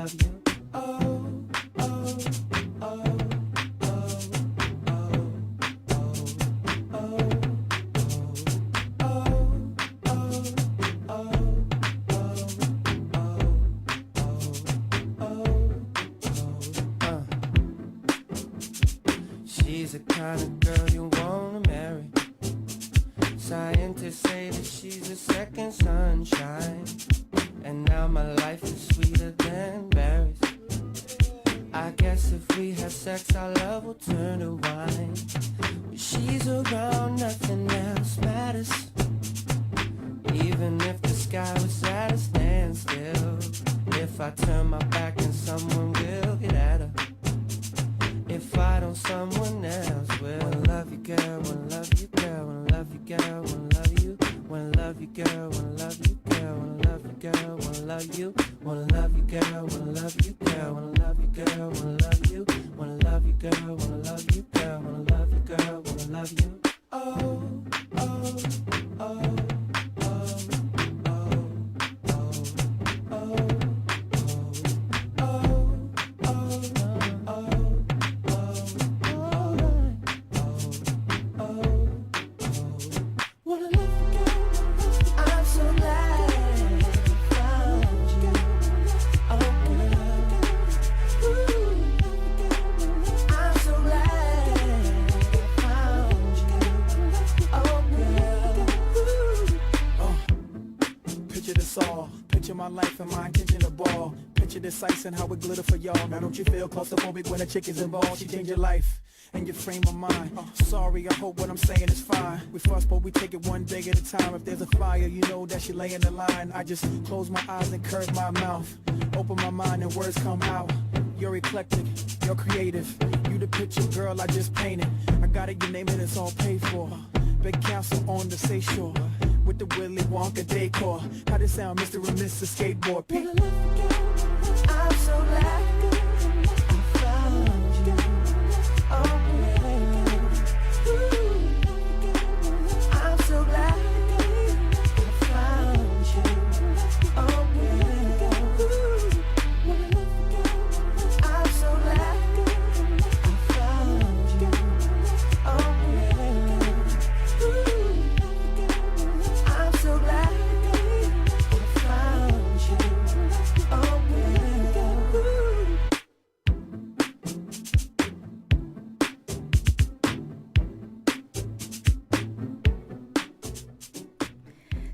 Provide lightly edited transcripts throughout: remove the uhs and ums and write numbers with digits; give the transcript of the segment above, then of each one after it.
love you. Oh, oh, oh. She's the kind of girl you wanna marry. Scientists say that she's a second sunshine. And now my life is sweeter than berries. I guess if we have sex, our love will turn to wine. When she's around, nothing else matters. Even if the sky was at a standstill. If I turn my back and someone will get at her. If I don't, someone else will. Wanna love you, girl, wanna love you, girl, wanna love you, girl, wanna love you. Wanna love you, girl, wanna love you, girl, wanna love you, girl, wanna love you. Wanna love you, girl, wanna love you, girl, wanna love you, girl, wanna love you. Wanna love you, girl, wanna love you, girl, wanna love you, girl, wanna love you. Oh, oh, oh. My life and my intention to ball. Picture this ice and how it glitter for y'all. Now don't you feel claustrophobic when a chick is involved? She changed your life and your frame of mind. Sorry, I hope what I'm saying is fine. We fuss, but we take it one day at a time. If there's a fire, you know that she lay in the line. I just close my eyes and curve my mouth. Open my mind and words come out. You're eclectic, you're creative. You the picture, girl, I just painted. I got it, you name it, it's all paid for. Big castle on the seashore. With the Willy Wonka decor. How this sound, Mr. and Mr. Skateboard Pete? I'm so glad I found you. Oh, yeah. Ooh. I'm so glad I found you. Oh, yeah. Ooh. I'm so glad I found you. Oh, yeah. Ooh. So glad I found you. Oh,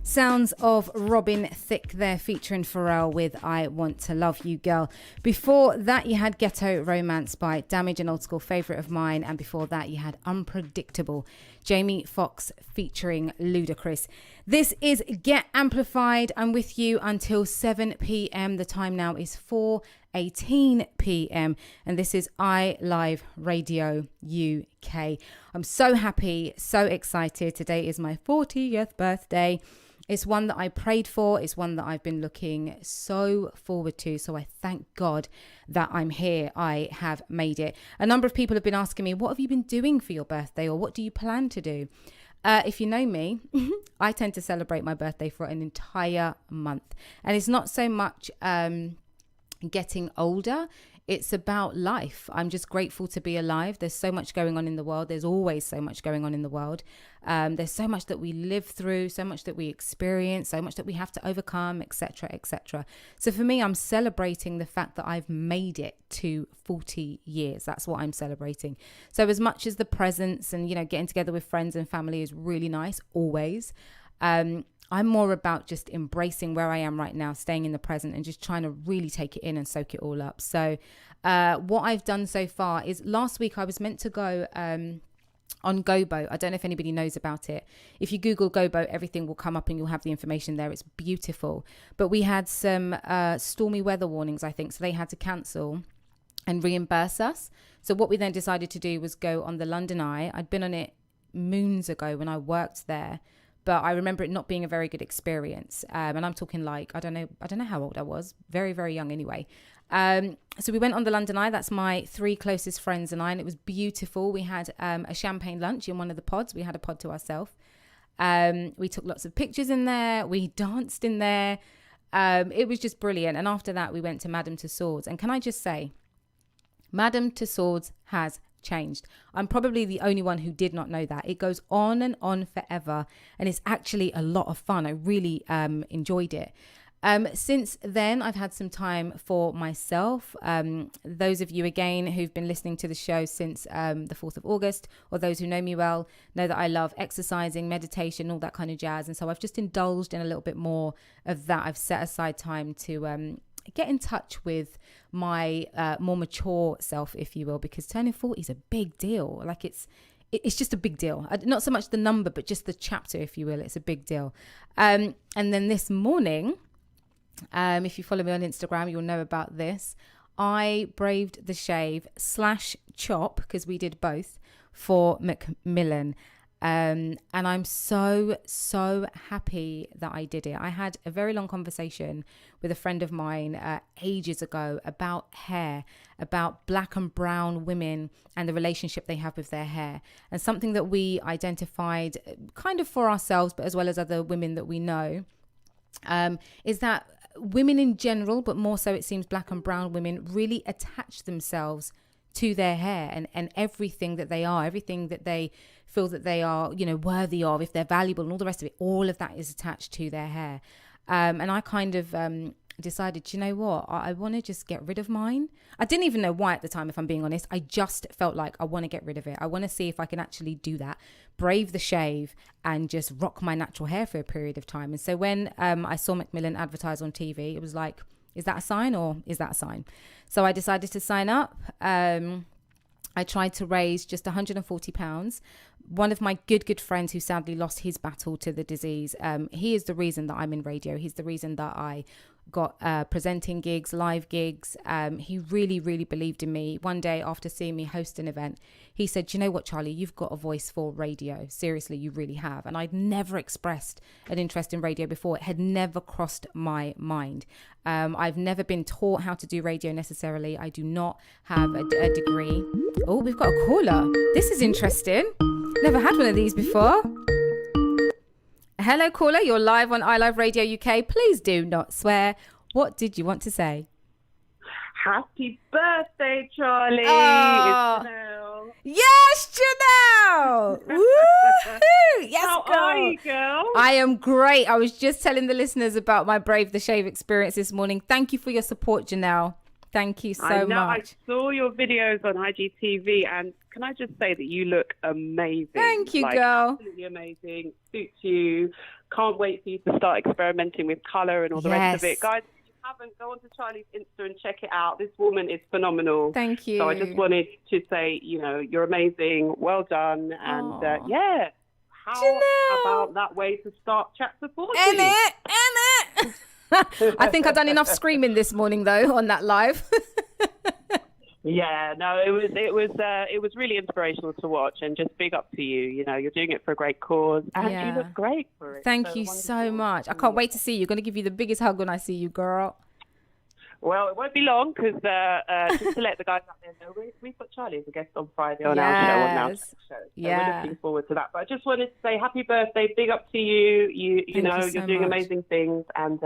Sounds of Robin Thicke there featuring Pharrell with I Want to Love You Girl. Before that you had Ghetto Romance by Damage, an old school favourite of mine, and before that you had Unpredictable, Jamie Foxx featuring Ludacris. This is Get Amplified. I'm with you until 7 p.m. The time now is 4:18 p.m. and this is iLive Radio UK. I'm so happy, so excited. Today is my 40th birthday. It's one that I prayed for. It's one that I've been looking so forward to. So I thank God that I'm here. I have made it. A number of people have been asking me, what have you been doing for your birthday, or what do you plan to do? If you know me, I tend to celebrate my birthday for an entire month. And it's not so much getting older. It's about life. I'm just grateful to be alive. There's so much going on in the world. There's always so much going on in the world. There's so much that we live through, so much that we experience, so much that we have to overcome, etc., etc. So for me, I'm celebrating the fact that I've made it to 40 years. That's what I'm celebrating. So as much as the presents and, you know, getting together with friends and family is really nice, always, I'm more about just embracing where I am right now, staying in the present and just trying to really take it in and soak it all up. So what I've done so far is last week I was meant to go on GoBoat. I don't know if anybody knows about it. If you Google GoBoat, everything will come up and you'll have the information there. It's beautiful. But we had some stormy weather warnings, I think. So they had to cancel and reimburse us. So what we then decided to do was go on the London Eye. I'd been on it moons ago when I worked there. But I remember it not being a very good experience. And I'm talking like, I don't know how old I was. Very, very young anyway. So we went on the London Eye. That's my 3 closest friends and I. And it was beautiful. We had a champagne lunch in one of the pods. We had a pod to ourselves. We took lots of pictures in there. We danced in there. It was just brilliant. And after that, we went to Madame Tussauds. And can I just say, Madame Tussauds has changed. I'm probably the only one who did not know that. It goes on and on forever. And it's actually a lot of fun. I really enjoyed it. Since then, I've had some time for myself. Those of you, again, who've been listening to the show since the 4th of August, or those who know me well, know that I love exercising, meditation, all that kind of jazz. And so I've just indulged in a little bit more of that. I've set aside time to get in touch with my more mature self, if you will, because turning 40 is a big deal. Like it's just a big deal. Not so much the number, but just the chapter, if you will. It's a big deal. And then this morning, if you follow me on Instagram, you'll know about this. I braved the shave / chop, because we did both, for Macmillan. And I'm so happy that I did it. I had a very long conversation with a friend of mine ages ago about hair, about black and brown women and the relationship they have with their hair. And something that we identified kind of for ourselves, but as well as other women that we know, is that women in general, but more so it seems black and brown women, really attach themselves to their hair and everything that they are, everything that they feel that they are, worthy of, if they're valuable and all the rest of it, all of that is attached to their hair. And I kind of decided, you know what, I want to just get rid of mine. I didn't even know why at the time, if I'm being honest. I just felt like I want to get rid of it. I want to see if I can actually do that, brave the shave and just rock my natural hair for a period of time. And so when I saw Macmillan advertised on TV, it was like, is that a sign or is that a sign? So I decided to sign up. I tried to raise just £140. One of my good friends who sadly lost his battle to the disease, he is the reason that I'm in radio. He's the reason that I got presenting gigs, live gigs. He really believed in me. One day after seeing me host an event, he said, you know what, Charley, you've got a voice for radio. Seriously, you really have. And I'd never expressed an interest in radio before. It had never crossed my mind. I've never been taught how to do radio necessarily. I do not have a degree. Oh, we've got a caller. This is interesting. Never had one of these before. Hello, caller. You're live on iLive Radio UK. Please do not swear. What did you want to say? Happy birthday, Charley. Oh. It's Janelle. Yes, Janelle. Woo-hoo. Yes, How girl. are you, girl? I am great. I was just telling the listeners about my Brave the Shave experience this morning. Thank you for your support, Janelle. Thank you so much. I saw your videos on IGTV, and can I just say that you look amazing. Thank you, girl. Absolutely amazing. Suits you. Can't wait for you to start experimenting with colour and all the rest of it. Guys, if you haven't, go onto Charley's Insta and check it out. This woman is phenomenal. Thank you. So I just wanted to say, you're amazing. Well done. And how Janelle. about that way to start chapter 40? In it. I think I've done enough screaming this morning, though, on that live. Yeah, no, it was really inspirational to watch, and just big up to you. You're doing it for a great cause, and you look great for it. Thank you so much. I can't wait to see you. Going to give you the biggest hug when I see you, girl. Well, it won't be long, because just to let the guys out there know, we've got Charley as a guest on Friday on our show, on our show. So we're looking forward to that. But I just wanted to say happy birthday, big up to you. You're doing amazing things, and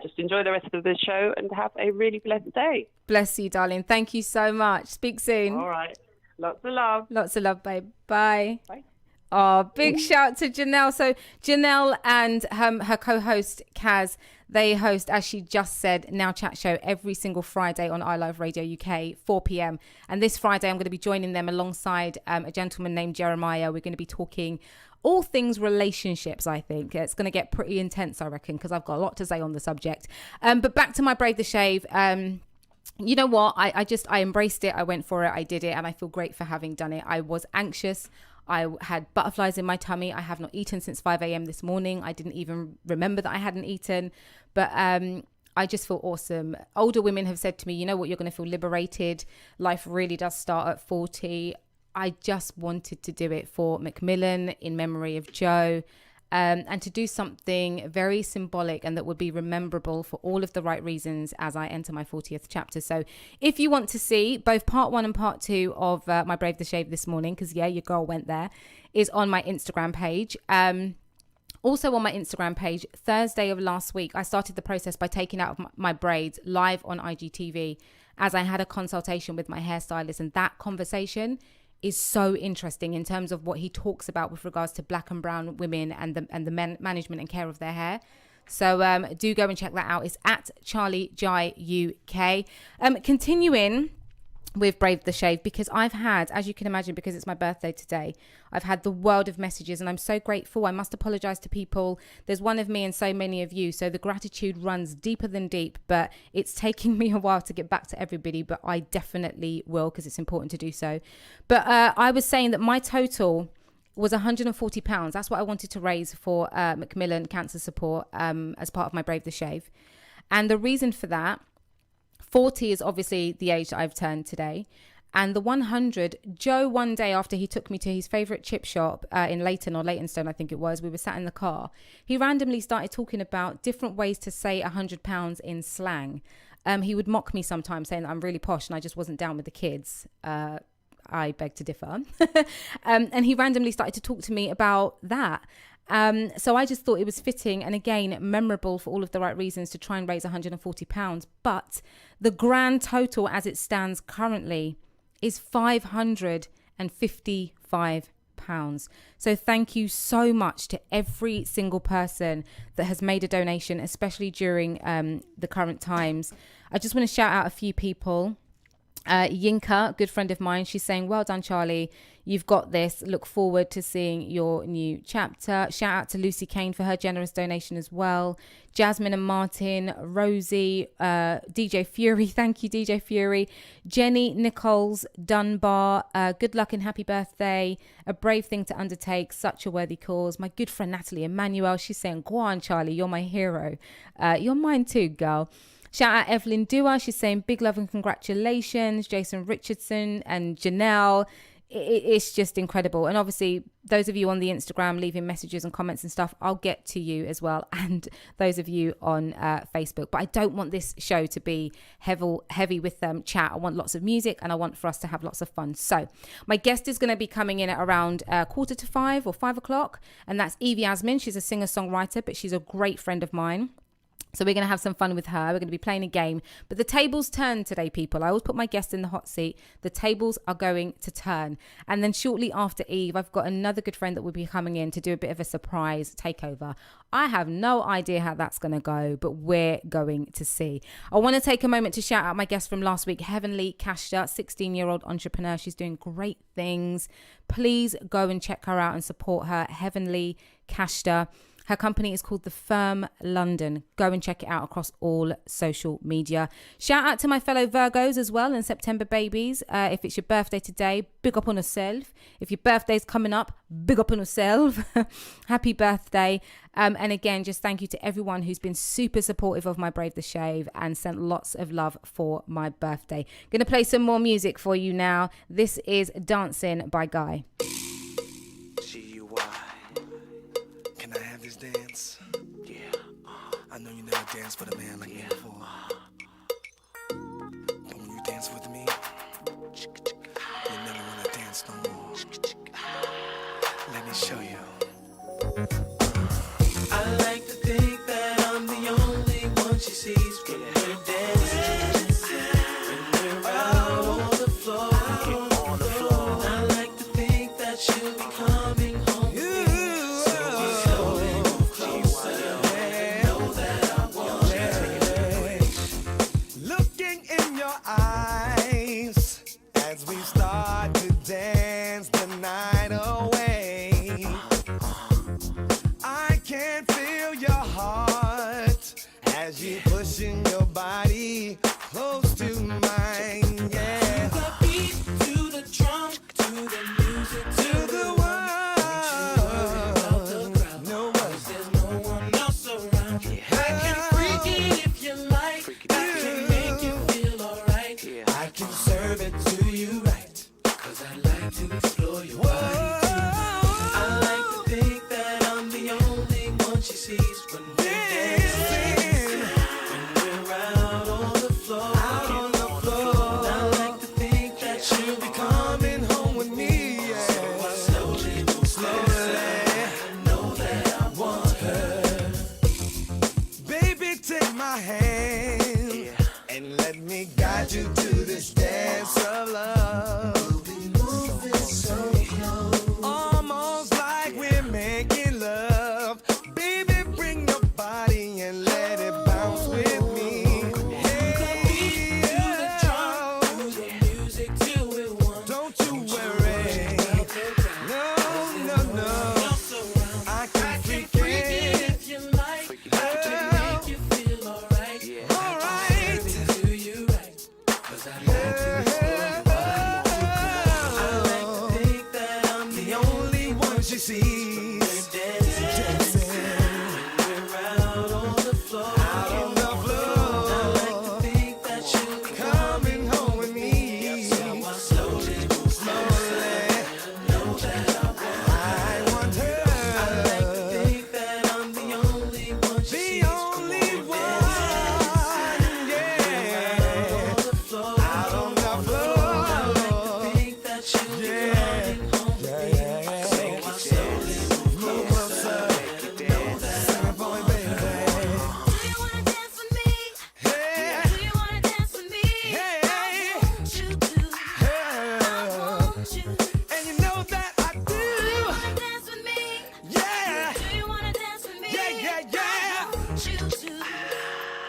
just enjoy the rest of the show and have a really blessed day. Bless you, darling. Thank you so much. Speak soon. All right. Lots of love. Lots of love, babe. Bye. Bye. Oh, big shout to Janelle. So Janelle and her co-host Kaz, they host, as she just said, Now Chat Show every single Friday on iLive Radio UK, 4 p.m. And this Friday, I'm going to be joining them alongside a gentleman named Jeremiah. We're going to be talking all things relationships, I think. It's going to get pretty intense, I reckon, because I've got a lot to say on the subject. But back to my Brave the Shave. You know what? I embraced it. I went for it. I did it. And I feel great for having done it. I was anxious. I had butterflies in my tummy. I have not eaten since 5 a.m. this morning. I didn't even remember that I hadn't eaten. But I just feel awesome. Older women have said to me, you know what, you're going to feel liberated. Life really does start at 40. I just wanted to do it for Macmillan, in memory of Joe. And to do something very symbolic and that would be rememberable for all of the right reasons as I enter my 40th chapter. So if you want to see both part 1 and part 2 of my Brave the Shave this morning, because your girl went there, is on my Instagram page. Also on my Instagram page, Thursday of last week, I started the process by taking out my braids live on IGTV as I had a consultation with my hairstylist. And that conversation is so interesting in terms of what he talks about with regards to black and brown women and the management and care of their hair. So do go and check that out. It's at Charley Jai UK. Continuing with Brave the Shave, because I've had, as you can imagine, because it's my birthday today, I've had the world of messages and I'm so grateful. I must apologize to people. There's one of me and so many of you, so the gratitude runs deeper than deep, but it's taking me a while to get back to everybody, but I definitely will, because it's important to do so. But I was saying that my total was £140. That's what I wanted to raise for Macmillan Cancer Support as part of my Brave the Shave. And the reason for that, 40 is obviously the age that I've turned today. And the 100, Joe, one day after he took me to his favourite chip shop in Leighton or Leytonstone, I think it was, we were sat in the car. He randomly started talking about different ways to say £100 in slang. He would mock me sometimes, saying that I'm really posh and I just wasn't down with the kids. I beg to differ. And he randomly started to talk to me about that. So I just thought it was fitting and again memorable for all of the right reasons to try and raise £140. But the grand total as it stands currently is £555. So thank you so much to every single person that has made a donation, especially during the current times. I just want to shout out a few people. Yinka, good friend of mine, she's saying, well done, Charlie. You've got this. Look forward to seeing your new chapter. Shout out to Lucy Kane for her generous donation as well. Jasmine and Martin, Rosie, DJ Fury. Thank you, DJ Fury. Jenny Nichols Dunbar. Good luck and happy birthday. A brave thing to undertake. Such a worthy cause. My good friend Natalie Emmanuel. She's saying, go on, Charlie. You're my hero. You're mine too, girl. Shout out Evelyn Dua. She's saying big love and congratulations. Jason Richardson and Janelle. It's just incredible. And obviously, those of you on the Instagram leaving messages and comments and stuff, I'll get to you as well. And those of you on Facebook. But I don't want this show to be heavy with chat. I want lots of music and I want for us to have lots of fun. So my guest is going to be coming in at around 4:45 or 5 o'clock. And that's EVE-YASMINE. She's a singer-songwriter, but she's a great friend of mine. So we're going to have some fun with her. We're going to be playing a game. But the tables turn today, people. I always put my guest in the hot seat. The tables are going to turn. And then shortly after Eve, I've got another good friend that will be coming in to do a bit of a surprise takeover. I have no idea how that's going to go, but we're going to see. I want to take a moment to shout out my guest from last week, Heavenly Kashta, 16-year-old entrepreneur. She's doing great things. Please go and check her out and support her, Heavenly Kashta. Her company is called The Firm London. Go and check it out across all social media. Shout out to my fellow Virgos as well and September babies. If it's your birthday today, big up on yourself. If your birthday's coming up, big up on yourself. Happy birthday. And again, just thank you to everyone who's been super supportive of my Brave the Shave and sent lots of love for my birthday. Going to play some more music for you now. This is Dancing by Guy. Dance. Yeah. I know you never danced for the man like me before. But when you dance with me, you never wanna dance no more. Let me show you. I like to think that I'm the only one she sees when we're dancing. When we're out on the floor. I like to think that she'll be coming home. Eyes as we start to dance the night away. I can feel your heart as you pushing your body close to mine. Yeah. To the beat, to the drum, to the music, to the world. No one, there's no one else around. I can freak it if you like. I can make you feel alright. I can serve it to you right, 'cause I like to explore your body too. I like to think that I'm the only one she sees when we're dancing. When we're to this dance of love. Moving so close, almost like we're making love. Baby, bring your body and let it bounce with me. Hey, to the drum, to the music till we want. Don't you worry, no, no, no. I can freak it if you like. I can make you feel alright. Alright. Do you right? 'Cause I like to explore you. I like to think that I'm the only one she sees. Dancing. When we're out on the floor. Out on the floor. I like to think that you'll be coming home with me. So I slowly, slowly know that I want her. I like to think that I'm the only one she sees. The only one, yeah. Out on the floor. Out on the floor. I like to think that you'll be coming home with me. So I slowly move closer. Know that I want her. Do you wanna dance with me? Hey, Do you wanna dance with me? hey, I want you to. hey. I want you. And you know that I Do you do. wanna dance with me? Yeah. Do you wanna dance with me? Yeah, yeah, yeah. I want you to.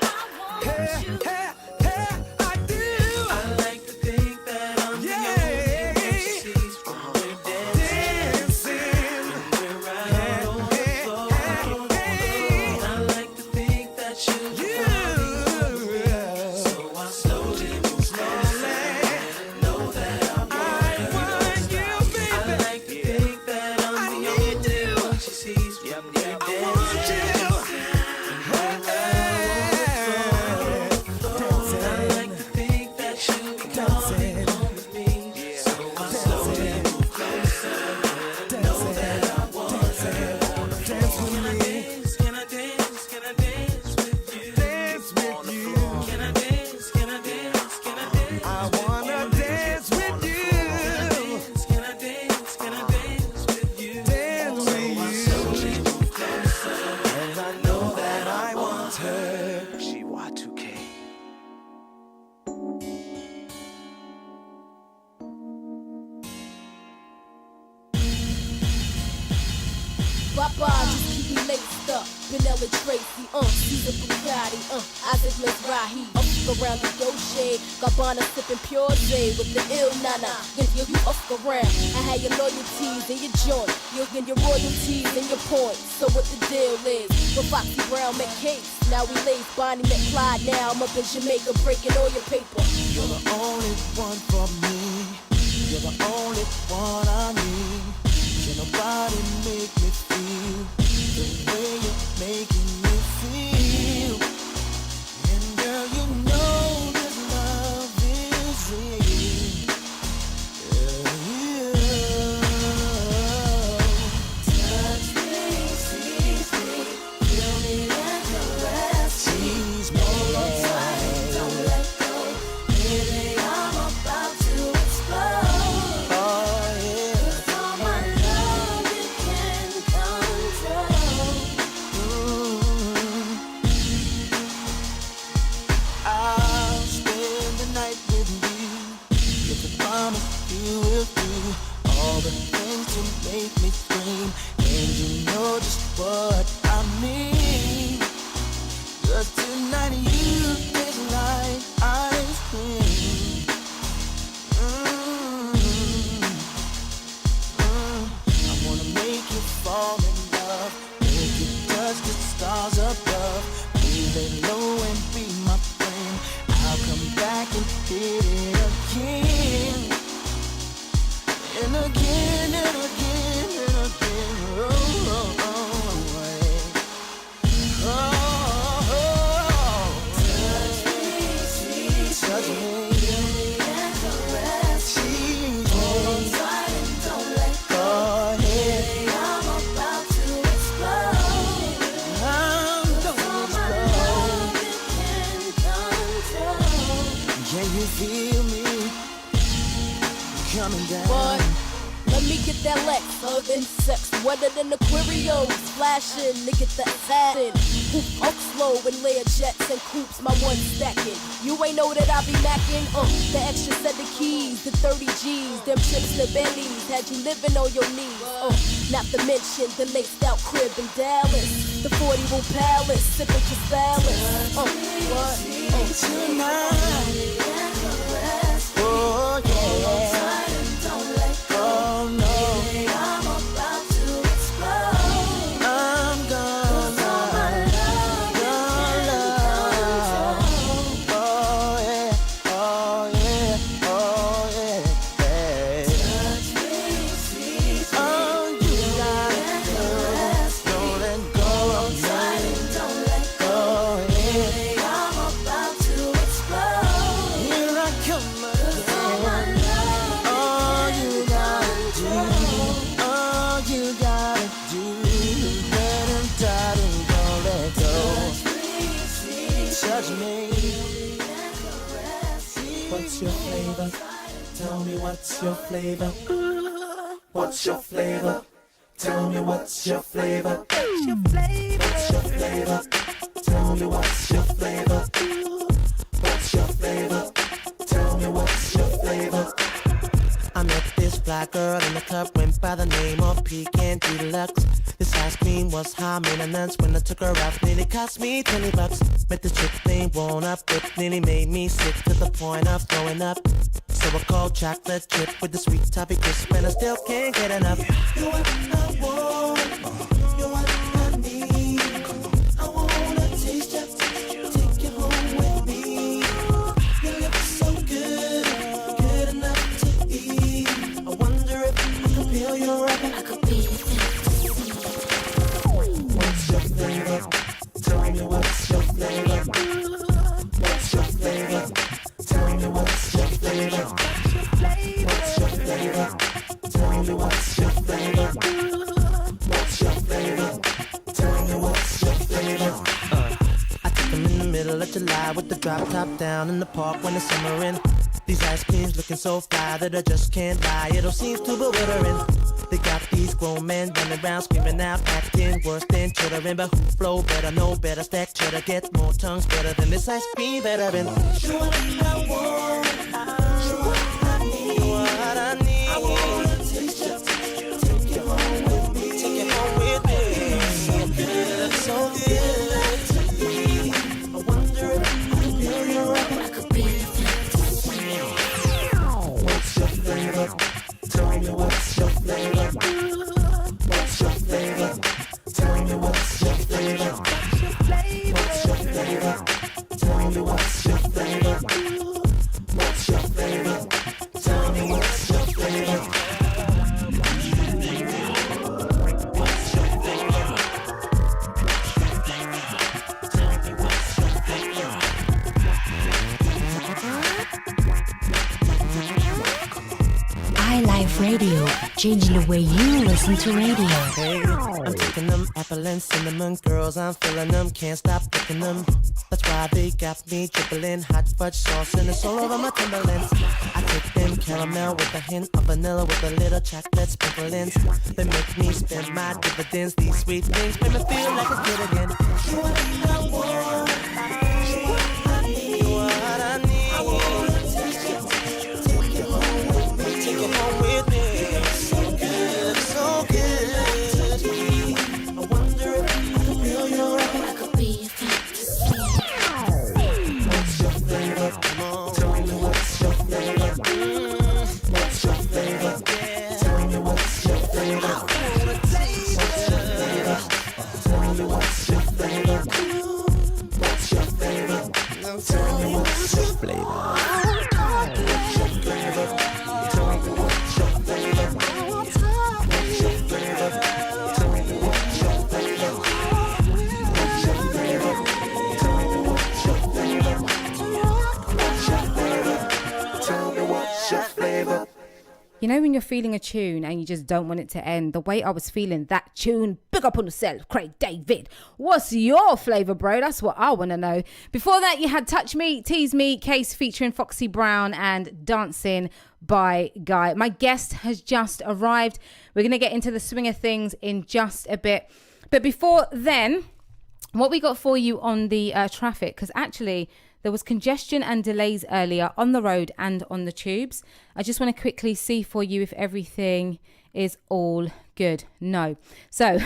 I want Hey, you. hey, hey, I do. I like to think that I'm the Yeah. only one she sees when we're dancing. Dancing. We're out on the floor. I like to think that you'll be coming home with me. So I slowly move slowly. Know that I want her. you, baby. I like to think that I'm the only one she sees when we're I dancing. want you. I like to think that you'll be coming home with me. So I slowly move closer. Know that I want her. Dance with Can I me. dance? Can I dance? Can I dance with you? Dance with you. Can I dance? Can I dance? Can I dance? I wanna dance with you. Can I dance? Can I dance with you? Dance with you. Slowly move closer. And I know that I want her. She Y2K. Papa, just keep me laced up. Vanilla Tracy, Caesar Bugatti, Isaac Mizrahi. Up around the Dolce, Gabbana sipping Pure J with the ill nana. You up around. I had your loyalties in your joint. You get your royalties and your points. So what the deal is? With Foxy Brown met Case. Now we lace Bonnie met Clyde. Now I'm up in Jamaica breaking all your paper. You're the only one for me. You're the only one I need. Can nobody make me feel the way you're making me feel? And girl, you know this love is real. Touch me, squeeze me, feel me and caress me. Tease me. Hold on tight, don't let go. Baby, I'm about to explode. Oh yeah. With all my love you can control. I'll spend the night with you. If I promise you will do all the things to make me scream, and you know just what I mean. 'Cause tonight you taste like ice cream. I wanna make you fall in love, make you touch the stars above. We lay low and be my friend. I'll come back and hit it again. And again and again and again. Oh, oh, oh, yeah. Oh, oh. Touch me, squeeze Touch me, me. feel me and caress me. Tease Hold on me. tight and don't let go. Go ahead. Baby, I'm about to explode. I'm All gonna my explode. love you can control. Can you feel me coming down? What? Let me get that Lex, than sex, wetter than Aquarius, flashing, nigga that satin. Hoop up slow and layer jets and coops, my one stacking. You ain't know that I be macking, the extra set of keys, the 30 G's, them chips, the bellies, had you living on your knees, not to mention the laced out crib in Dallas, the 40 room palace, sipping Crystallis, what? Tonight. Oh, yeah. Oh, no. I'm about to explode. I'm gonna your love. Oh, yeah. Oh, yeah. Oh, yeah. Hey. Touch me, squeeze me. Oh, you got it. Don't let go of me. Don't let go. Yeah. I'm about to explode. Here I come again. All you gotta do, let him die and don't let go. Touch me. What's your flavor? Tell me what's your flavor? What's your flavor? Tell me what's your flavor? What's your flavor? What's your flavor? Tell me what's your flavor? What's your flavor? Tell me what's your flavor? I met this fly girl in the club, went by the name of Pecan Deluxe. This ice cream was high maintenance. When I took her out, nearly cost me $20. Met the chick named Won't Up, it nearly made me sick to the point of throwing up. So I called chocolate chip with the sweet toffee crisp, and I still can't get enough. You're what I want. You're what I need. I wanna taste you. Take you home with me. Your lips so good, good enough to eat. I wonder if I could feel your rapping. I could be. What's your flavor? Tell me what's your flavor? What's your flavor? Tell me what's your flavor? What's your flavor? Tell me what's your flavor? What's your flavor? Tell me what's your flavor? I took them in the middle of July with the drop top down in the park when the summer in. These ice creams looking so fly that I just can't lie. It all seems too bewildering. They got these grown men running around screaming out, acting worse than children. But who flow better, know better, stack cheddar, get more tongues better than this ice cream veteran. You're what I want. You're what I need. What I need. I wanna taste you. Take you home with me. Take it home with me. So good, so good. I wonder if I could feel your rapping. I could be. What's your flavor? Tell me what's your flavor? What's your flavor? Tell me what's your flavor? What's your flavor? Tell me what's your flavor? What's your flavor? Tell me what's your flavor? iLife Radio, changing the way you listen to radio. Hey, I'm taking them apple and cinnamon girls, I'm feeling them, can't stop picking them. That's why they got me dribbling hot fudge sauce and it's all over my Timberlands. I take them caramel with a hint of vanilla with a little chocolate sprinklings. They make me spend my dividends. These sweet things make me feel like a kid again. You're what I want. You're what I need. What I need. I wanna taste you. Take you home with me. Take it home with me. So good, So good. I wonder if I could feel your rapping. I could be. What's your flavor? Tell me what's your flavor? What's your flavor? Tell me what's your flavor? What's your flavor? Tell me what's your flavor? You know when you're feeling a tune and you just don't want it to end? The way I was feeling that tune. Big up on yourself, Craig David. What's your flavour, bro? That's what I want to know. Before that, you had Touch Me, Tease Me, Case featuring Foxy Brown and Dancing by Guy. My guest has just arrived. We're going to get into the swing of things in just a bit. But before then, what we got for you on the traffic, because actually there was congestion and delays earlier on the road and on the tubes. I just want to quickly see for you if everything is all good. No. So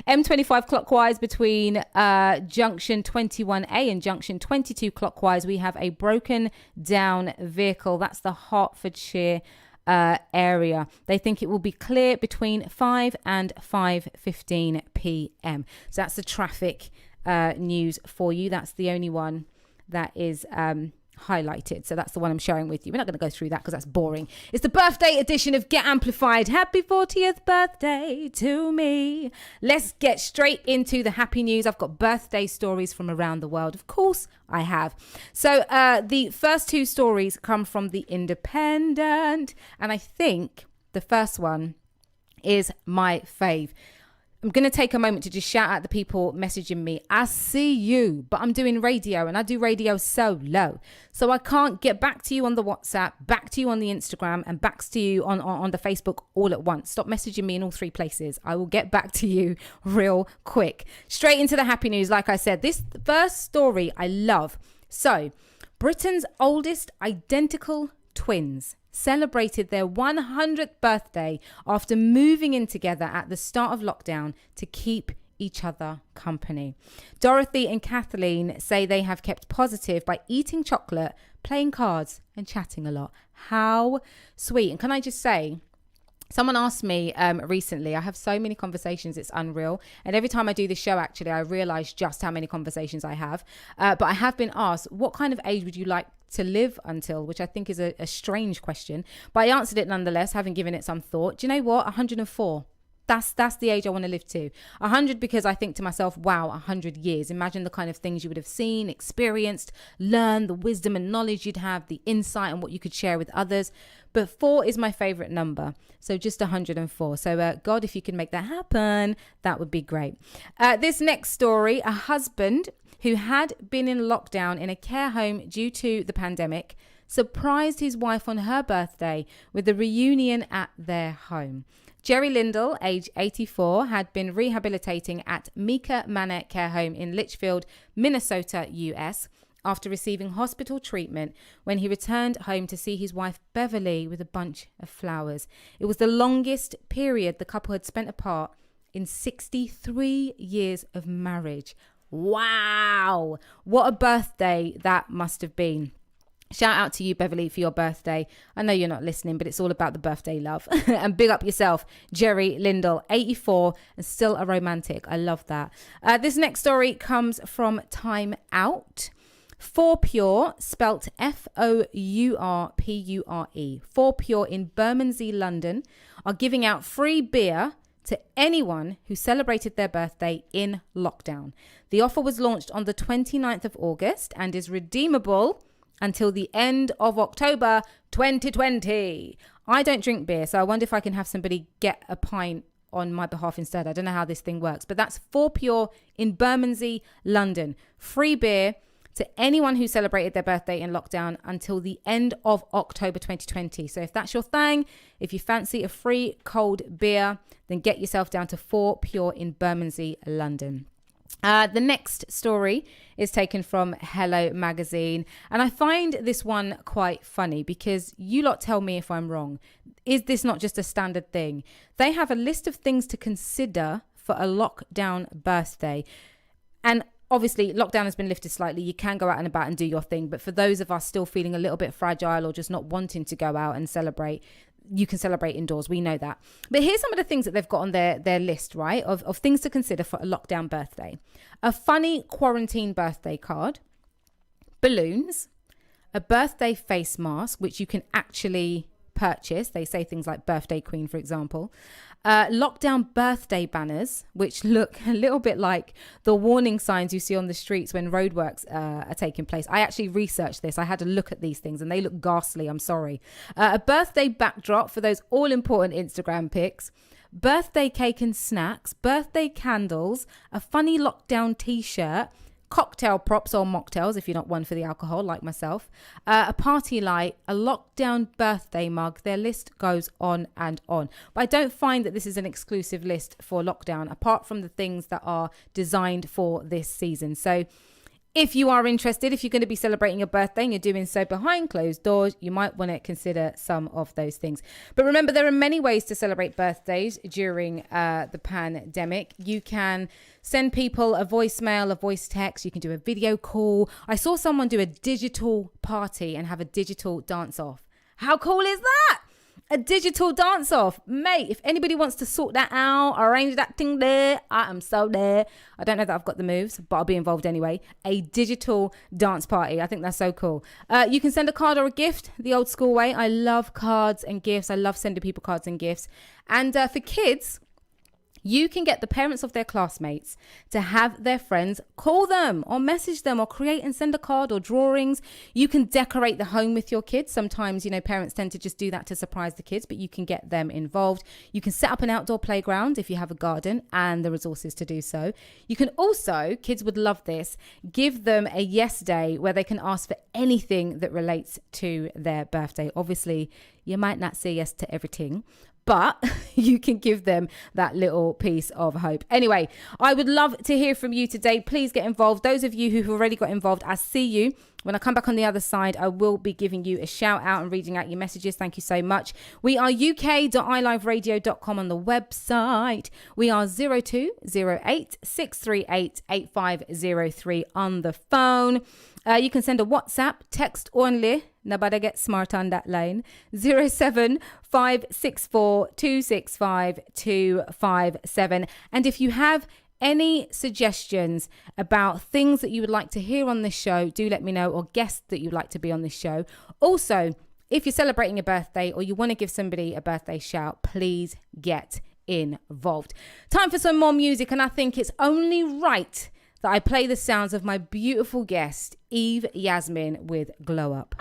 M25 clockwise between junction 21A and junction 22 clockwise, we have a broken down vehicle. That's the Hertfordshire area. They think it will be clear between 5 and 5:15 p.m. So that's the traffic news for you. That's the only one that is highlighted. So that's the one I'm sharing with you. We're not going to go through that because that's boring. It's the birthday edition of Get Amplified. Happy 40th birthday to me. Let's get straight into the happy news. I've got birthday stories from around the world. Of course I have. So the first two stories come from The Independent. And I think the first one is my fave. I'm going to take a moment to just shout out the people messaging me. I see you, but I'm doing radio and I do radio solo. So I can't get back to you on the WhatsApp, back to you on the Instagram and back to you on the Facebook all at once. Stop messaging me in all three places. I will get back to you real quick. Straight into the happy news. Like I said, this first story I love. So Britain's oldest identical twins celebrated their 100th birthday after moving in together at the start of lockdown to keep each other company. Dorothy and Kathleen say they have kept positive by eating chocolate, playing cards and chatting a lot. How sweet. And can I just say, someone asked me recently, I have so many conversations, it's unreal. And every time I do this show, actually, I realize just how many conversations I have. But I have been asked, what kind of age would you like to live until? Which I think is a strange question. But I answered it nonetheless, having given it some thought. Do you know what? 104. That's the age I want to live to. 100 because I think to myself, wow, 100 years. Imagine the kind of things you would have seen, experienced, learned, the wisdom and knowledge you'd have, the insight and what you could share with others. But 4 is my favorite number. So just 104. So God, if you could make that happen, that would be great. This next story, a husband who had been in lockdown in a care home due to the pandemic surprised his wife on her birthday with a reunion at their home. Jerry Lindell, age 84, had been rehabilitating at Mika Manor Care Home in Litchfield, Minnesota, US, after receiving hospital treatment when he returned home to see his wife Beverly with a bunch of flowers. It was the longest period the couple had spent apart in 63 years of marriage. Wow! What a birthday that must have been. Shout out to you, Beverly, for your birthday. I know you're not listening, but it's all about the birthday love. And big up yourself, Jerry Lindell, 84, and still a romantic. I love that. This next story comes from Time Out. 4Pure, spelt Fourpure. 4Pure in Bermondsey, London, are giving out free beer to anyone who celebrated their birthday in lockdown. The offer was launched on the 29th of August and is redeemable until the end of October 2020. I don't drink beer, so I wonder if I can have somebody get a pint on my behalf instead. I don't know how this thing works, but that's 4Pure in Bermondsey, London. Free beer to anyone who celebrated their birthday in lockdown until the end of October 2020. So if that's your thing, if you fancy a free cold beer, then get yourself down to 4Pure in Bermondsey, London. The next story is taken from Hello Magazine, and I find this one quite funny because you lot tell me if I'm wrong. Is this not just a standard thing? They have a list of things to consider for a lockdown birthday, and obviously lockdown has been lifted slightly. You can go out and about and do your thing, but for those of us still feeling a little bit fragile or just not wanting to go out and celebrate, you can celebrate indoors. We know that. But here's some of the things that they've got on their list, right, of things to consider for a lockdown birthday. A funny quarantine birthday card, balloons, a birthday face mask, which you can actually purchase. They say things like birthday queen, for example. Lockdown birthday banners, which look a little bit like the warning signs you see on the streets when roadworks are taking place. I actually researched this. I had a look at these things and they look ghastly. I'm sorry. A birthday backdrop for those all important Instagram pics. Birthday cake and snacks, birthday candles, a funny lockdown t-shirt, cocktail props or mocktails if you're not one for the alcohol like myself, a party light, a lockdown birthday mug. Their list goes on and on. But I don't find that this is an exclusive list for lockdown, apart from the things that are designed for this season. So if you are interested, if you're going to be celebrating your birthday and you're doing so behind closed doors, you might want to consider some of those things. But remember, there are many ways to celebrate birthdays during the pandemic. You can send people a voicemail, a voice text. You can do a video call. I saw someone do a digital party and have a digital dance off. How cool is that? A digital dance off. Mate, if anybody wants to sort that out, arrange that thing there, I am so there. I don't know that I've got the moves, but I'll be involved anyway. A digital dance party. I think that's so cool. You can send a card or a gift the old school way. I love cards and gifts. I love sending people cards and gifts. And for kids, you can get the parents of their classmates to have their friends call them or message them or create and send a card or drawings. You can decorate the home with your kids. Sometimes, parents tend to just do that to surprise the kids, but you can get them involved. You can set up an outdoor playground if you have a garden and the resources to do so. You can also, kids would love this, give them a yes day where they can ask for anything that relates to their birthday. Obviously, you might not say yes to everything, but you can give them that little piece of hope. Anyway, I would love to hear from you today. Please get involved. Those of you who've already got involved, I see you. When I come back on the other side, I will be giving you a shout out and reading out your messages. Thank you so much. We are uk.iliveradio.com on the website. We are 0208 638 8503 on the phone. You can send a WhatsApp, text only. Nobody get smart on that line. 07564 265 257. And if you have any suggestions about things that you would like to hear on this show, do let me know, or guests that you'd like to be on this show. Also, if you're celebrating a birthday or you want to give somebody a birthday shout, please get involved. Time for some more music, and I think it's only right that I play the sounds of my beautiful guest, EVE-YASMINE, with Glow Up.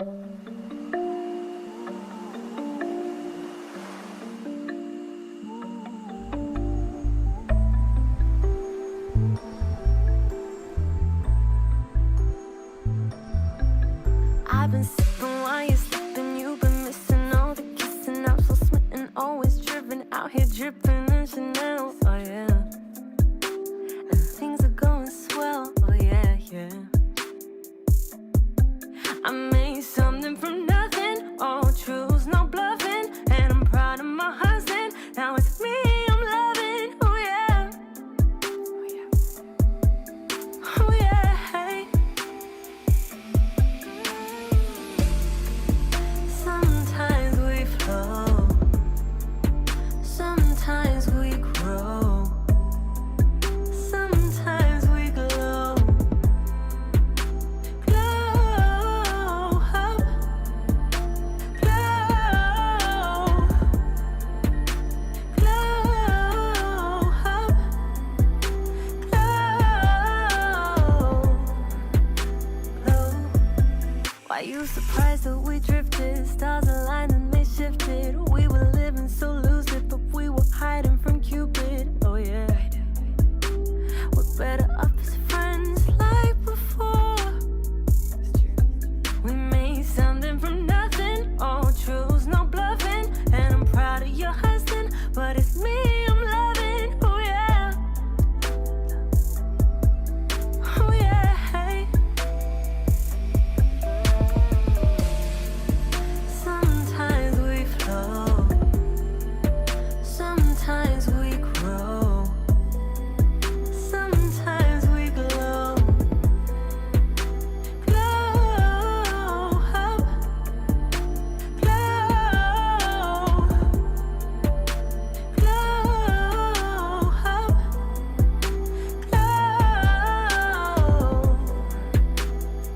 I've been sipping while you're slipping. You've been missing all the kissing. I'm so smitten, always driven, out here dripping in Chanel. Oh yeah. And things are going swell. Oh yeah, yeah. I made something from nothing. All truths, no bluffing. And I'm proud of my husband. Now it's me I'm loving. Oh yeah. Oh yeah. Oh yeah. Hey. Sometimes we flow, sometimes we grow, sometimes we glow, glow up, glow, glow up, glow. Why you surprised that we drifted? Stars aligned and they shifted. We were living so lucid, but we were hiding from Cupid. Oh yeah. We're better off as friends like before. We made something from nothing. All truths, no bluffing. And I'm proud of your husband, but it's me I'm loving. Oh yeah. Oh yeah. Hey. Sometimes we flow, sometimes we grow, sometimes we glow, glow up, glow, glow up,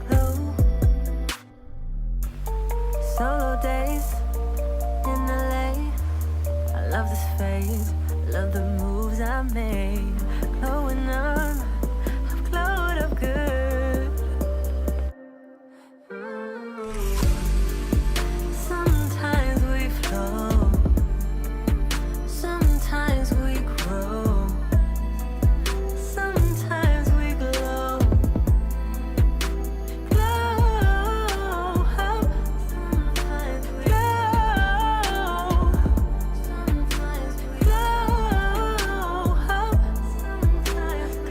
glow. Solo days in love this phase, love the moves I made. Glowing up, I've glowed up good. Sometimes we flow, sometimes we grow, sometimes we glow. Glow, sometimes we glow, sometimes we glow, sometimes we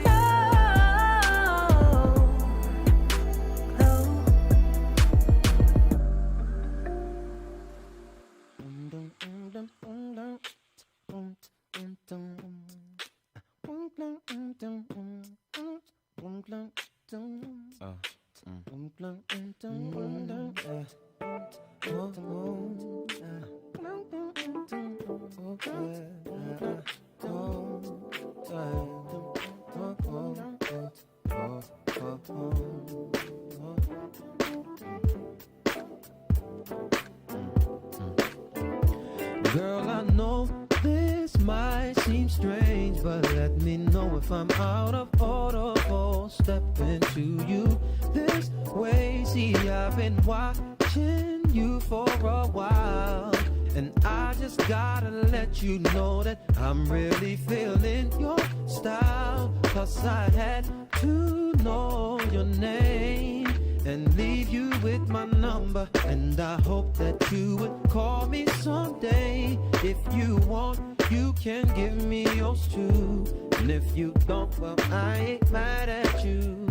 Girl, I know this might seem strange, but let me know if I'm out of order for stepping to you this way. See, I've been watching you for a while, and I just gotta let you know that I'm really feeling your style. Cause I had to know your name and leave you with my number, and I hope that you would call me someday. If you want, you can give me yours too, and if you don't, well, I ain't mad at you.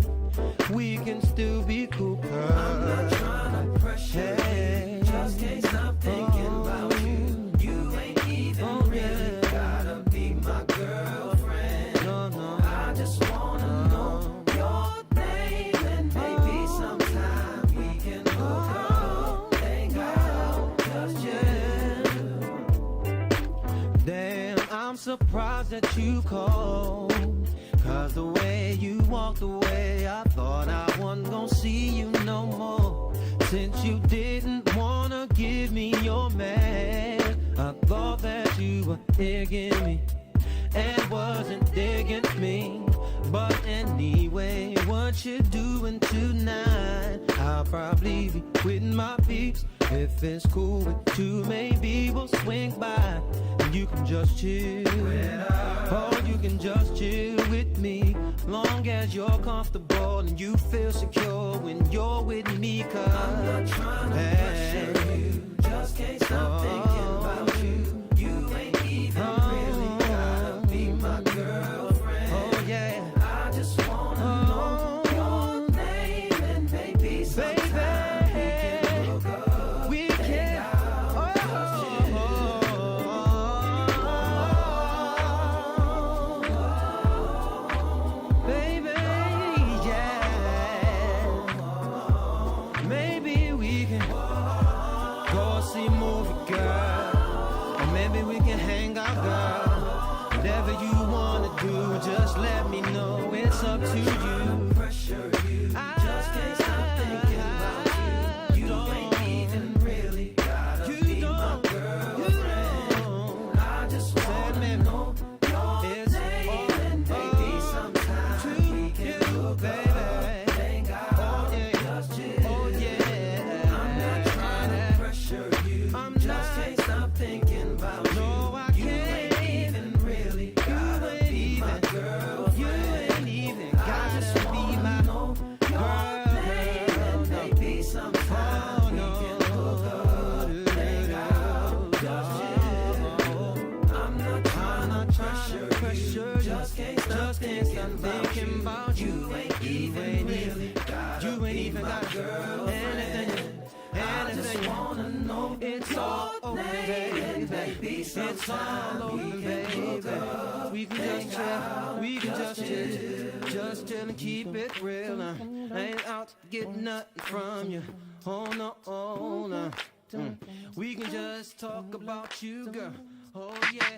We can still be cool, girl. I'm not trying to pressure you, just can't stop thinking about you. You ain't even really gotta be my girlfriend. No, no, I just wanna know your name, and maybe sometime we can hook up, hang out, just chill. Damn, I'm surprised that you called, cause the way you walked away, I thought I wasn't gonna see you no more. Since you didn't wanna give me your man, I thought that you were digging me and wasn't digging me. But anyway, what you doing tonight? I'll probably be with my peeps. If it's cool with you, maybe we'll swing by and you can just chill. Oh, you can just chill with me, long as you're comfortable and you feel secure when you're with me. Cause I'm not trying to pressure you, just can't stop thinking about you. You ain't even really gotta be my girlfriend. Oh yeah, I just wanna know your name, and maybe sometime we can hook up. We can. Baby, yeah. Maybe we can go see a movie, girl. Or maybe we can hang out, girl. Whatever you wanna do, just let me know. It's up to you. Pressure you, just can't stop thinking about you. You ain't even really gotta be my girlfriend. I just wanna know your name, and maybe sometime we can hook up, hang out, just chill. Oh yeah, I'm not trying to pressure you, just can't stop thinking about you. No, I can't. You ain't even really gotta be my girlfriend. You ain't even gotta be my girlfriend. Maybe sometime we can hook up, hang out, just chill. I'm not trying to pressure you, just can't stop thinking about you. You ain't even really got girl. Anything. I just wanna know it's all over, baby. It's all over, baby. We can just chill and keep it real. I ain't out to get nothing from you. Oh no, oh no. We can just talk about you, girl. Oh yeah.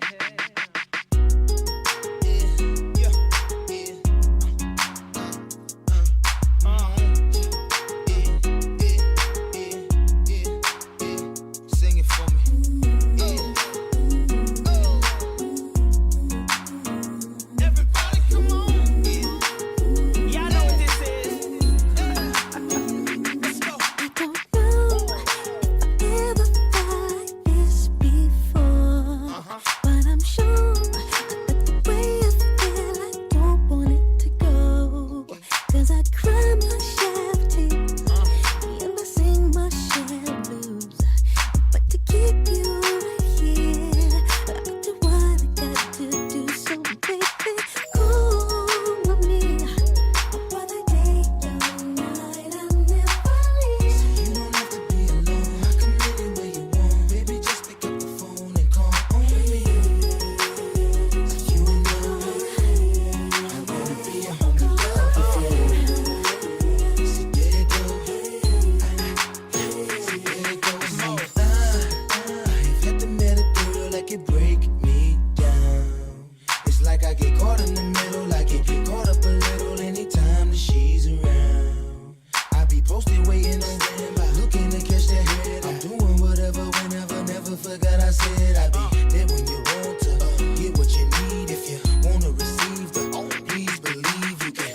forgot I said I'd be there when you want to get what you need. If you wanna receive the please believe you can.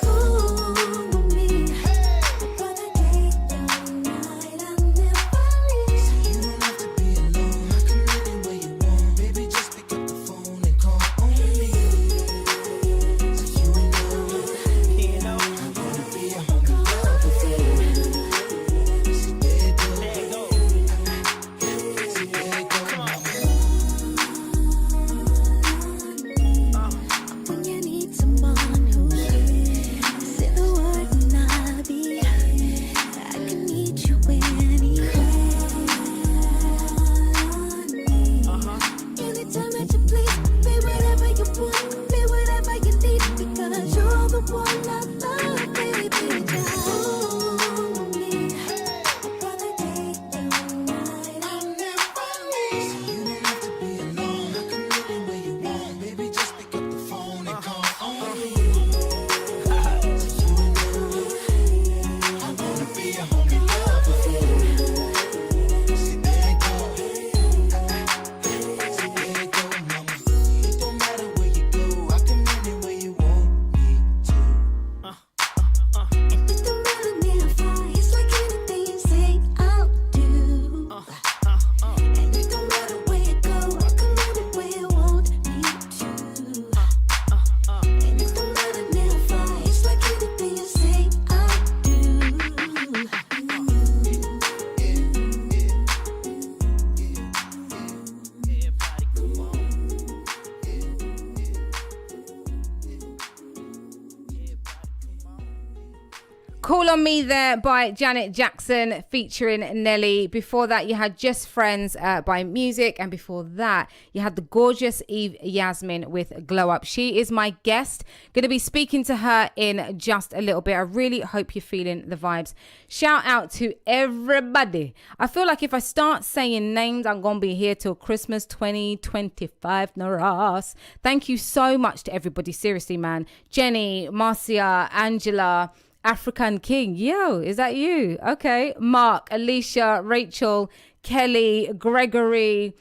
Call on Me there by Janet Jackson featuring Nelly. Before that, you had Just Friends by Music. And before that, you had the gorgeous EVE-YASMINE with Glow Up. She is my guest. Going to be speaking to her in just a little bit. I really hope you're feeling the vibes. Shout out to everybody. I feel like if I start saying names, I'm going to be here till Christmas 2025. Naras. Thank you so much to everybody. Seriously, man. Jenny, Marcia, Angela, African King. Yo, is that you? Okay. Mark, Alicia, Rachel, Kelly, Gregory,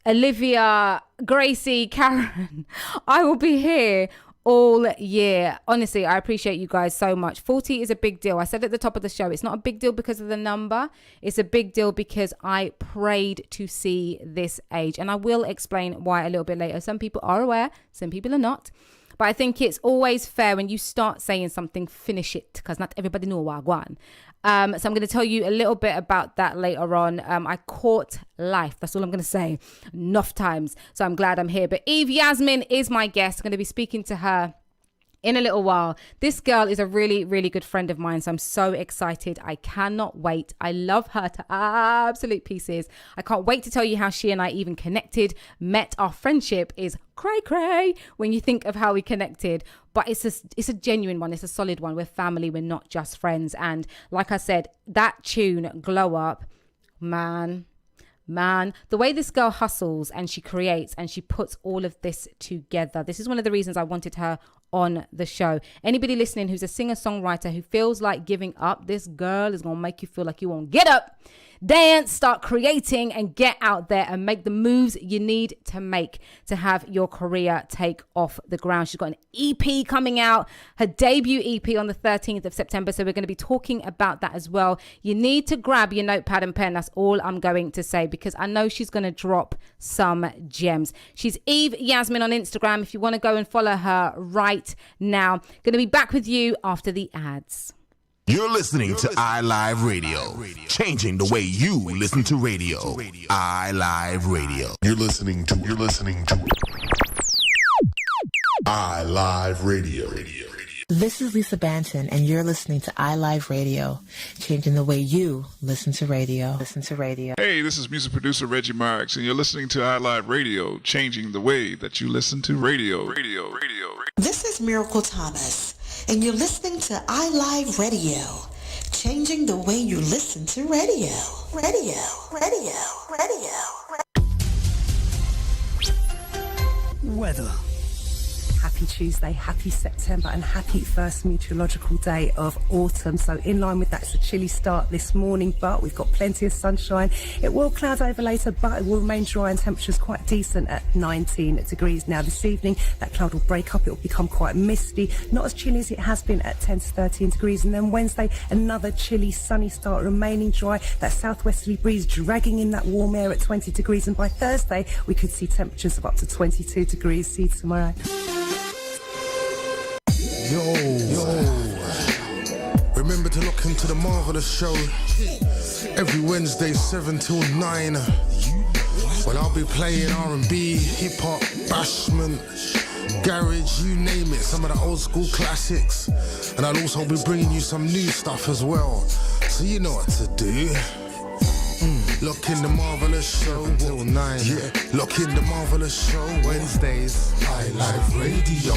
Olivia, Gracie, Karen. I will be here all year. Honestly, I appreciate you guys so much. 40 is a big deal. I said at the top of the show, it's not a big deal because of the number. It's a big deal because I prayed to see this age. And I will explain why a little bit later. Some people are aware, some people are not. But I think it's always fair when you start saying something, finish it, because not everybody know what I want. So I'm going to tell you a little bit about that later on. I caught life. That's all I'm going to say. Enough times. So I'm glad I'm here. But EVE-YASMINE is my guest. I'm going to be speaking to her in a little while. This girl is a really, really good friend of mine. So I'm so excited. I cannot wait. I love her to absolute pieces. I can't wait to tell you how she and I even connected, met. Our friendship is cray when you think of how we connected. But it's a genuine one. It's a solid one. We're family. We're not just friends. And like I said, that tune, Glow Up, man, the way this girl hustles and she creates and she puts all of this together. This is one of the reasons I wanted her on the show. Anybody listening who's a singer-songwriter who feels like giving up, this girl is going to make you feel like you won't get up, dance, start creating, and get out there and make the moves you need to make to have your career take off the ground. She's got an EP coming out, her debut EP on the 13th of September. So we're going to be talking about that as well. You need to grab your notepad and pen. That's all I'm going to say, because I know she's going to drop some gems. She's EVE-YASMINE on Instagram if you want to go and follow her right now. Going to be back with you after the ads. You're listening to iLive Radio, changing the way you listen to radio. iLive Radio. You're listening to iLive Radio. This is Lisa Banton, and you're listening to iLive Radio, changing the way you listen to radio. Hey, this is music producer Reggie Marks, and you're listening to iLive Radio, changing the way that you listen to radio. This is Miracle Thomas, and you're listening to iLive Radio, changing the way you listen to radio. Weather. Happy happy Tuesday, happy September and happy first meteorological day of autumn. So in line with that, it's a chilly start this morning, but we've got plenty of sunshine. It will cloud over later, but it will remain dry and temperatures quite decent at 19 degrees. Now this evening, that cloud will break up. It will become quite misty, not as chilly as it has been at 10 to 13 degrees. And then Wednesday, another chilly, sunny start, remaining dry. That southwesterly breeze dragging in that warm air at 20 degrees. And by Thursday, we could see temperatures of up to 22 degrees. See you tomorrow. Yo. Remember to look into the Marvelous Show every Wednesday 7 till 9. Well, I'll be playing R&B, hip-hop, bashment, garage, you name it, some of the old school classics. And I'll also be bringing you some new stuff as well. So you know what to do. Look in the Marvelous Show till 9. Yeah, look in the Marvelous Show Wednesdays. iLive Radio.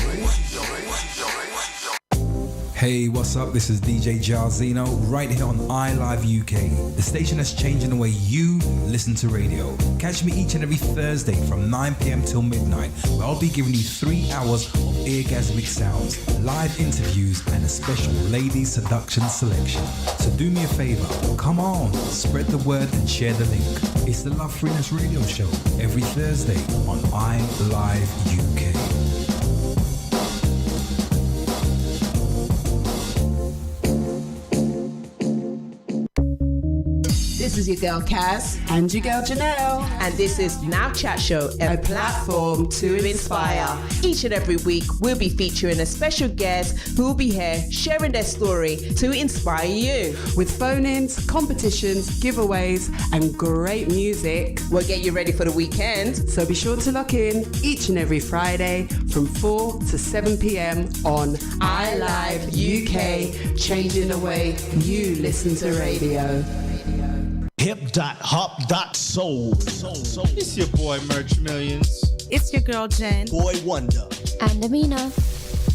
Hey, what's up? This is DJ Jarzino right here on iLive UK, the station that's changing the way you listen to radio. Catch me each and every Thursday from 9 p.m. till midnight, where I'll be giving you 3 hours of orgasmic sounds, live interviews, and a special ladies seduction selection. So do me a favor, come on, spread the word and share the link. It's the Love Freeness Radio Show every Thursday on iLive UK. This is your girl Kaz and your girl Janelle, and this is Now Chat Show, a platform to inspire. Each and every week we'll be featuring a special guest who will be here sharing their story to inspire you. With phone-ins, competitions, giveaways and great music, we'll get you ready for the weekend. So be sure to lock in each and every Friday from 4 to 7 p.m. on iLive UK, changing the way you listen to radio. Hip.hop.soul. It's your boy Merch Millions. It's your girl Jen. Boy Wonder. And Amina.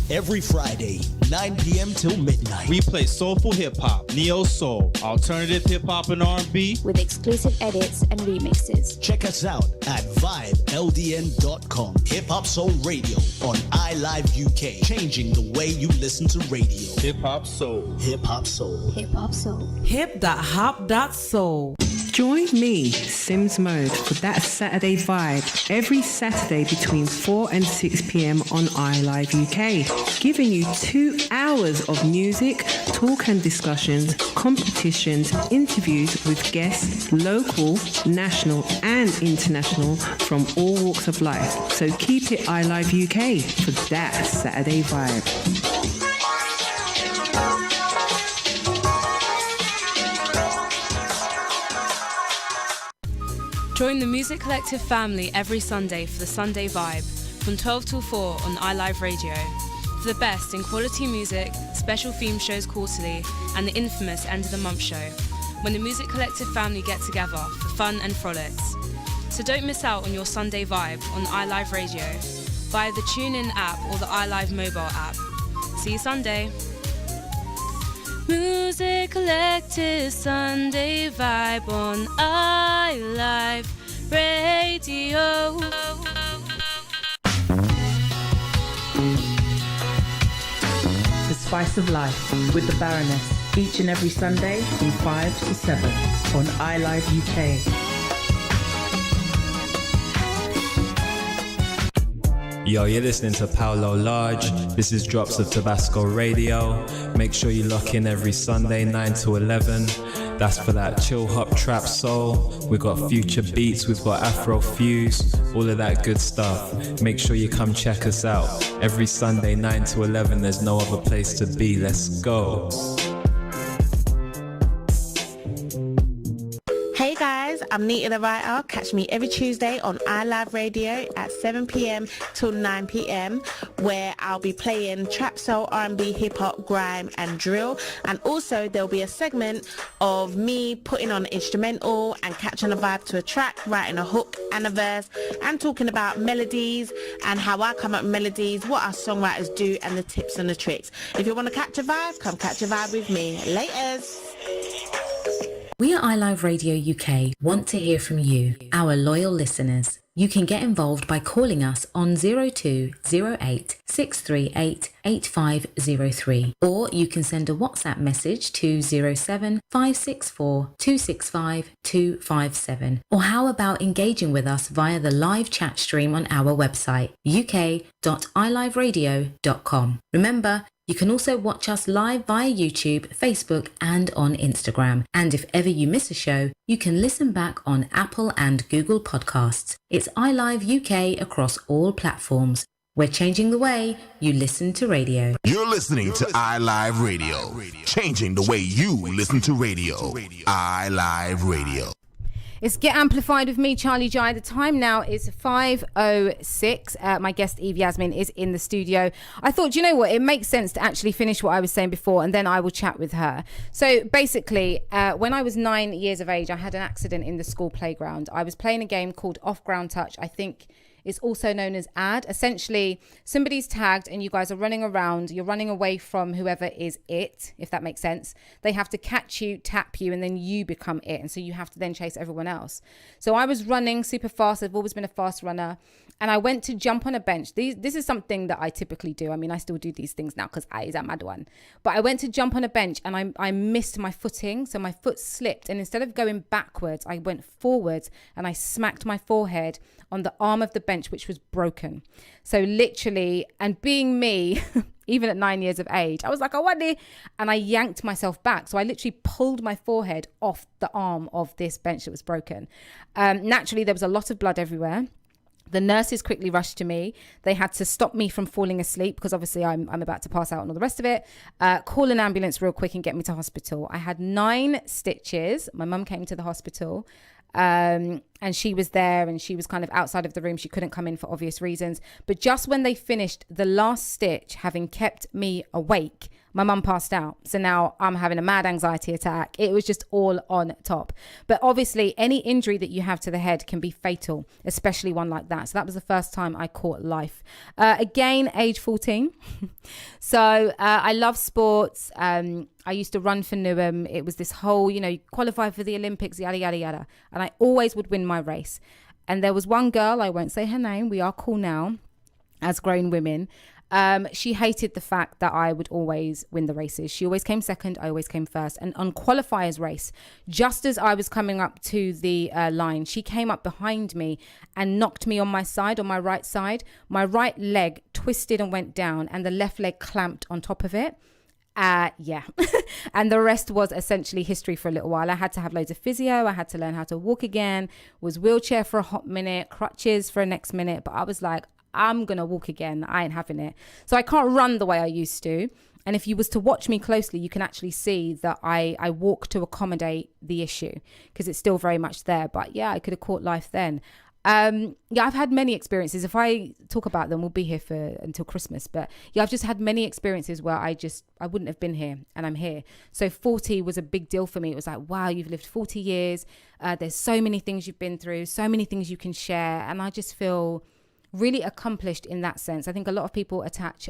Every Friday, 9 p.m. till midnight. We play soulful hip-hop, neo-soul, alternative hip-hop and R&B. With exclusive edits and remixes. Check us out at vibeldn.com. Hip-hop soul radio on iLive UK. Changing the way you listen to radio. Hip-hop soul. Hip-hop soul. Hip-hop soul. Hip.hop.soul. Join me, Sims Mode, for that Saturday vibe every Saturday between 4 and 6 p.m. on iLive UK, giving you 2 hours of music, talk and discussions, competitions, interviews with guests, local, national and international from all walks of life. So keep it iLive UK for that Saturday vibe. Join the Music Collective family every Sunday for the Sunday Vibe from 12 till 4 on iLive Radio. For the best in quality music, special theme shows quarterly, and the infamous End of the Month show, when the Music Collective family get together for fun and frolics. So don't miss out on your Sunday Vibe on iLive Radio via the TuneIn app or the iLive mobile app. See you Sunday. Music Collective Sunday Vibe on iLive Radio. The Spice of Life with the Baroness, each and every Sunday from 5 to 7 on iLive UK. Yo, you're listening to Paolo Large. This is Drops of Tabasco Radio. Make sure you lock in every Sunday, 9 to 11. That's for that chill hop trap soul. We've got future beats, we've got Afro Fuse, all of that good stuff. Make sure you come check us out. Every Sunday, 9 to 11, there's no other place to be. Let's go. Hey guys, I'm Nita the Writer. Catch me every Tuesday on iLive Radio at 7 p.m. till 9 p.m. where I'll be playing trap, soul, R&B, hip-hop, grime and drill. And also there'll be a segment of me putting on an instrumental and catching a vibe to a track, writing a hook and a verse and talking about melodies and how I come up with melodies, what our songwriters do and the tips and the tricks. If you want to catch a vibe, come catch a vibe with me. Laters. We at iLive Radio UK want to hear from you, our loyal listeners. You can get involved by calling us on 0208 638 8503, or you can send a WhatsApp message to 07 564 265 257. Or how about engaging with us via the live chat stream on our website, uk.iliveradio.com. Remember, you can also watch us live via YouTube, Facebook, and on Instagram. And if ever you miss a show, you can listen back on Apple and Google Podcasts. It's iLive UK across all platforms. We're changing the way you listen to radio. You're listening to iLive Radio, changing the way you listen to radio. iLive Radio. It's Get Amplified with me, Charley Jai. The time now is 5:06. My guest, EVE-YASMINE, is in the studio. I thought, you know what? It makes sense to actually finish what I was saying before, and then I will chat with her. So basically, when I was 9 years of age, I had an accident in the school playground. I was playing a game called Off Ground Touch. I think it's also known as AD. Essentially, somebody's tagged and you guys are running around. You're running away from whoever is it, if that makes sense. They have to catch you, tap you, and then you become it. And so you have to then chase everyone else. So I was running super fast. I've always been a fast runner. And I went to jump on a bench. This is something that I typically do. I mean, I still do these things now because I is a mad one. But I went to jump on a bench and I missed my footing. So my foot slipped. And instead of going backwards, I went forwards and I smacked my forehead on the arm of the bench, which was broken. So literally, and being me, even at 9 years of age, I was like, I want it. And I yanked myself back. So I literally pulled my forehead off the arm of this bench that was broken. Naturally, there was a lot of blood everywhere. The nurses quickly rushed to me. They had to stop me from falling asleep because obviously I'm about to pass out and all the rest of it. Call an ambulance real quick and get me to hospital. I had 9 stitches. My mum came to the hospital and she was there and she was kind of outside of the room. She couldn't come in for obvious reasons. But just when they finished the last stitch, having kept me awake, my mum passed out. So now I'm having a mad anxiety attack. It was just all on top. But obviously, any injury that you have to the head can be fatal, especially one like that. So that was the first time I caught life. Again, age 14. So I love sports. I used to run for Newham. It was this whole, you qualify for the Olympics, yada, yada, yada. And I always would win my race. And there was one girl, I won't say her name, we are cool now as grown women. She hated the fact that I would always win the races. She always came second. I always came first. And on qualifiers race, just as I was coming up to the line, she came up behind me and knocked me on my side, on my right side. My right leg twisted and went down and the left leg clamped on top of it. Yeah. And the rest was essentially history for a little while. I had to have loads of physio. I had to learn how to walk again, was wheelchair for a hot minute, crutches for a next minute. But I was like, I'm going to walk again. I ain't having it. So I can't run the way I used to. And if you was to watch me closely, you can actually see that I walk to accommodate the issue because it's still very much there. But yeah, I could have caught life then. Yeah, I've had many experiences. If I talk about them, we'll be here until Christmas. But yeah, I've just had many experiences where I wouldn't have been here and I'm here. So 40 was a big deal for me. It was like, wow, you've lived 40 years. There's so many things you've been through, so many things you can share. And I just feel really accomplished in that sense. I think a lot of people attach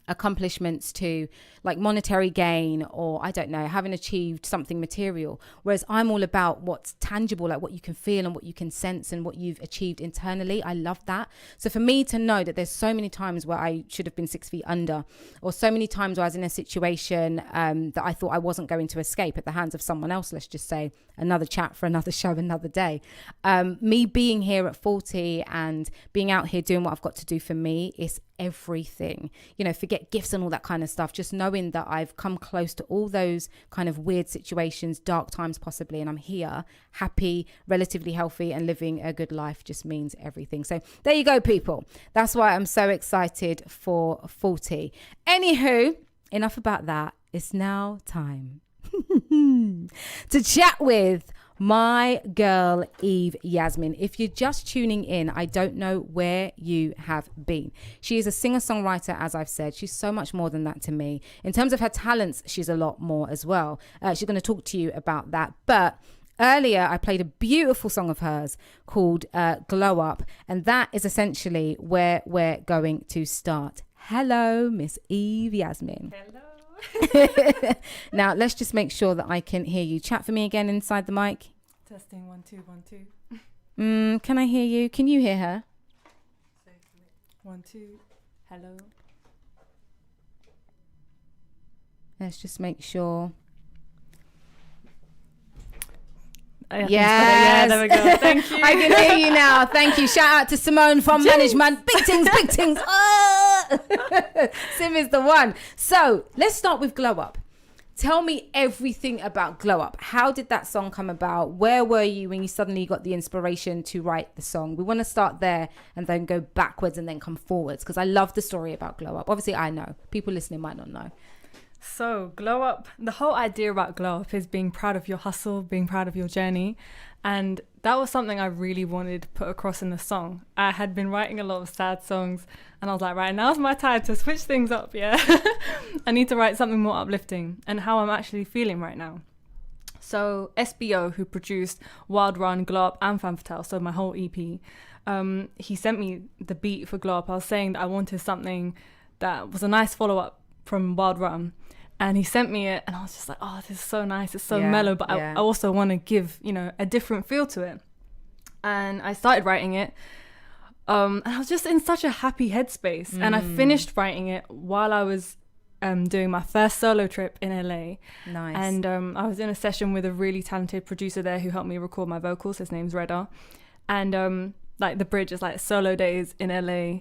accomplishments to like monetary gain or I don't know, having achieved something material, whereas I'm all about what's tangible, like what you can feel and what you can sense and what you've achieved internally. I love that. So for me to know that there's so many times where I should have been 6 feet under, or so many times where I was in a situation that I thought I wasn't going to escape at the hands of someone else, let's just say, another chat for another show another day. Me being here at 40 and being out here doing what I've got to do for me is everything. Forget gifts and all that kind of stuff. Just knowing that I've come close to all those kind of weird situations, dark times possibly, and I'm here, happy, relatively healthy, and living a good life just means everything. So there you go, people. That's why I'm so excited for 40. Anywho, enough about that. It's now time to chat with my girl EVE-YASMINE. If you're just tuning in, I don't know where you have been. She is a singer-songwriter, as I've said. She's so much more than that to me. In terms of her talents, she's a lot more as well. She's going to talk to you about that. But earlier, I played a beautiful song of hers called Glow Up. And that is essentially where we're going to start. Hello, Miss EVE-YASMINE. Hello. Now, let's just make sure that I can hear you. Chat for me again inside the mic. Testing 1 2 1 2. Can I hear you? Can you hear her? 1 2. Hello. Let's just make sure. Yes. Yeah, there we go. Thank you. I can hear you now. Thank you. Shout out to Simone from management. Big things, big things. Sim is the one. So let's start with Glow Up. Tell me everything about Glow Up. How did that song come about? Where were you when you suddenly got the inspiration to write the song? We want to start there and then go backwards and then come forwards, because I love the story about Glow Up. Obviously, I know. People listening might not know. So Glow Up, the whole idea about Glow Up is being proud of your hustle, being proud of your journey. And that was something I really wanted to put across in the song. I had been writing a lot of sad songs and I was like, right, now's my time to switch things up, yeah. I need to write something more uplifting and how I'm actually feeling right now. So SBO, who produced Wild Run, Glow Up and Femme Fatale, so my whole EP, he sent me the beat for Glow Up. I was saying that I wanted something that was a nice follow-up from Wild Run. And he sent me it and I was just like, oh, this is so nice. It's so mellow, but I also want to give, a different feel to it. And I started writing it. And I was just in such a happy headspace. And I finished writing it while I was doing my first solo trip in LA. Nice. And I was in a session with a really talented producer there who helped me record my vocals. His name's Redar. And like the bridge is like solo days in LA.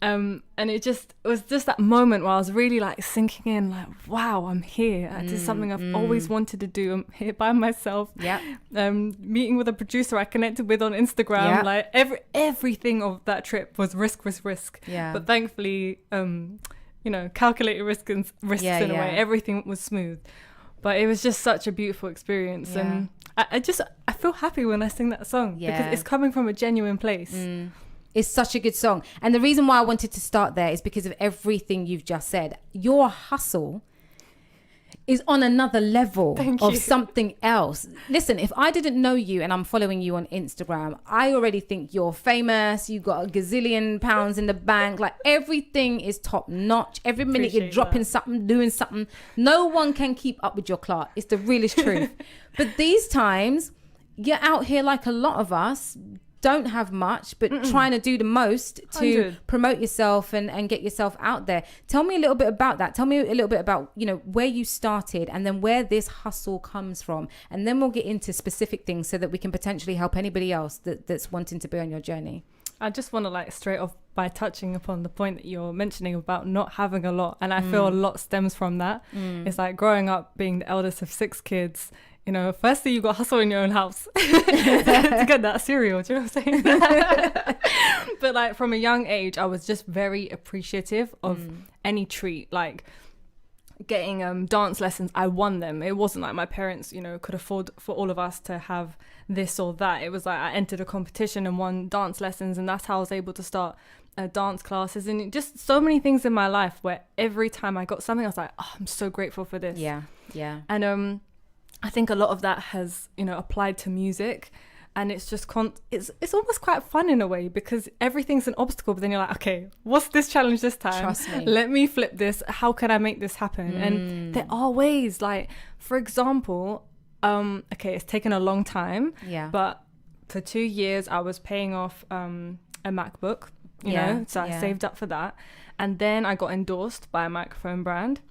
And it was just that moment where I was really like sinking in, like, wow, I'm here. This is something I've always wanted to do. I'm here by myself. Yeah. Meeting with a producer I connected with on Instagram. Yep. Like everything of that trip was risk. Yeah. But thankfully, calculated risks in a way. Everything was smooth. But it was just such a beautiful experience. Yeah. And I feel happy when I sing that song because it's coming from a genuine place. It's such a good song. And the reason why I wanted to start there is because of everything you've just said. Your hustle is on another level of something else. Listen, if I didn't know you and I'm following you on Instagram, I already think you're famous. You got a gazillion pounds in the bank. Like everything is top notch. Every minute you're dropping something, doing something. No one can keep up with your clock. It's the realest truth. But these times, you're out here like a lot of us, don't have much, but trying to do the most to 100. promote yourself and get yourself out there. Tell me a little bit about that. Tell me a little bit about, where you started and then where this hustle comes from. And then we'll get into specific things so that we can potentially help anybody else that's wanting to be on your journey. I just want to straight off by touching upon the point that you're mentioning about not having a lot. And I feel a lot stems from that. It's like growing up being the eldest of 6 kids. Firstly, you got to hustle in your own house to get that cereal. Do you know what I'm saying? But from a young age, I was just very appreciative of any treat. Like getting dance lessons, I won them. It wasn't like my parents, could afford for all of us to have this or that. It was like I entered a competition and won dance lessons, and that's how I was able to start dance classes. And just so many things in my life where every time I got something, I was like, oh, I'm so grateful for this. Yeah. And I think a lot of that has, applied to music, and it's just it's almost quite fun in a way because everything's an obstacle, but then you're like, okay, what's this challenge this time? Trust me. Let me flip this. How can I make this happen? And there are ways, like, for example, it's taken a long time, but for 2 years I was paying off a MacBook, so I saved up for that, and then I got endorsed by a microphone brand.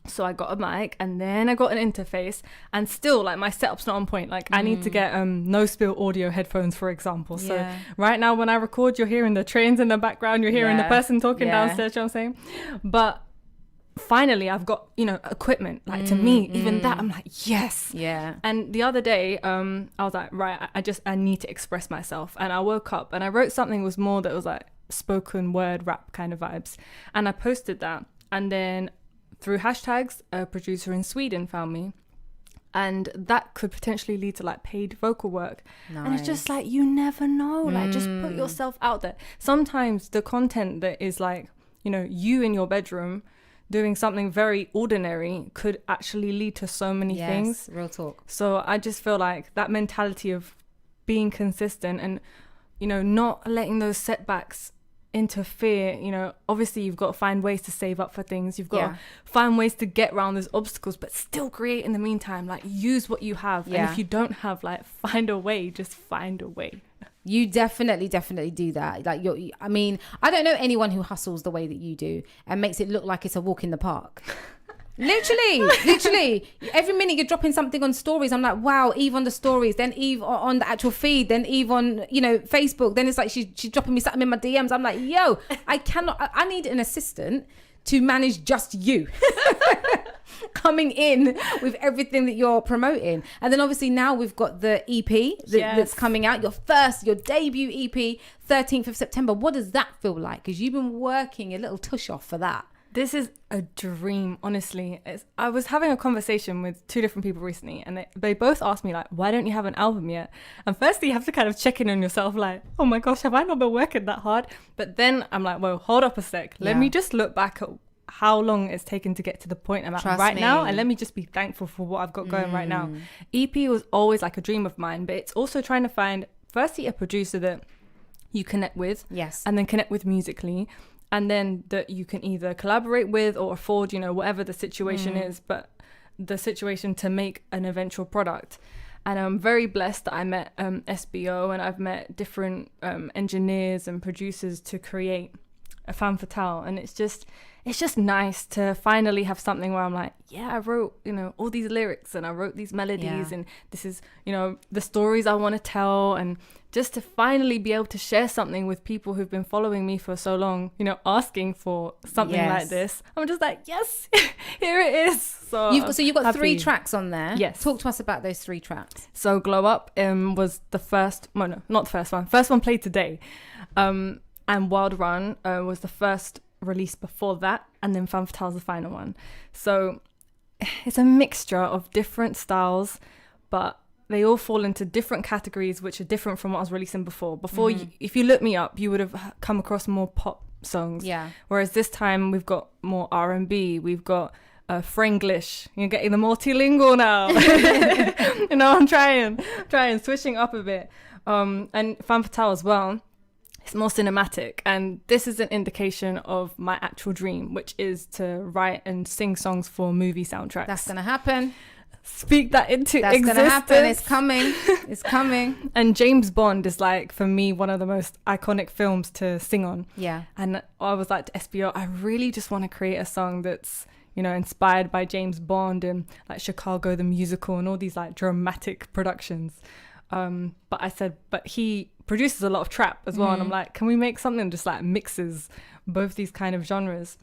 So I got a mic and then I got an interface, and still my setup's not on point. I need to get no spill audio headphones, for example. So right now when I record, you're hearing the trains in the background, you're hearing the person talking downstairs, you know what I'm saying? But finally I've got, equipment. To me, even that, I'm like, yes. Yeah. And the other day, I was like, right, I need to express myself. And I woke up and I wrote something that was more that was like spoken word rap kind of vibes. And I posted that. And then through hashtags, a producer in Sweden found me, and that could potentially lead to paid vocal work. Nice. And it's just you never know. Just put yourself out there. Sometimes the content that is you in your bedroom doing something very ordinary could actually lead to so many things. Real talk. So I just feel like that mentality of being consistent and not letting those setbacks interfere. You know, obviously you've got to find ways to save up for things. You've got to find ways to get around those obstacles, but still create in the meantime. Like, use what you have. And if you don't have, like, find a way. Just find a way. You definitely do that. Like, I mean, I don't know anyone who hustles the way that you do and makes it look like it's a walk in the park. Literally every minute you're dropping something on stories. I'm like, wow, Eve on the stories, then Eve on the actual feed, then Eve on, you know, Facebook. Then it's like she's dropping me something in my DMs. I'm like, yo, I need an assistant to manage just you coming in with everything that you're promoting. And then obviously now we've got the EP that's coming out, your debut EP, 13th of September. What does that feel like? Because you've been working a little tush off for that. This is a dream, honestly. I was having a conversation with 2 different people recently, and they both asked me, like, why don't you have an album yet? And firstly, you have to kind of check in on yourself, like, oh my gosh, have I not been working that hard? But then I'm like, well, hold up a sec. Let me just look back at how long it's taken to get to the point I'm at right now, and let me just be thankful for what I've got going right now. EP was always like a dream of mine, but it's also trying to find, firstly, a producer that you connect with, and then connect with musically, and then that you can either collaborate with or afford, you know, whatever the situation is, but the situation to make an eventual product. And I'm very blessed that I met SBO, and I've met different engineers and producers to create a Femme Fatale. And it's just nice to finally have something where I'm like, yeah, I wrote, you know, all these lyrics, and I wrote these melodies, and this is, you know, the stories I want to tell. And just to finally be able to share something with people who've been following me for so long, you know, asking for something like this. I'm just like, yes, here it is. So you've got happy. 3 tracks on there. Yes. Talk to us about those 3 tracks. So Glow Up was the first, well, no, not the first one. First one played today. And Wild Run was the first release before that, and then Femme Fatale's the final one. So it's a mixture of different styles, but they all fall into different categories, which are different from what I was releasing before. If you look me up, you would have come across more pop songs. Yeah. Whereas this time we've got more R&B, we've got Franglish. You're getting the multilingual now. You know, I'm trying, switching up a bit. And Femme Fatale as well. It's more cinematic, and this is an indication of my actual dream, which is to write and sing songs for movie soundtracks. That's gonna happen. Speak that into existence. That's gonna happen. It's coming. It's coming. And James Bond is, like, for me, one of the most iconic films to sing on. Yeah. And I was like to SBO, I really just want to create a song that's, you know, inspired by James Bond and like Chicago the musical and all these like dramatic productions. But I said, but he produces a lot of trap as well. And I'm like, can we make something just like mixes both these kind of genres?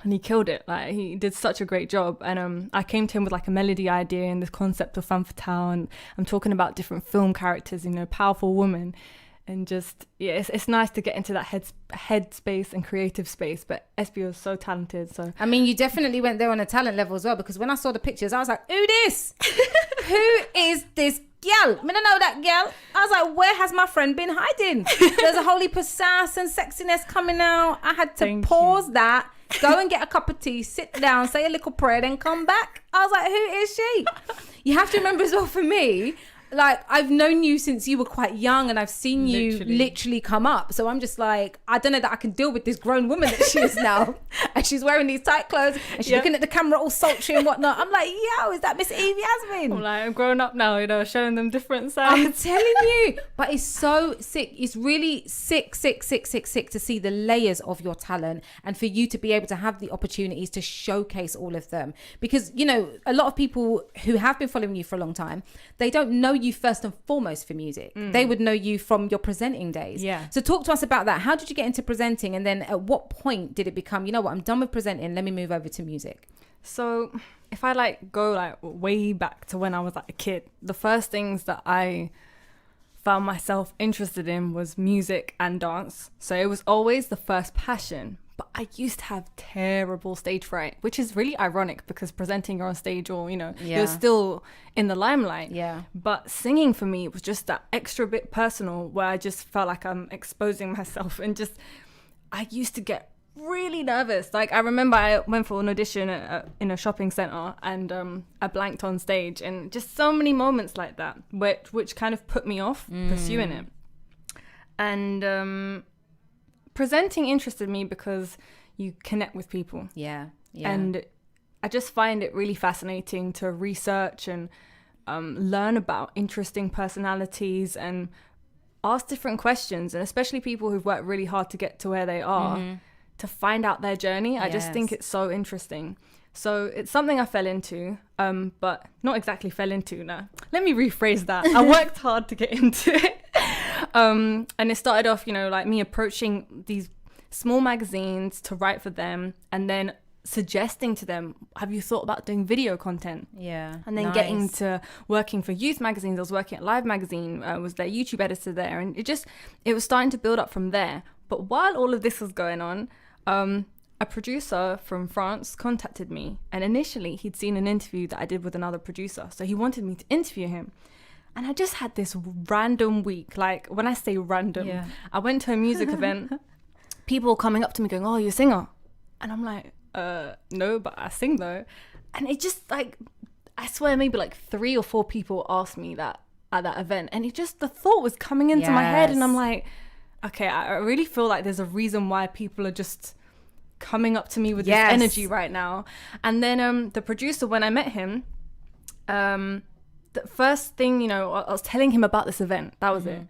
And he killed it. Like, he did such a great job. And I came to him with like a melody idea and this concept of Femme Fatale. And I'm talking about different film characters, you know, powerful women. And just, yeah, it's nice to get into that head space and creative space. But SBO is so talented. So I mean, you definitely went there on a talent level as well, because when I saw the pictures, I was like, who this? Who is this girl? I mean, I know that girl. I was like, where has my friend been hiding? There's a whole heap of sass and sexiness coming out. I had to pause that, go and get a cup of tea, sit down, say a little prayer, then come back. I was like, who is she? You have to remember as well, for me, like, I've known you since you were quite young, and I've seen you literally come up. So I'm just like, I don't know that I can deal with this grown woman that she is now. And she's wearing these tight clothes, and she's looking at the camera all sultry and whatnot. I'm like, yo, is that Miss EVE-YASMINE? I'm like, I'm grown up now, you know, showing them different sides. I'm telling you. But it's so sick. It's really sick to see the layers of your talent, and for you to be able to have the opportunities to showcase all of them. Because, you know, a lot of people who have been following you for a long time, they don't know you first and foremost for music. They would know you from your presenting days. Yeah. So talk to us about that. How did you get into presenting, and then at what point did it become, you know what, I'm done with presenting, let me move over to music? So if I like go like way back to when I was like a kid, the first things that I found myself interested in was music and dance. So it was always the first passion. But I used to have terrible stage fright, which is really ironic because presenting on stage, or, you know, you're still in the limelight. Yeah. But singing for me was just that extra bit personal, where I just felt like I'm exposing myself, and just, I used to get really nervous. Like, I remember I went for an audition in a shopping centre, and I blanked on stage, and just so many moments like that, which kind of put me off pursuing it. And presenting interested me because you connect with people. Yeah. And I just find it really fascinating to research and learn about interesting personalities and ask different questions, and especially people who've worked really hard to get to where they are, to find out their journey. I just think it's so interesting. So it's something I fell into, but not exactly fell into. No, let me rephrase that. I worked hard to get into it. And it started off, like me approaching these small magazines to write for them, and then suggesting to them, have you thought about doing video content? And then getting to working for youth magazines. I was working at Live magazine, was their YouTube editor there, and it was starting to build up from there. But while all of this was going on, a producer from France contacted me, and initially he'd seen an interview that I did with another producer, so he wanted me to interview him. And I just had this random week. Like, when I say random, I went to a music event, people coming up to me going, oh, you're a singer? And I'm like, no, but I sing though. And it just, like, I swear maybe like 3 or 4 people asked me that at that event, and the thought was coming into my head, and I'm like, okay, I really feel like there's a reason why people are just coming up to me with this energy right now. And then the producer, when I met him, the first thing, I was telling him about this event. That was it.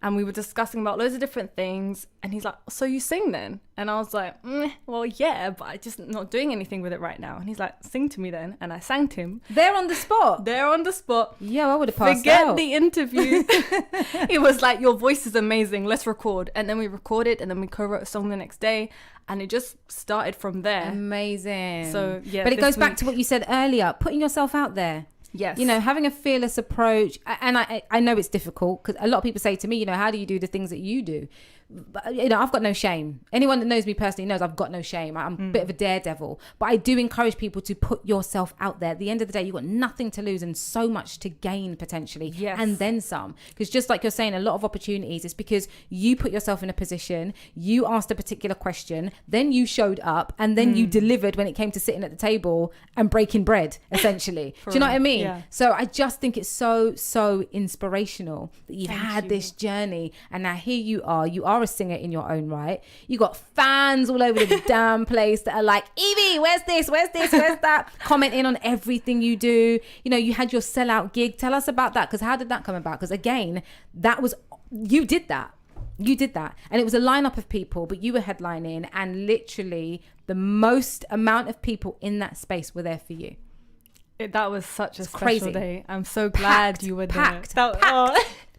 And we were discussing about loads of different things. And he's like, so you sing then? And I was like, well, yeah, but I'm just not doing anything with it right now. And he's like, sing to me then. And I sang to him. There on the spot? There on the spot. Yeah, I would have passed Forget out. the interview. It was like, your voice is amazing. Let's record. And then we recorded, and then we co-wrote a song the next day. And it just started from there. Amazing. So, yeah. But it goes back to what you said earlier, putting yourself out there. Yes. Having a fearless approach. And I know it's difficult, because a lot of people say to me, how do you do the things that you do? But, I've got no shame. Anyone that knows me personally knows I've got no shame. I'm a bit of a daredevil. But I do encourage people to put yourself out there. At the end of the day, you've got nothing to lose and so much to gain potentially. Yes. And then some. Because just like you're saying, a lot of opportunities, it's because you put yourself in a position, you asked a particular question, then you showed up, and then you delivered when it came to sitting at the table and breaking bread, essentially. Do you know what I mean? Yeah. So I just think it's so inspirational that you've had this journey, and now here you are a singer in your own right. You got fans all over the damn place that are like, Evie, where's this, where's that, commenting on everything you do. You had your sellout gig. Tell us about that, because how did that come about? Because again, you did that, and it was a lineup of people, but you were headlining, and literally the most amount of people in that space were there for you. That was such a special crazy day. I'm so glad you were there.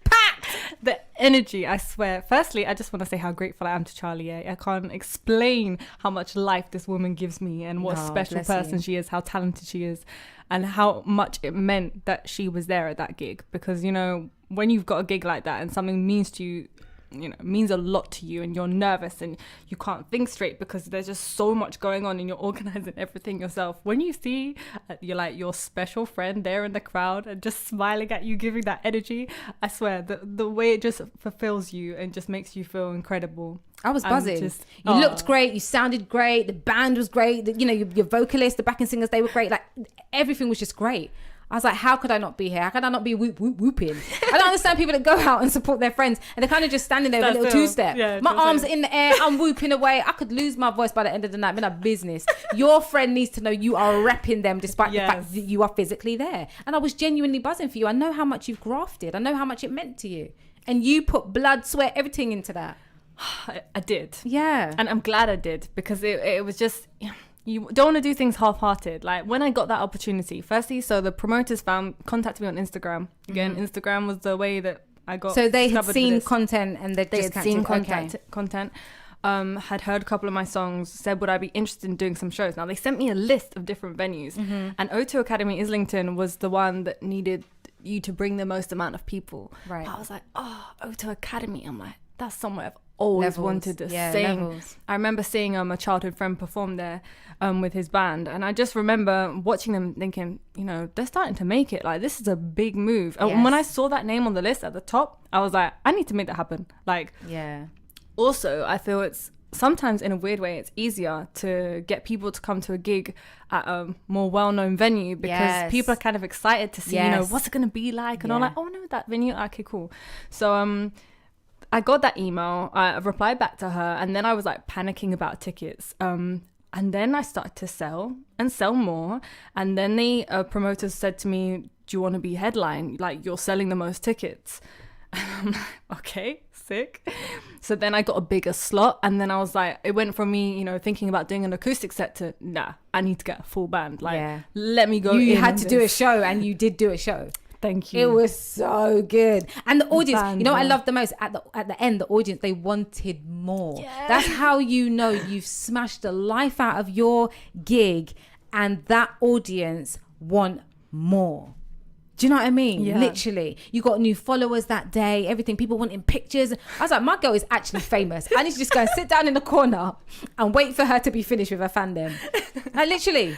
Packed. The energy, I swear. Firstly, I just want to say how grateful I am to Charley Jai. I can't explain how much life this woman gives me, and what a special person she is, how talented she is, and how much it meant that she was there at that gig. Because, when you've got a gig like that and something means to you, means a lot to you, and you're nervous and you can't think straight because there's just so much going on and you're organizing everything yourself. When you see your special friend there in the crowd and just smiling at you, giving that energy, I swear the way it just fulfills you and just makes you feel incredible. I was buzzing. You looked great. You sounded great. The band was great. Your vocalist, the backing singers, they were great. Like, everything was just great. I was like, how could I not be here? How could I not be whooping? I don't understand people that go out and support their friends and they're kind of just standing there with a little two-step. Yeah, my arms are in the air. I'm whooping away. I could lose my voice by the end of the night. I'm in a business. Your friend needs to know you are repping them despite the fact that you are physically there. And I was genuinely buzzing for you. I know how much you've grafted. I know how much it meant to you. And you put blood, sweat, everything into that. I did. Yeah. And I'm glad I did, because it was just... You don't want to do things half-hearted. Like, when I got that opportunity, firstly, so the promoters contacted me on Instagram. Again, Instagram was the way that I got. So they had seen content and they had seen content. Had heard a couple of my songs, said would I be interested in doing some shows. Now they sent me a list of different venues, and O2 Academy Islington was the one that needed you to bring the most amount of people. Right. But I was like, O2 Academy. I'm like, that's somewhere I've always wanted to sing. I remember seeing a childhood friend perform there with his band, and I just remember watching them thinking, they're starting to make it. Like, this is a big move. Yes. And when I saw that name on the list at the top, I was like, I need to make that happen. Like, yeah. Also, I feel it's sometimes, in a weird way, it's easier to get people to come to a gig at a more well-known venue, because people are kind of excited to see, what's it going to be like, and I'm like, oh no, that venue, okay, cool. So I got that email. I replied back to her, and then I was like panicking about tickets. And then I started to sell and sell more. And then the promoters said to me, do you want to be headline? Like, you're selling the most tickets. And I'm like, okay, sick. So then I got a bigger slot. And then I was like, it went from me, thinking about doing an acoustic set to, nah, I need to get a full band. Like, let me go. You had to do a show, and you did do a show. Thank you. It was so good. And the audience, what I loved the most? At the end, the audience, they wanted more. Yeah. That's how you've smashed the life out of your gig, and that audience want more. Do you know what I mean? Yeah. Literally. You got new followers that day, everything. People wanting pictures. I was like, my girl is actually famous. I need to just go and sit down in the corner and wait for her to be finished with her fandom. Like, literally,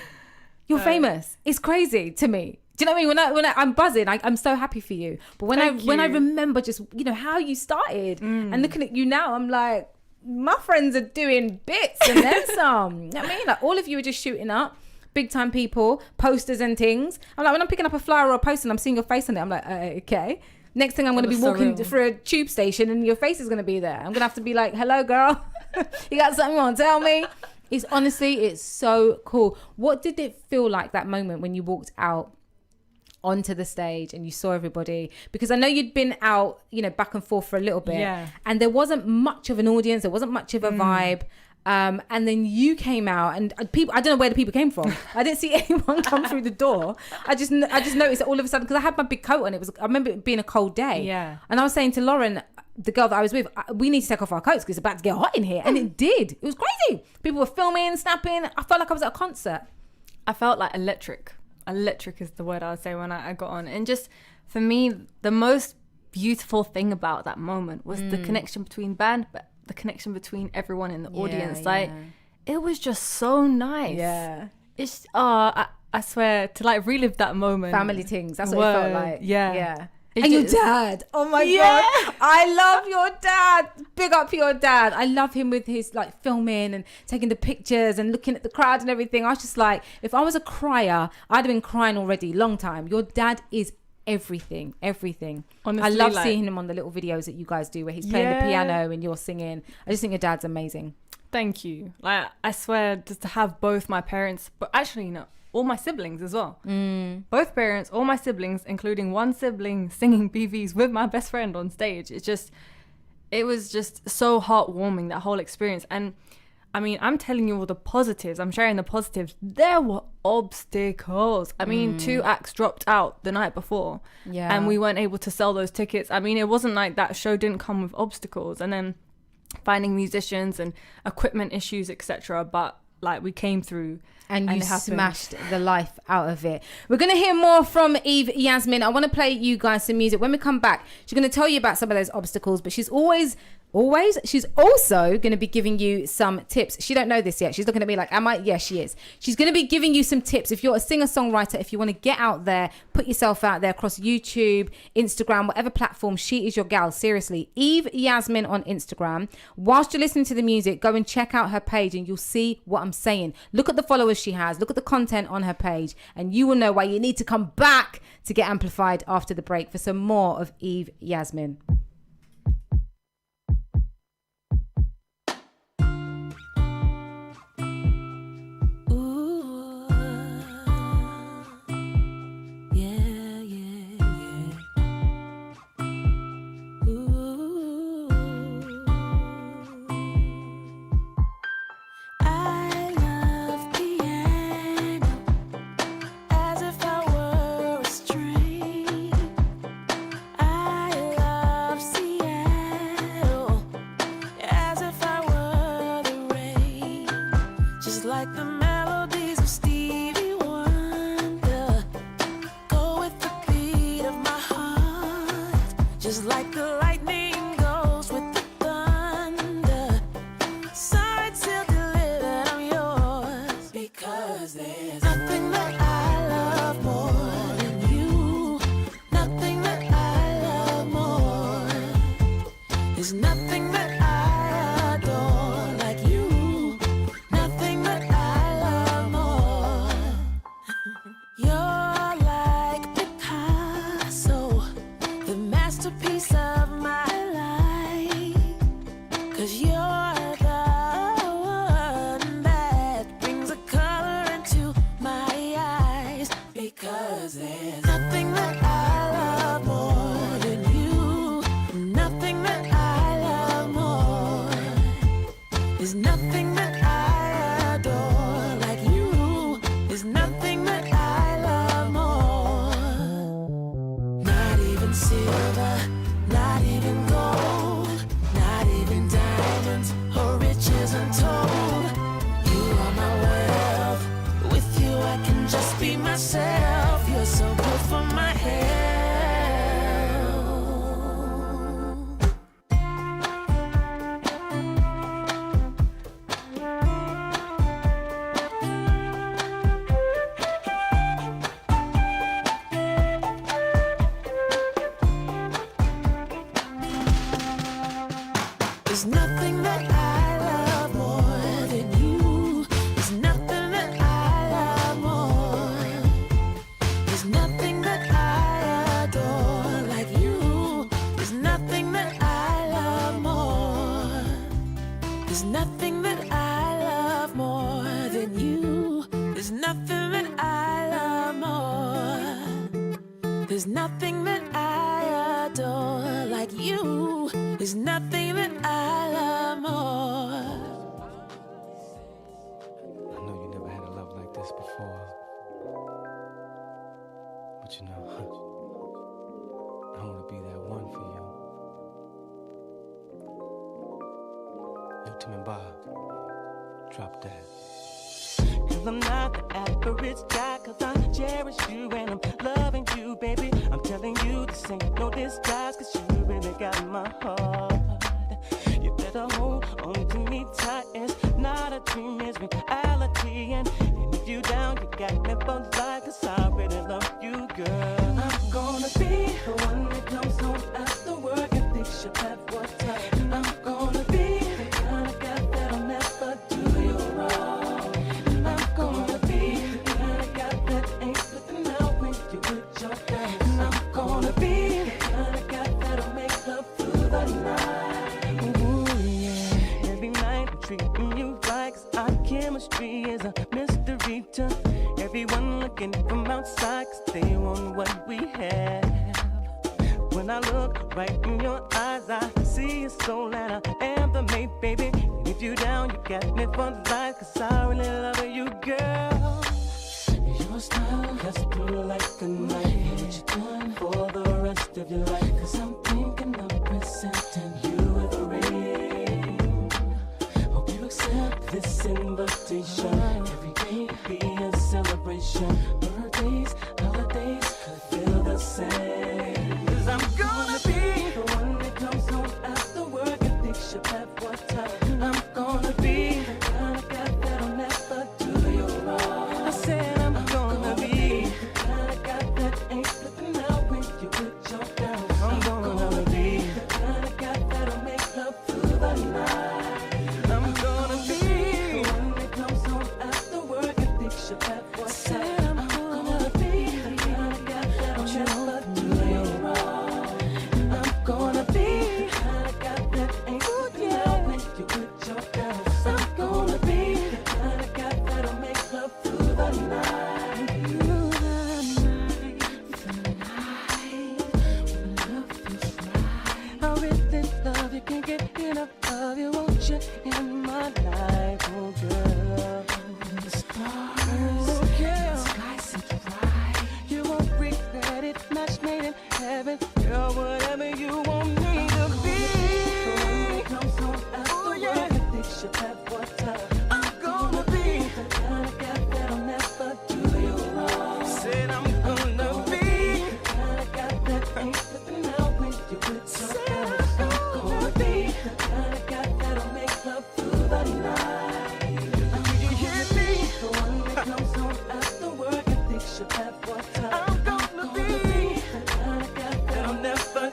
you're famous. It's crazy to me. Do you know what I mean? When I'm buzzing, I'm so happy for you. But when I remember just how you started and looking at you now, I'm like, my friends are doing bits and then some. You know what I mean? Like, all of you are just shooting up, big time people, posters and things. I'm like, when I'm picking up a flyer or a poster and I'm seeing your face on it, I'm like, okay. Next thing I'm going to be walking through a tube station and your face is going to be there. I'm going to have to be like, hello, girl. You got something you want to tell me? It's so cool. What did it feel like that moment when you walked out onto the stage and you saw everybody? Because I know you'd been out, back and forth for a little bit, and there wasn't much of an audience, there wasn't much of a vibe, and then you came out, and people, I don't know where the people came from. I didn't see anyone come through the door. I just noticed that all of a sudden, because I had my big coat on, I remember it being a cold day, and I was saying to Lauren, the girl that I was with, we need to take off our coats because it's about to get hot in here, and it did. It was crazy. People were filming, snapping. I felt like I was at a concert. I felt like electric is the word I would say when I got on. And just for me, the most beautiful thing about that moment was the connection between band, but the connection between everyone in the audience. Like, it was just so nice. It's I swear, to like relive that moment, family things, that's what it felt like. And your dad, oh my god, I love your dad. Big up your dad. I love him with his like filming and taking the pictures and looking at the crowd and everything. I was just like, if I was a crier, I'd have been crying already, long time. Your dad is everything. Honestly, I love seeing him on the little videos that you guys do where he's playing the piano and you're singing. I just think your dad's amazing. Thank you. Like, I swear, just to have both my parents, but actually all my siblings as well. Both parents, all my siblings, including one sibling singing BVs with my best friend on stage. It was just so heartwarming, that whole experience. And I mean, I'm telling you all the positives. I'm sharing the positives. There were obstacles. I mean, 2 acts dropped out the night before. Yeah. And we weren't able to sell those tickets. I mean, it wasn't like that show didn't come with obstacles. And then finding musicians and equipment issues, etc. But like, we came through. And you smashed the life out of it. We're going to hear more from EVE-YASMINE. I want to play you guys some music. When we come back, she's going to tell you about some of those obstacles, but she's she's also going to be giving you some tips. She don't know this yet. She's looking at me like, am I? Yeah, she is. She's going to be giving you some tips. If you're a singer-songwriter, if you want to get out there, put yourself out there across YouTube, Instagram, whatever platform, she is your gal. Seriously. EVE-YASMINE on Instagram. Whilst you're listening to the music, go and check out her page and you'll see what I'm saying. Look at the followers she has. Look at the content on her page and you will know why you need to come back to get amplified after the break for some more of EVE-YASMINE. As if I were a string, I love 'cause you're the one that brings a color into my eyes. Because there's nothing that I love more than you. Nothing that I love more. There's nothing that I adore like you. There's nothing that I love more. Not even silver, not even gold, not even diamonds or riches untold. You are my wealth. With you I can just be myself. You're so good for my health. There's nothing that I love more than you. There's nothing that I love more. There's nothing that I adore like you. There's nothing that I love more. There's nothing that I love more than you. There's nothing that I love more. There's nothing that I adore like you. There's nothing that I love more. I know you never had a love like this before. But you know, I want to be that one for you. Yo, Tim and Bob, drop that. 'Cause I'm not the average guy, 'cause I cherish you and I'm loving you, baby. I'm telling you this ain't no disguise, 'cause you really got my heart. You better hold on to me tight. It's not a dream, it's reality. And if you down, you got me for life, 'cause I really love you, girl. I'm gonna be the one that comes home after work and thinks you have what time. I'm gonna be the kind of guy that'll never do you wrong. I'm gonna be the kind of guy that ain't flipping out when you with your friends. I'm gonna be the kind of guy that'll make love through the night. Ooh, yeah. Every night I'm treating you right, 'cause our chemistry is a mystery to everyone looking from outside, 'cause they want what we have. When I look right in your eyes, I see your soul and I am the mate, baby. And if you down, you got me for life, 'cause I really love you, girl. Your smile cuts through like a knife. What you doing for the rest of your life? 'Cause I'm thinking of presenting you with a ring. Hope you accept this invitation. Every day be a celebration. Birthdays, holidays, could feel the same. 'Cause I'm gonna be the one that comes home after work and thinks you have what time. I'm gonna be the kind of guy that'll never do you wrong. I said I'm gonna be the kind of guy that ain't flipping out when you with your girl. I'm gonna be the kind of guy that'll make love through the night. I'm gonna be the one that comes home after work and thinks you have what time. I'm gonna be the kind of guy that'll never do you wrong. I'm gonna be the kind of guy that ain't flipping out when you with your girl. I'm gonna be the kind of guy that'll make love through the night. Through the night, love feels right. I really love you, can't get enough of you. Want you in my life, oh girl. The stars, oh yeah, the sky seems bright. You won't regret it, match made in heaven. Girl, whatever you want me to be. Comes home after work and thinks you have what time. I'm gonna be the kind of guy that'll never do you wrong. Said I'm gonna be the kind of guy that ain't flipping out when you with your girl. I'm gonna be the kind of guy that'll make love through the night. Do you hear me? The one that comes home after work and thinks you have what time. I'm gonna be the kind of guy that'll never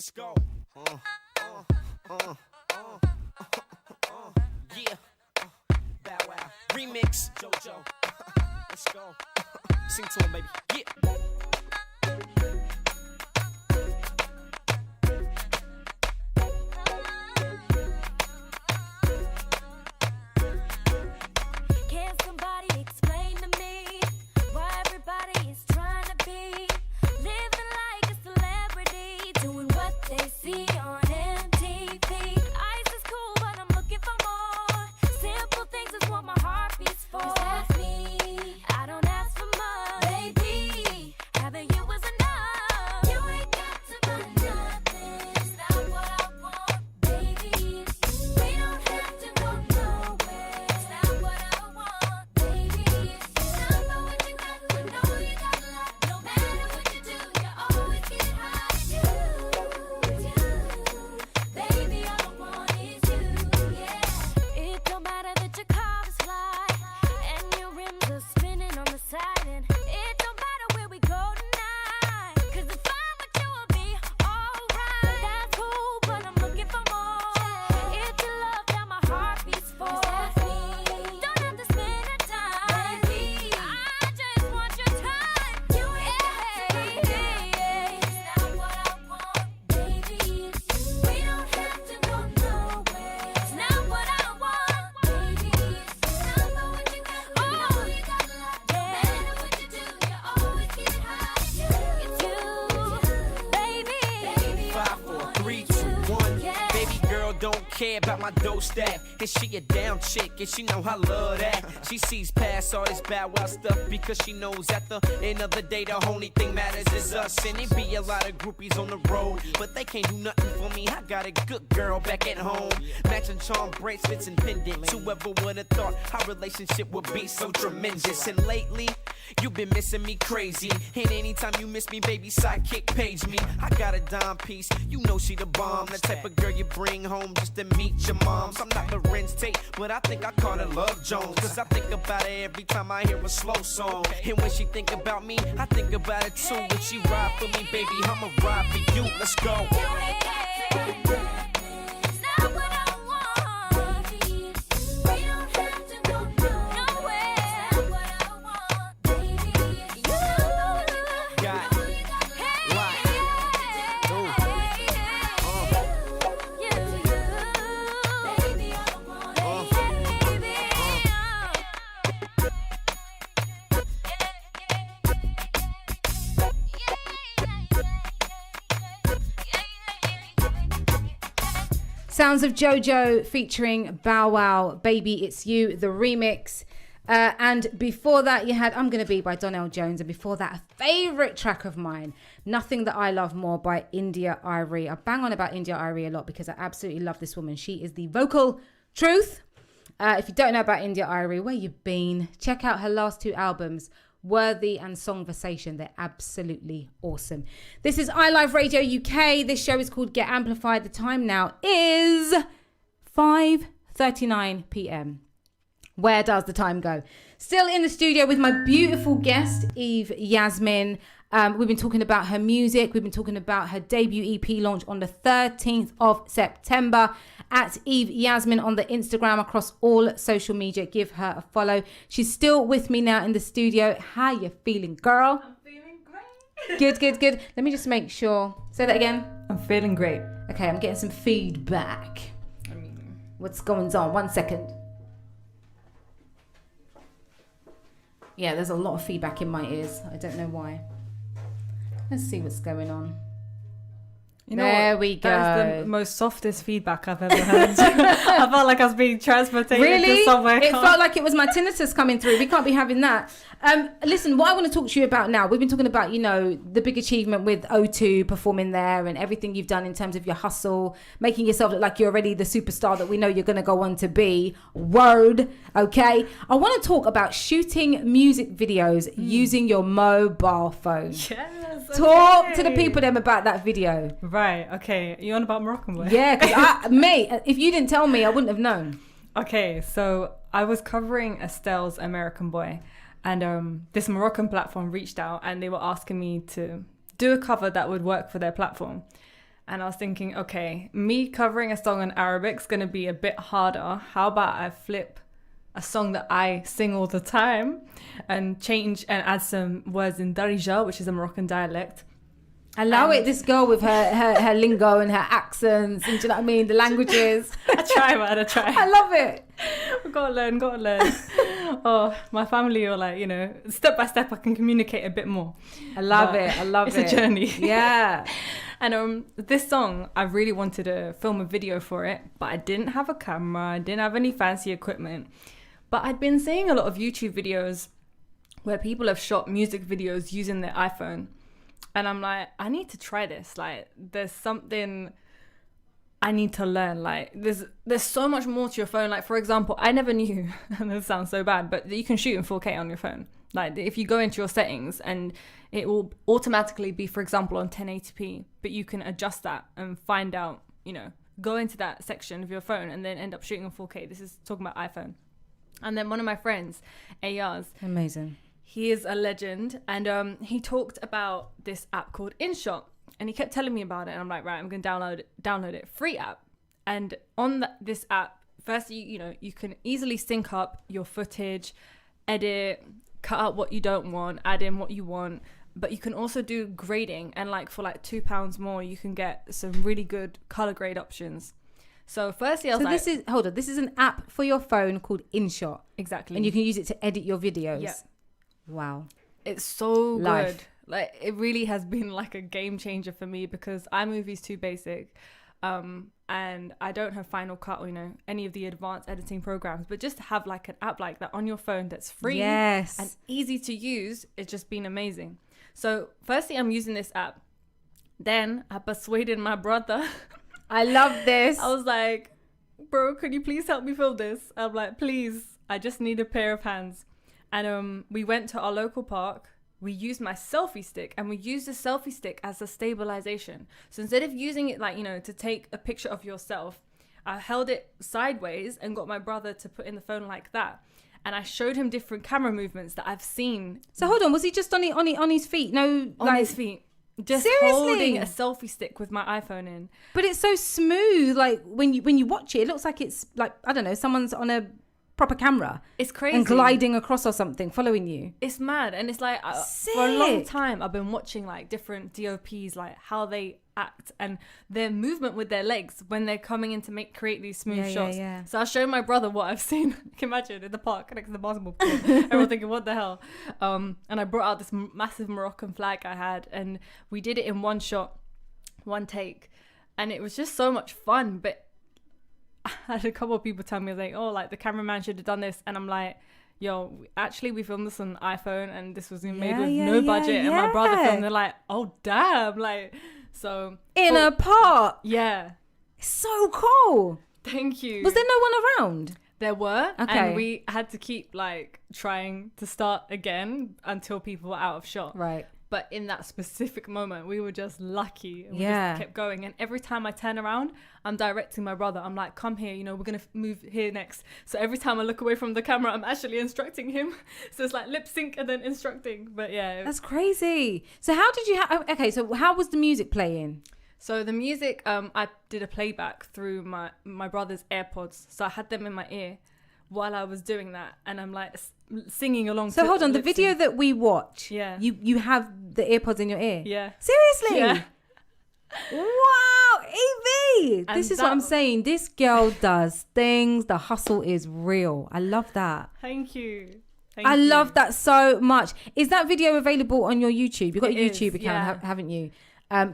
Let's go. Yeah. Bow Wow. Remix. JoJo. Let's go. Sing to him, baby. Yeah. Can somebody explain to me why everybody is trying to be living like a celebrity, doing what they see on MTV? Ice is cool, but I'm looking for more. Simple things is what my heart beats for. 'Cause that's me. I don't ask for much, baby. Having you was enough. You ain't got to buy nothing. It's not what I want, baby. We don't have to go nowhere. It's not what I want, baby. It's not about what you got, I know you got a lot. No matter what you do, you always get high. You, baby, all I want is you, yeah. It don't matter that your car is fly and your rims are spinning on the side, and it don't matter where we go tonight. 'Cause if I'm with you, I'll be alright. That's cool, but I'm looking for more. It's your love that my heart beats for. Don't have to spend a time, baby. I just want your time. You ain't got to It's not what I want, baby. We don't have to go nowhere. It's not what I want, baby. It's not about what you got, I know you got a lot. No matter what you do, you always get high. It's you, baby. 5, 4, 3, 2, 1. Baby girl don't care about my dough stack. And she a down chick, and she know I love that. She sees past all this Bow Wow stuff because she knows at the end of the day the only thing matters is us. And it be a lot of groupies on the road, but they can't do nothing for me. I got a good girl back at home, matching charm bracelets and pendants. Whoever would have thought our relationship would be so tremendous? And lately, you've been missing me crazy. And anytime you miss me, baby, sidekick page me. I got a dime piece, you know she the bomb. The type of girl you bring home just to meet your moms. I'm not Lorenz Tate, but I think I call her Love Jones. 'Cause I think about her every time I hear a slow song. And when she think about me, I think about it too. When she ride for me, baby, I'ma ride for you. Let's go. Sounds of JoJo featuring Bow Wow, Baby It's You, the remix. And before that, you had I'm Gonna Be by Donnell Jones. And before that, a favourite track of mine, Nothing That I Love More by India Irie. I bang on about India Irie a lot because I absolutely love this woman. She is the vocal truth. If you don't know about India Irie, where you been? Check out her last 2 albums, Worthy and Songversation. They're absolutely awesome. This is iLive Radio UK. This show is called Get Amplified. The time now is 5:39 p.m. Where does the time go? Still in the studio with my beautiful guest, EVE-YASMINE. We've been talking about her music. We've been talking about her debut EP launch on the 13th of September at EVE-YASMINE on the Instagram, across all social media. Give her a follow. She's still with me now in the studio. How you feeling, girl? I'm feeling great. Good. Let me just make sure. Say that again. I'm feeling great. Okay, I'm getting some feedback. What's going on? 1 second. Yeah, there's a lot of feedback in my ears. I don't know why. Let's see what's going on. You know there what? we go. That is the most softest feedback I've ever heard. I felt like I was being transported really? to somewhere. It felt like it was my tinnitus coming through. We can't be having that. Listen, what I want to talk to you about now, we've been talking about, the big achievement with O2 performing there and everything you've done in terms of your hustle, making yourself look like you're already the superstar that we know you're going to go on to be. Word. Okay. I want to talk about shooting music videos using your mobile phone. Yes. Talk to the people them about that video. Right. Okay. You on about Moroccan Boy? Yeah. Because mate, if you didn't tell me, I wouldn't have known. Okay. So I was covering Estelle's American Boy, and this Moroccan platform reached out and they were asking me to do a cover that would work for their platform. And I was thinking, okay, me covering a song in Arabic's going to be a bit harder. How about I flip a song that I sing all the time and change and add some words in Darija, which is a Moroccan dialect. I love it. This girl with her lingo and her accents, and do you know what I mean? The languages. I try, man. I try. I love it. Gotta learn. Oh, my family are like, you know, step by step I can communicate a bit more. I love it. It's a journey. Yeah. And this song, I really wanted to film a video for it, but I didn't have a camera. I didn't have any fancy equipment. But I'd been seeing a lot of YouTube videos where people have shot music videos using their iPhone. And I'm like, I need to try this. Like, there's something I need to learn. Like, there's so much more to your phone. Like, for example, I never knew, and this sounds so bad, but you can shoot in 4K on your phone. Like, if you go into your settings and it will automatically be, for example, on 1080p, but you can adjust that and find out, you know, go into that section of your phone and then end up shooting in 4K. This is talking about iPhone. And then one of my friends, Ayaz. Amazing. He is a legend, and he talked about this app called InShot, and he kept telling me about it, and I'm like, right, I'm going to download it, free app. And on this app, first, you know, you can easily sync up your footage, edit, cut out what you don't want, add in what you want, but you can also do grading, and like for like £2 more, you can get some really good color grade options. So firstly, I was like... this is an app for your phone called InShot. Exactly. And you can use it to edit your videos. Yeah. Wow. It's so Life. good. Like, it really has been like a game changer for me because iMovie's too basic. And I don't have Final Cut or, you know, any of the advanced editing programs, but just to have like an app like that on your phone that's free and easy to use, it's just been amazing. So firstly, I'm using this app. Then I persuaded my brother. I love this. I was like, bro, could you please help me film this? I'm like, please, I just need a pair of hands. And we went to our local park. We used my selfie stick, and we used the selfie stick as a stabilization. So instead of using it like, you know, to take a picture of yourself, I held it sideways and got my brother to put in the phone like that. And I showed him different camera movements that I've seen. So hold on, was he just on his feet? No, on his feet. Just seriously? Holding a selfie stick with my iPhone in. But it's so smooth. Like when you watch it, it looks like it's like, I don't know, someone's on a proper camera. It's crazy. And gliding across or something, following you. It's mad. And it's like, for a long time, I've been watching like different DOPs, like how they act and their movement with their legs when they're coming in to create these smooth shots. Yeah. So I'll show my brother what I've seen. You can imagine in the park next to the basketball court. Everyone thinking, what the hell? And I brought out this massive Moroccan flag I had, and we did it in one shot, one take. And it was just so much fun. But I had a couple of people tell me, like, oh, like the cameraman should have done this. And I'm like, yo, actually we filmed this on iPhone and this was made with no budget. And my brother filmed, they're like, oh damn, like, so in a park. Yeah. It's so cool. Thank you. Was there no one around? There were. Okay. And we had to keep like trying to start again until people were out of shot. Right. But in that specific moment, we were just lucky. And we just kept going. And every time I turn around, I'm directing my brother. I'm like, come here, you know, we're going to move here next. So every time I look away from the camera, I'm actually instructing him. So it's like lip sync and then instructing. But yeah. That's crazy. So how did you so how was the music playing? So the music, I did a playback through my brother's AirPods. So I had them in my ear while I was doing that, and I'm like singing along. So hold on, the video that we watch, you have the AirPods in your ear? Yeah. Seriously? Yeah. Wow, EVE! This is what I'm saying. This girl does things. The hustle is real. I love that. Thank you. I love that so much. Is that video available on your YouTube? You've got a YouTube account, haven't you?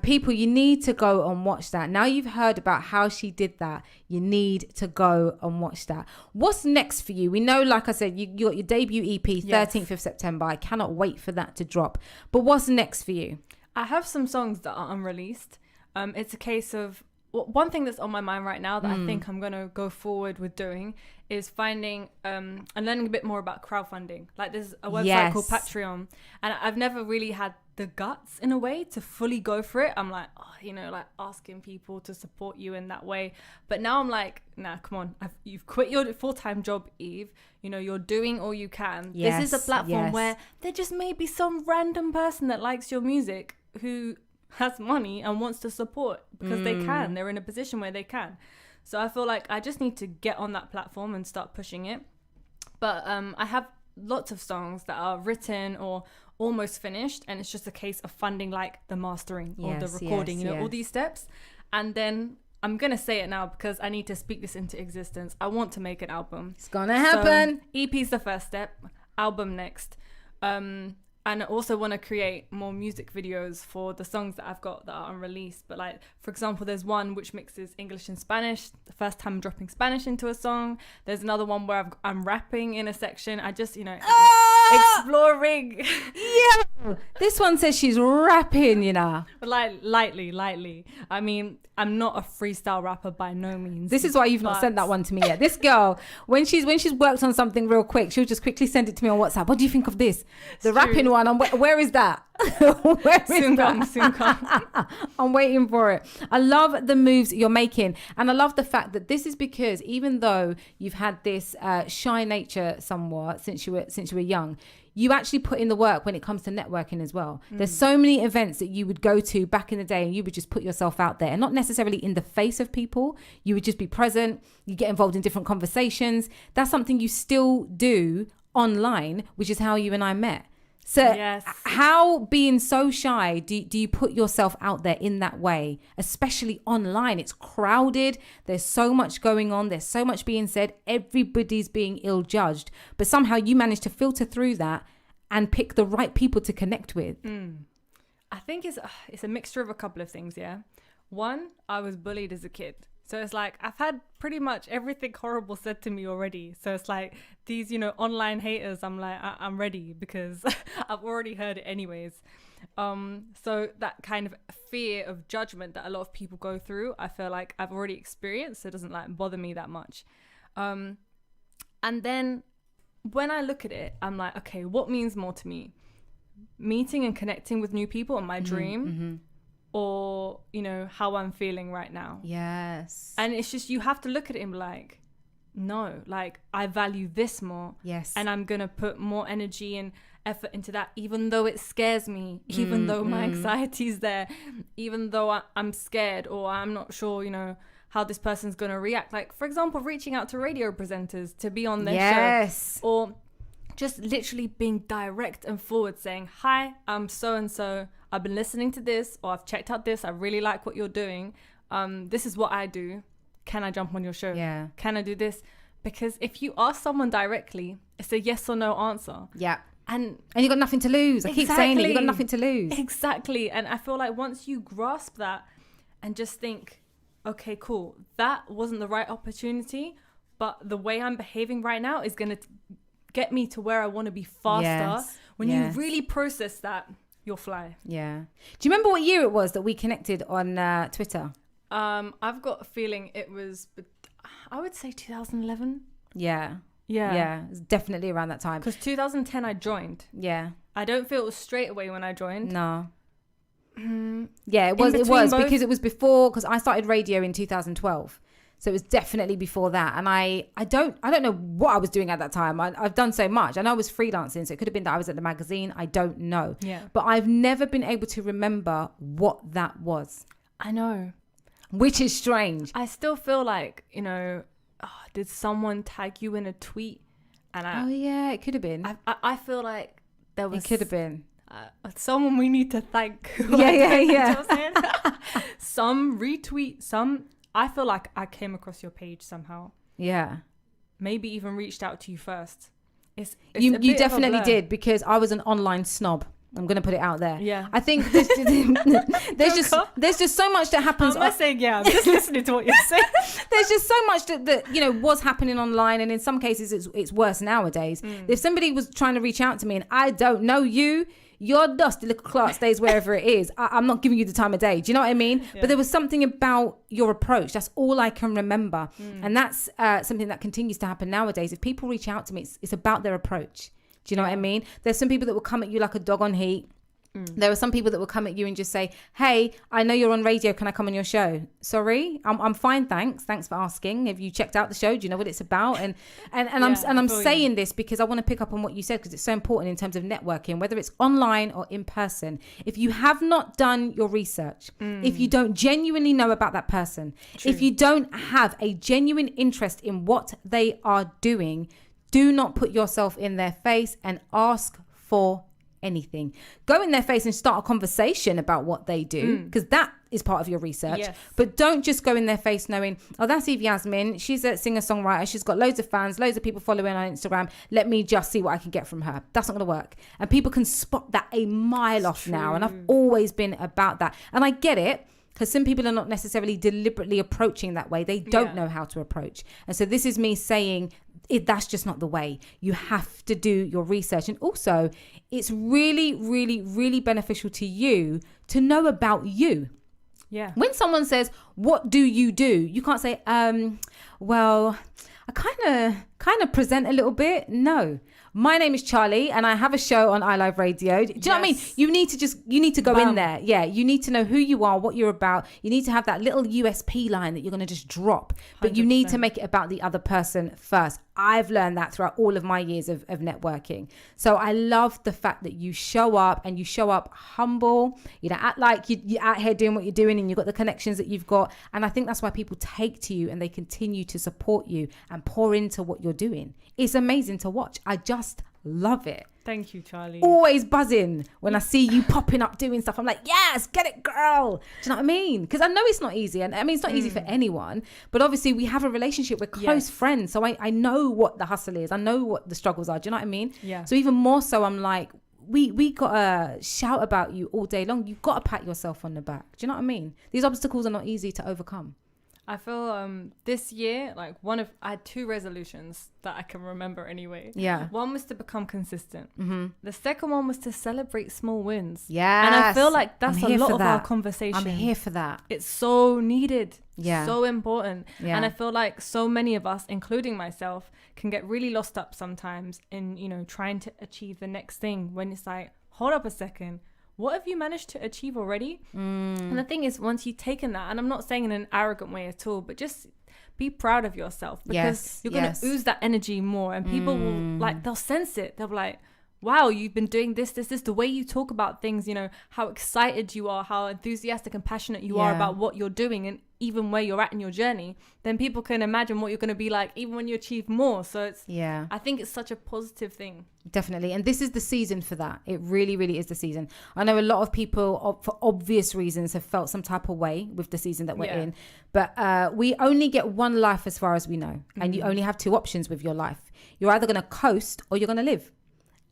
People, you need to go and watch that. Now you've heard about how she did that, you need to go and watch that. What's next for you? We know, like I said, you got your debut EP 13th of September. I cannot wait for that to drop. But what's next for you? I have some songs that are unreleased. It's a case of, one thing that's on my mind right now that I think I'm going to go forward with doing is finding and learning a bit more about crowdfunding. Like there's a website called Patreon, and I've never really had the guts in a way to fully go for it. I'm like, oh, you know, like asking people to support you in that way. But now I'm like, nah, come on. You've quit your full-time job, Eve. You know, you're doing all you can. This is a platform where there just may be some random person that likes your music who has money and wants to support because they can. They're in a position where they can. So I feel like I just need to get on that platform and start pushing it. But I have lots of songs that are written or almost finished, and it's just a case of funding like the mastering or the recording, all these steps. And then I'm going to say it now because I need to speak this into existence. I want to make an album. It's going to happen. So, EP's the first step, album next. And I also want to create more music videos for the songs that I've got that are unreleased. But like, for example, there's one which mixes English and Spanish. The first time I'm dropping Spanish into a song. There's another one where I'm rapping in a section. I just, exploring. Yeah. This one says she's rapping, Like, lightly. I mean, I'm not a freestyle rapper by no means. This is why you've not sent that one to me yet. This girl, when she's worked on something real quick, she'll just quickly send it to me on WhatsApp. What do you think of this? The rapping one. Where is that? Soon come. I'm waiting for it. I love the moves you're making, and I love the fact that this is because even though you've had this shy nature somewhat since you were young, you actually put in the work when it comes to networking as well. There's so many events that you would go to back in the day and you would just put yourself out there, and not necessarily in the face of people. You would just be present. You get involved in different conversations. That's something you still do online, which is how you and I met. So how, being so shy, do you put yourself out there in that way, especially online? It's crowded. There's so much going on. There's so much being said. Everybody's being ill-judged. But somehow you manage to filter through that and pick the right people to connect with. I think it's a mixture of a couple of things, yeah. One, I was bullied as a kid. So it's like, I've had pretty much everything horrible said to me already. So it's like these, online haters, I'm like, I'm ready because I've already heard it anyways. So that kind of fear of judgment that a lot of people go through, I feel like I've already experienced. So it doesn't like bother me that much. And then when I look at it, I'm like, okay, what means more to me? Meeting and connecting with new people and my dream, or how I'm feeling right now. Yes. And it's just, you have to look at it and be like, no, like I value this more. Yes. And I'm gonna put more energy and effort into that, even though it scares me, even though my anxiety's there, even though I'm scared or I'm not sure how this person's gonna react. Like, for example, reaching out to radio presenters to be on their show, or just literally being direct and forward, saying, hi, I'm so and so, I've been listening to this, or I've checked out this, I really like what you're doing, this is what I do, can I jump on your show? Can I do this? Because if you ask someone directly, it's a yes or no answer. And you got nothing to lose. I keep saying it, you got nothing to lose. Exactly. And I feel like once you grasp that and just think, okay, cool, that wasn't the right opportunity, but the way I'm behaving right now is going to get me to where I want to be faster. When you really process that, you'll fly. Do you remember what year it was that we connected on Twitter? I've got a feeling it was, I would say 2011. Yeah, it's definitely around that time. Because 2010 I joined. I don't feel it was straight away when I joined. No. It was because it was before, because I started radio in 2012. So it was definitely before that. And I don't know what I was doing at that time. I've done so much. I know I was freelancing, so it could have been that I was at the magazine. I don't know. But I've never been able to remember what that was. I know. Which is strange. I still feel like, did someone tag you in a tweet? And it could have been. I feel like there was... It could have been. Someone we need to thank. Some retweet, some... I feel like I came across your page somehow. Maybe even reached out to you first. It's you definitely did, because I was an online snob. I'm going to put it out there. I think there's just so much that happens. I'm not saying I'm just listening to what you're saying. There's just so much that was happening online, and in some cases it's worse nowadays. If somebody was trying to reach out to me and I don't know you, your dusty little Clark stays wherever it is. I'm not giving you the time of day. Do you know what I mean? But there was something about your approach. That's all I can remember. And that's something that continues to happen nowadays. If people reach out to me, it's about their approach. Do you know what I mean? There's some people that will come at you like a dog on heat. There are some people that will come at you and just say, hey, I know you're on radio. Can I come on your show? Sorry, I'm fine. Thanks for asking. Have you checked out the show? Do you know what it's about? And I'm saying this because I want to pick up on what you said, because it's so important in terms of networking, whether it's online or in person. If you have not done your research, if you don't genuinely know about that person, if you don't have a genuine interest in what they are doing, do not put yourself in their face and ask for anything. Go in their face and start a conversation about what they do, because that is part of your research. But don't just go in their face knowing, oh, that's EVE-YASMINE, she's a singer-songwriter, she's got loads of fans, loads of people following on Instagram, let me just see what I can get from her. That's not going to work. And people can spot that a mile off now, and I've always been about that. And I get it, because some people are not necessarily deliberately approaching that way. They don't know how to approach. And so this is me saying, that's just not the way. You have to do your research. And also, it's really, really, really beneficial to you to know about you. Yeah. When someone says, what do? You can't say, well, I kind of present a little bit. No. My name is Charlie and I have a show on iLive Radio. Do you know what I mean? You need to go in there. Yeah. You need to know who you are, what you're about. You need to have that little USP line that you're going to just drop. But 100%. You need to make it about the other person first. I've learned that throughout all of my years of networking. So I love the fact that you show up and you show up humble. You don't act like you're out here doing what you're doing and you've got the connections that you've got. And I think that's why people take to you and they continue to support you and pour into what you're doing. It's amazing to watch. I just love it. Thank you, Charlie. Always buzzing when I see you popping up doing stuff. I'm like, yes, get it, girl. Do you know what I mean? Because I know it's not easy. And I mean, it's not easy for anyone. But obviously, we have a relationship. We're close friends. So I know what the hustle is. I know what the struggles are. Do you know what I mean? Yeah. So even more so, I'm like, we got to shout about you all day long. You've got to pat yourself on the back. Do you know what I mean? These obstacles are not easy to overcome. I feel this year, like I had 2 resolutions that I can remember anyway. Yeah. One was to become consistent. Mm-hmm. The second one was to celebrate small wins. Yeah. And I feel like that's a lot of our conversation. I'm here for that. It's so needed. Yeah. So important. Yeah. And I feel like so many of us, including myself, can get really lost up sometimes in, trying to achieve the next thing when it's like, hold up a second. What have you managed to achieve already? And the thing is, once you've taken that, and I'm not saying in an arrogant way at all, but just be proud of yourself, because you're going to ooze that energy more, and people will they'll sense it. They'll be like, wow, you've been doing this, the way you talk about things, how excited you are, how enthusiastic and passionate you are about what you're doing, and even where you're at in your journey, then people can imagine what you're going to be like even when you achieve more. So it's, I think it's such a positive thing. Definitely. And this is the season for that. It really, really is the season. I know a lot of people, for obvious reasons, have felt some type of way with the season that we're in. But we only get one life as far as we know. And you only have 2 options with your life. You're either going to coast or you're going to live.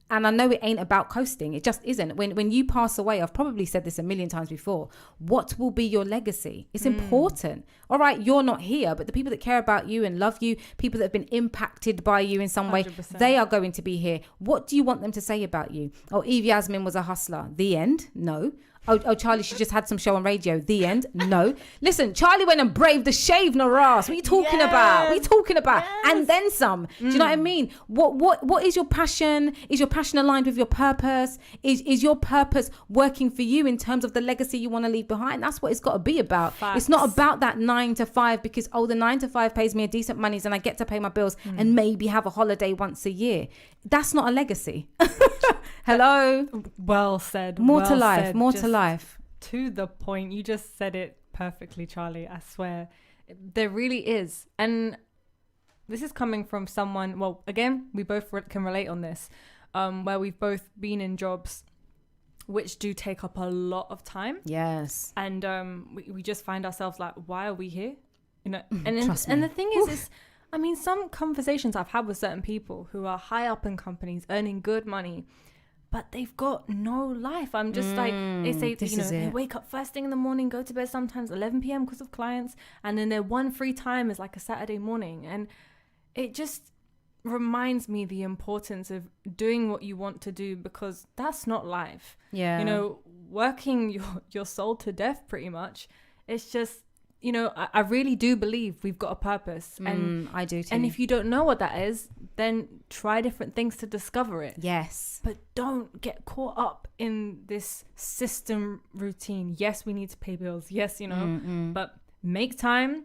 And I know it ain't about coasting. It just isn't. When you pass away, I've probably said this a million times before, what will be your legacy? It's important. All right, you're not here, but the people that care about you and love you, people that have been impacted by you in some way, 100%. They are going to be here. What do you want them to say about you? Oh, EVE-YASMINE was a hustler. The end? No. Oh, Charlie, she just had some show on radio. The end? No. Listen, Charlie went and braved the shave, no ass. What are you talking about? What are you talking about? And then some. Do you know what I mean? What is your passion? Is your passion aligned with your purpose? Is your purpose working for you in terms of the legacy you want to leave behind? That's what it's got to be about. Facts. It's not about that 9 to 5 because, the 9 to 5 pays me a decent money and I get to pay my bills and maybe have a holiday once a year. That's not a legacy. Hello? Well said. More to life. More to life. To the point. You just said it perfectly, Charlie. I swear. There really is. And this is coming from someone, well, again, we both can relate on this, where we've both been in jobs which do take up a lot of time. Yes. And we just find ourselves like, why are we here? And the thing is I mean, some conversations I've had with certain people who are high up in companies earning good money, but they've got no life. I'm just like, they say, they wake up first thing in the morning, go to bed sometimes 11 p.m. because of clients. And then their one free time is like a Saturday morning. And it just reminds me the importance of doing what you want to do, because that's not life. Yeah. Working your soul to death pretty much. It's just you know, I really do believe we've got a purpose. And I do too. And if you don't know what that is, then try different things to discover it. Yes. But don't get caught up in this system routine. Yes, we need to pay bills. Yes, you know, but make time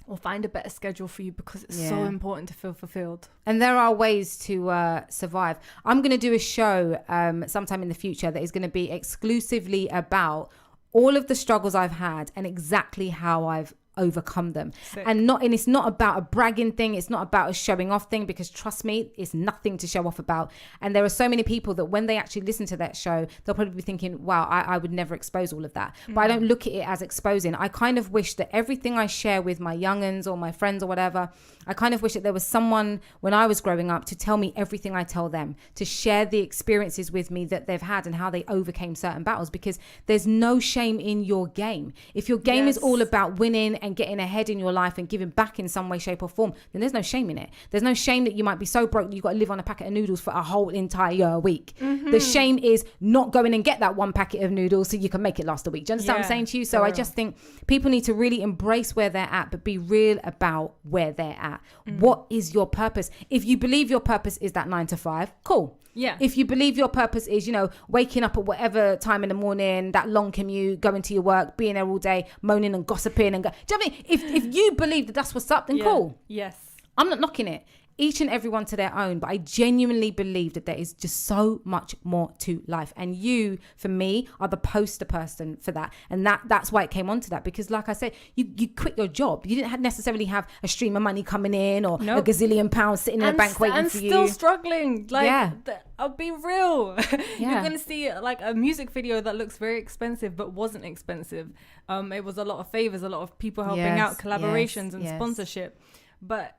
or find a better schedule for you, because it's so important to feel fulfilled. And there are ways to survive. I'm going to do a show sometime in the future that is going to be exclusively about all of the struggles I've had and exactly how I've overcome them. Sick. And it's not about a bragging thing. It's not about a showing off thing, because trust me, it's nothing to show off about. And there are so many people that when they actually listen to that show, they'll probably be thinking, wow, I would never expose all of that. But I don't look at it as exposing. I kind of wish that everything I share with my young'uns or my friends or whatever, I kind of wish that there was someone when I was growing up to tell me everything I tell them, to share the experiences with me that they've had and how they overcame certain battles, because there's no shame in your game. If your game is all about winning and getting ahead in your life and giving back in some way, shape or form, then there's no shame in it. There's no shame that you might be so broke that you've got to live on a packet of noodles for a whole entire week. The shame is not going and get that one packet of noodles so you can make it last a week. Do you understand what I'm saying to you? So I just think people need to really embrace where they're at, but be real about where they're at. What is your purpose? If you believe your purpose is that 9 to 5, cool. Yeah. If you believe your purpose is, you know, waking up at whatever time in the morning, that long commute, going to your work, being there all day, moaning and gossiping and do you know what I mean? If you believe that that's what's up, then cool. Yes. I'm not knocking it. Each and everyone to their own, but I genuinely believe that there is just so much more to life. And you, for me, are the poster person for that. And that's why it came onto that. Because like I said, you quit your job. You didn't necessarily have a stream of money coming in or a gazillion pounds sitting in a bank waiting for you. And still struggling. Like, I'll be real. You're going to see like a music video that looks very expensive, but wasn't expensive. It was a lot of favors, a lot of people helping out, collaborations and sponsorship. But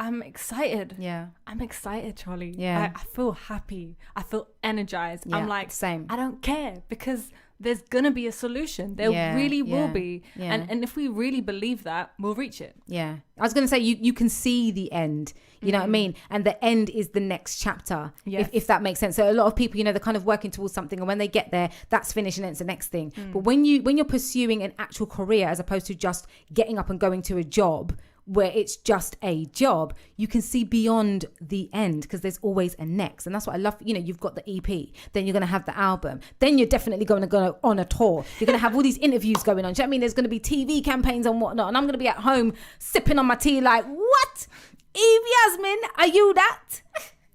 I'm excited. Yeah. I'm excited, Charlie. Yeah. I feel happy. I feel energized. Yeah, I'm like, same. I don't care, because there's going to be a solution. There really will be. Yeah. And if we really believe that, we'll reach it. Yeah. I was going to say, you can see the end. You know what I mean? And the end is the next chapter, if that makes sense. So a lot of people, you know, they're kind of working towards something, and when they get there, that's finished and it's the next thing. But when you're pursuing an actual career as opposed to just getting up and going to a job where it's just a job, you can see beyond the end, because there's always a next. And that's what I love. You know, you've got the EP, then you're going to have the album, then you're definitely going to go on a tour. You're going to have all these interviews going on. Do you know what I mean? There's going to be TV campaigns and whatnot. And I'm going to be at home sipping on my tea like, what? EVE-YASMINE, are you that?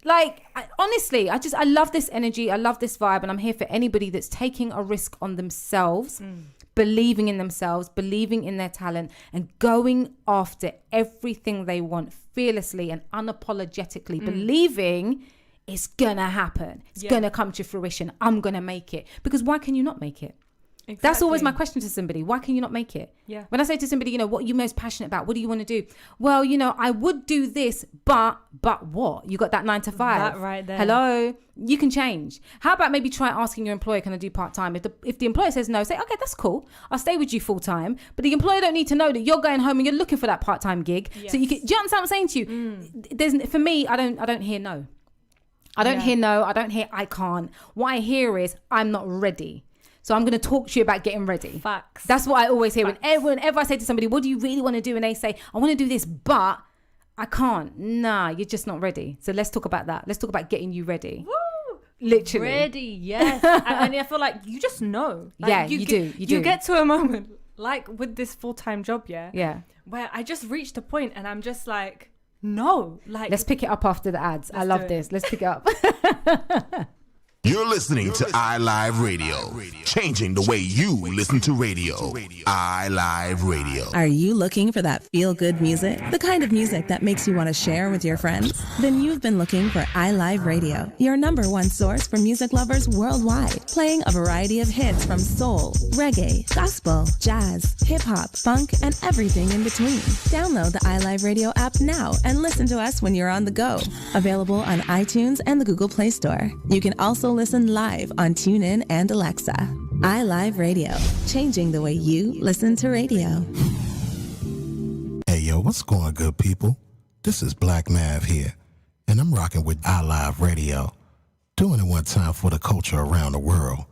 Like, honestly, I love this energy. I love this vibe. And I'm here for anybody that's taking a risk on themselves, believing in themselves, believing in their talent, and going after everything they want fearlessly and unapologetically, believing it's gonna happen. It's gonna come to fruition. I'm gonna make it. Because why can you not make it? Exactly. That's always my question to somebody. Why can you not make it? Yeah. When I say to somebody, you know, what are you most passionate about? What do you want to do? Well, you know, I would do this, but what? You got that 9 to 5. That right there. Hello? You can change. How about maybe try asking your employer, can I do part-time? If the employer says no, say, okay, that's cool. I'll stay with you full-time. But the employer don't need to know that you're going home and you're looking for that part-time gig. Yes. So you can, do you understand what I'm saying to you? For me, I don't hear no. I don't hear no. I don't hear I can't. What I hear is I'm not ready. So I'm going to talk to you about getting ready. Facts. That's what I always hear. Whenever I say to somebody, what do you really want to do? And they say, I want to do this, but I can't. Nah, you're just not ready. So let's talk about that. Let's talk about getting you ready. Woo! Literally. Ready, yes. And I feel like you just know. Like, you do. You get to a moment, like with this full-time job, Yeah. where I just reached a point and I'm just like, no. Like, let's pick it up after the ads. I love this. Let's pick it up. You're listening to iLive Radio, changing the way you listen to radio. iLive Radio. Are you looking for that feel-good music? The kind of music that makes you want to share with your friends? Then you've been looking for iLive Radio, your #1 source for music lovers worldwide, playing a variety of hits from soul, reggae, gospel, jazz, hip-hop, funk, and everything in between. Download the iLive Radio app now and listen to us when you're on the go. Available on iTunes and the Google Play Store. You can also listen live on TuneIn and Alexa. iLive Radio, changing the way you listen to radio. Hey, yo, what's going on, good people? This is Black Mav here, and I'm rocking with iLive Radio, doing it one time for the culture around the world.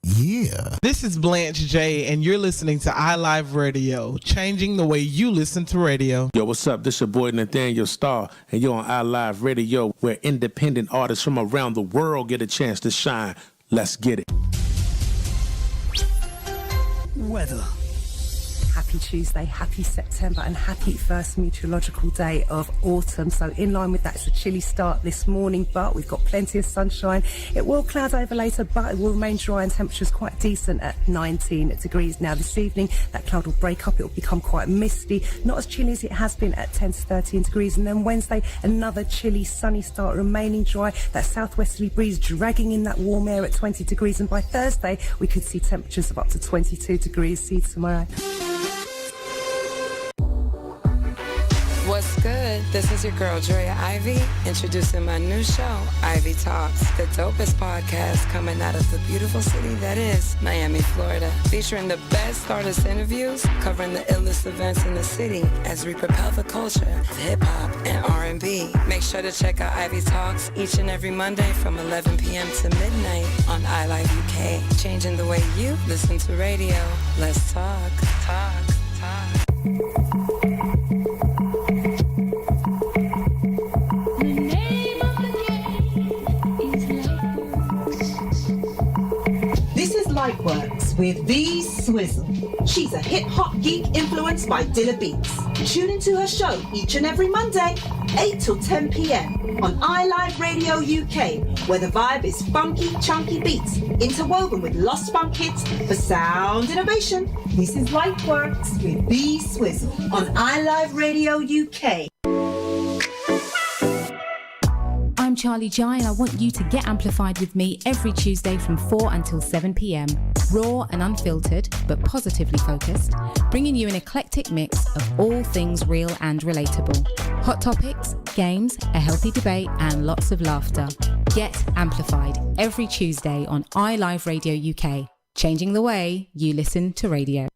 Yeah. This is Blanche J, and you're listening to iLive Radio, changing the way you listen to radio. Yo, what's up? This your boy Nathaniel Starr, and you're on iLive Radio, where independent artists from around the world get a chance to shine. Let's get it. Weather. Happy Tuesday, happy September, and happy first meteorological day of autumn. So in line with that, it's a chilly start this morning, but we've got plenty of sunshine. It will cloud over later, but it will remain dry and temperatures quite decent at 19 degrees. Now this evening, that cloud will break up. It will become quite misty, not as chilly as it has been at 10 to 13 degrees. And then Wednesday, another chilly, sunny start, remaining dry. That southwesterly breeze dragging in that warm air at 20 degrees. And by Thursday, we could see temperatures of up to 22 degrees. See you tomorrow. What's good? This is your girl, Drea Ivy, introducing my new show, Ivy Talks, the dopest podcast coming out of the beautiful city that is Miami, Florida, featuring the best artist interviews, covering the illest events in the city as we propel the culture of hip-hop and R&B. Make sure to check out Ivy Talks each and every Monday from 11 p.m. to midnight on iLive UK, changing the way you listen to radio. Let's talk. This is Lightworks with V Swizzle. She's a hip-hop geek influenced by Dilla Beats. Tune into her show each and every Monday, 8 till 10 p.m. on iLive Radio UK, where the vibe is funky, chunky beats interwoven with lost funk hits for sound innovation. This is Lightworks with V Swizzle on iLive Radio UK. I'm Charley Jai, and I want you to get amplified with me every Tuesday from 4 until 7 p.m. Raw and unfiltered, but positively focused, bringing you an eclectic mix of all things real and relatable. Hot topics, games, a healthy debate, and lots of laughter. Get amplified every Tuesday on iLive Radio UK, changing the way you listen to radio.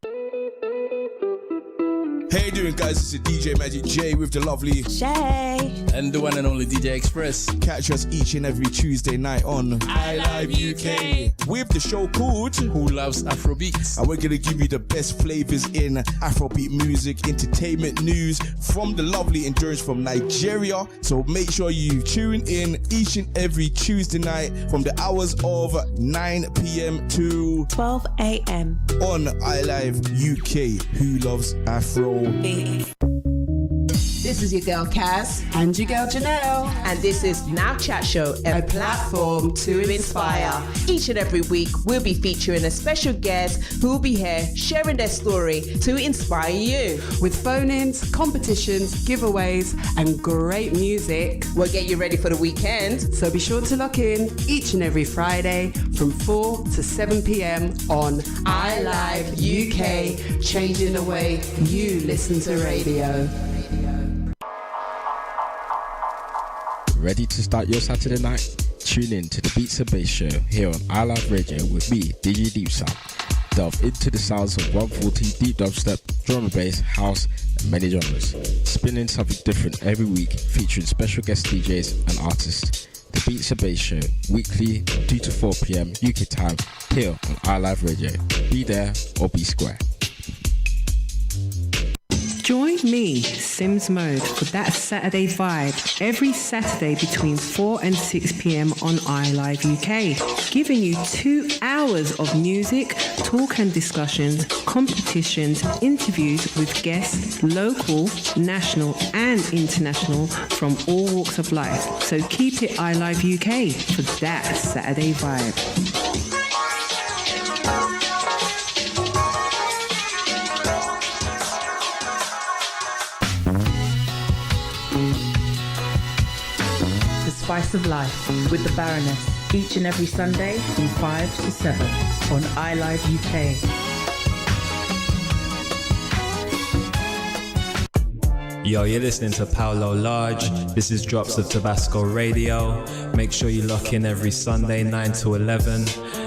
Hey, doing guys, this is DJ Magic J with the lovely Shay and the one and only DJ Express. Catch us each and every Tuesday night on iLive UK with the show called Who Loves Afrobeats, and we're gonna give you the best flavors in Afrobeat music, entertainment news from the lovely Endurance from Nigeria. So make sure you tune in each and every Tuesday night from the hours of 9 p.m. to 12 a.m. on iLive UK. Who Loves Afro? This is your girl Kaz and your girl Janelle, and this is Now Chat Show, a platform to inspire. Each and every week we'll be featuring a special guest who will be here sharing their story to inspire you. With phone-ins, competitions, giveaways and great music, we'll get you ready for the weekend. So be sure to lock in each and every Friday from 4 to 7 p.m. on iLive UK, changing the way you listen to radio. Ready to start your Saturday night? Tune in to the Beats and Bass Show here on iLive Radio with me, DJ Deep Sound. Delve into the sounds of 140 deep dubstep, drum and bass, house, and many genres. Spinning something different every week, featuring special guest DJs and artists. The Beats and Bass Show, weekly 2 to 4 p.m. UK time, here on iLive Radio. Be there or be square. Join me, Sims Mode, for that Saturday vibe every Saturday between 4 and 6 p.m. on iLive UK, giving you 2 hours of music, talk and discussions, competitions, interviews with guests, local, national and international from all walks of life. So keep it iLive UK for that Saturday vibe. Spice of Life with the Baroness each and every Sunday from 5 to 7 on iLive UK. Yo, you're listening to Paolo Large. This is Drops of Tabasco Radio. Make sure you lock in every Sunday 9 to 11.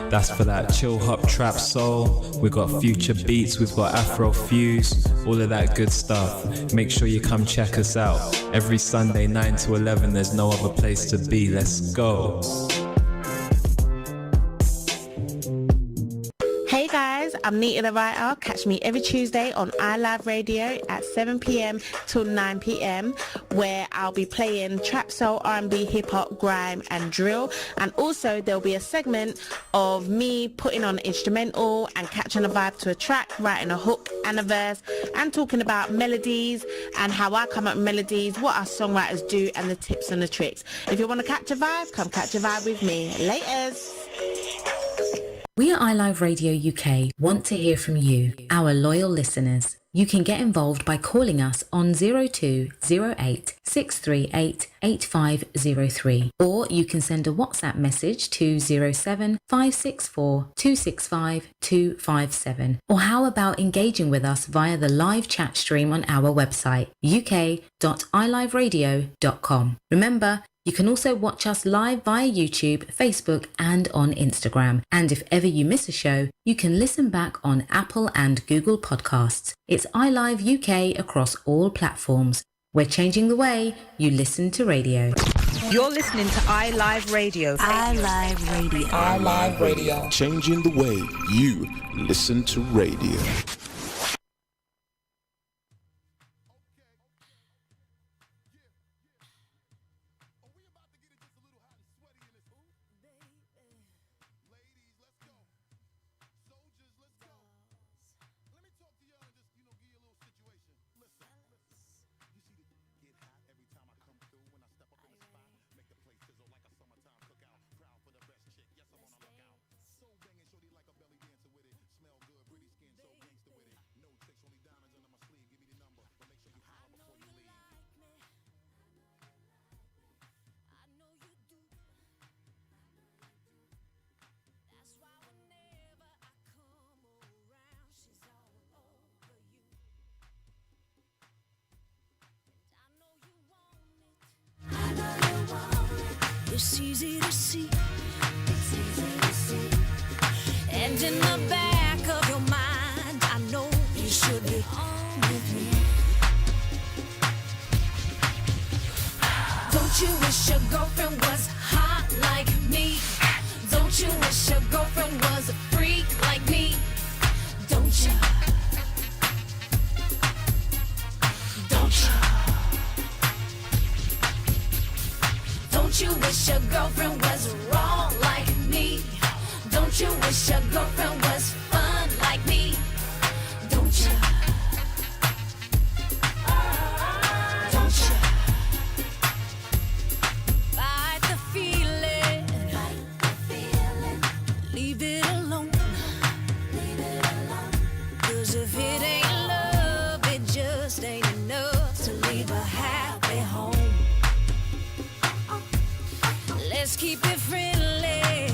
That's for that chill hop trap soul. We've got future beats, we've got Afro fuse, all of that good stuff. Make sure you come check us out. Every Sunday 9 to 11, there's no other place to be. Let's go. I'm Nita the Writer. Catch me every Tuesday on iLive Radio at 7 p.m. till 9 p.m. where I'll be playing trap, soul, R&B, hip-hop, grime and drill. And also there'll be a segment of me putting on an instrumental and catching a vibe to a track, writing a hook and a verse, and talking about melodies and how I come up with melodies, what our songwriters do, and the tips and the tricks. If you want to catch a vibe, come catch a vibe with me. Laters. We at iLive Radio UK want to hear from you, our loyal listeners. You can get involved by calling us on 0208 638 8503, or you can send a WhatsApp message to 07 564 265 257. Or how about engaging with us via the live chat stream on our website, uk.iliveradio.com. Remember, you can also watch us live via YouTube, Facebook and on Instagram. And if ever you miss a show, you can listen back on Apple and Google Podcasts. It's iLive UK across all platforms. We're changing the way you listen to radio. You're listening to iLive Radio. iLive Radio. iLive Radio. Changing the way you listen to radio. It's easy to see. And in the back of your mind, I know you should be on with me. Don't you wish your girlfriend was hot like me? Don't you wish your girlfriend was a freak like me? Don't you? Don't you? Don't you wish your girlfriend was wrong like me? Don't you wish your girlfriend was fun like me? Don't you? Don't you? Fight the feeling. Leave it alone. 'Cause if it ain't love, it just ain't enough to leave a happy home. Let's keep it friendly.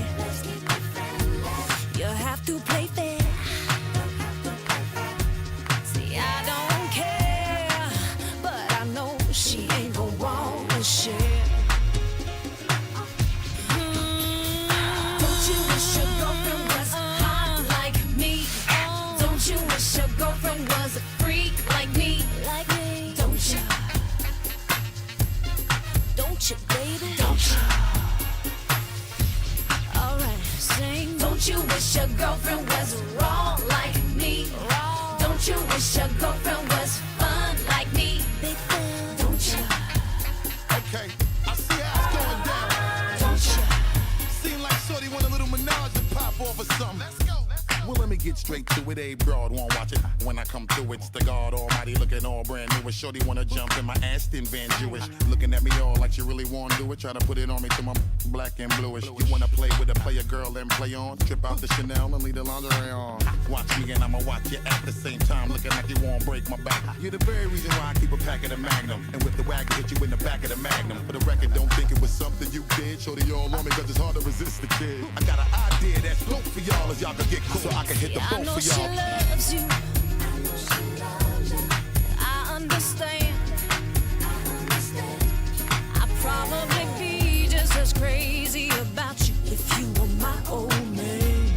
You have to play fair. See, I don't care, but I know she ain't gon' want to share. Don't you wish your girlfriend was hot like me? Don't you wish your girlfriend was a freak like me? Don't you? Don't you, baby? Don't you? Don't you wish your girlfriend was wrong like me? Don't you wish your girlfriend was fun like me? Don't you? Okay, I see how it's going down. Don't you? Seem like shorty want a little menage to pop off or something. Let's go. Well, let me get straight to it. A broad won't watch it. When I come through, it's the God Almighty looking all brand new. A shorty wanna jump in my Aston Van Jewish. Looking at me all like she really wanna do it. Try to put it on me till my black and bluish. You wanna play with a player girl and play on? Trip out the Chanel and leave the lingerie on. Watch me and I'ma watch you at the same time. Looking like you won't break my back. You're the very reason why I keep a pack of the Magnum. And with the wagon, hit you in the back of the Magnum. For the record, don't think it was something you did. Shorty all on me cause it's hard to resist the kid. I got an idea that's dope for y'all as y'all can get cool. So I can hit the phone for y'all. She loves you. I understand. I'd probably be just as crazy about you if you were my old man.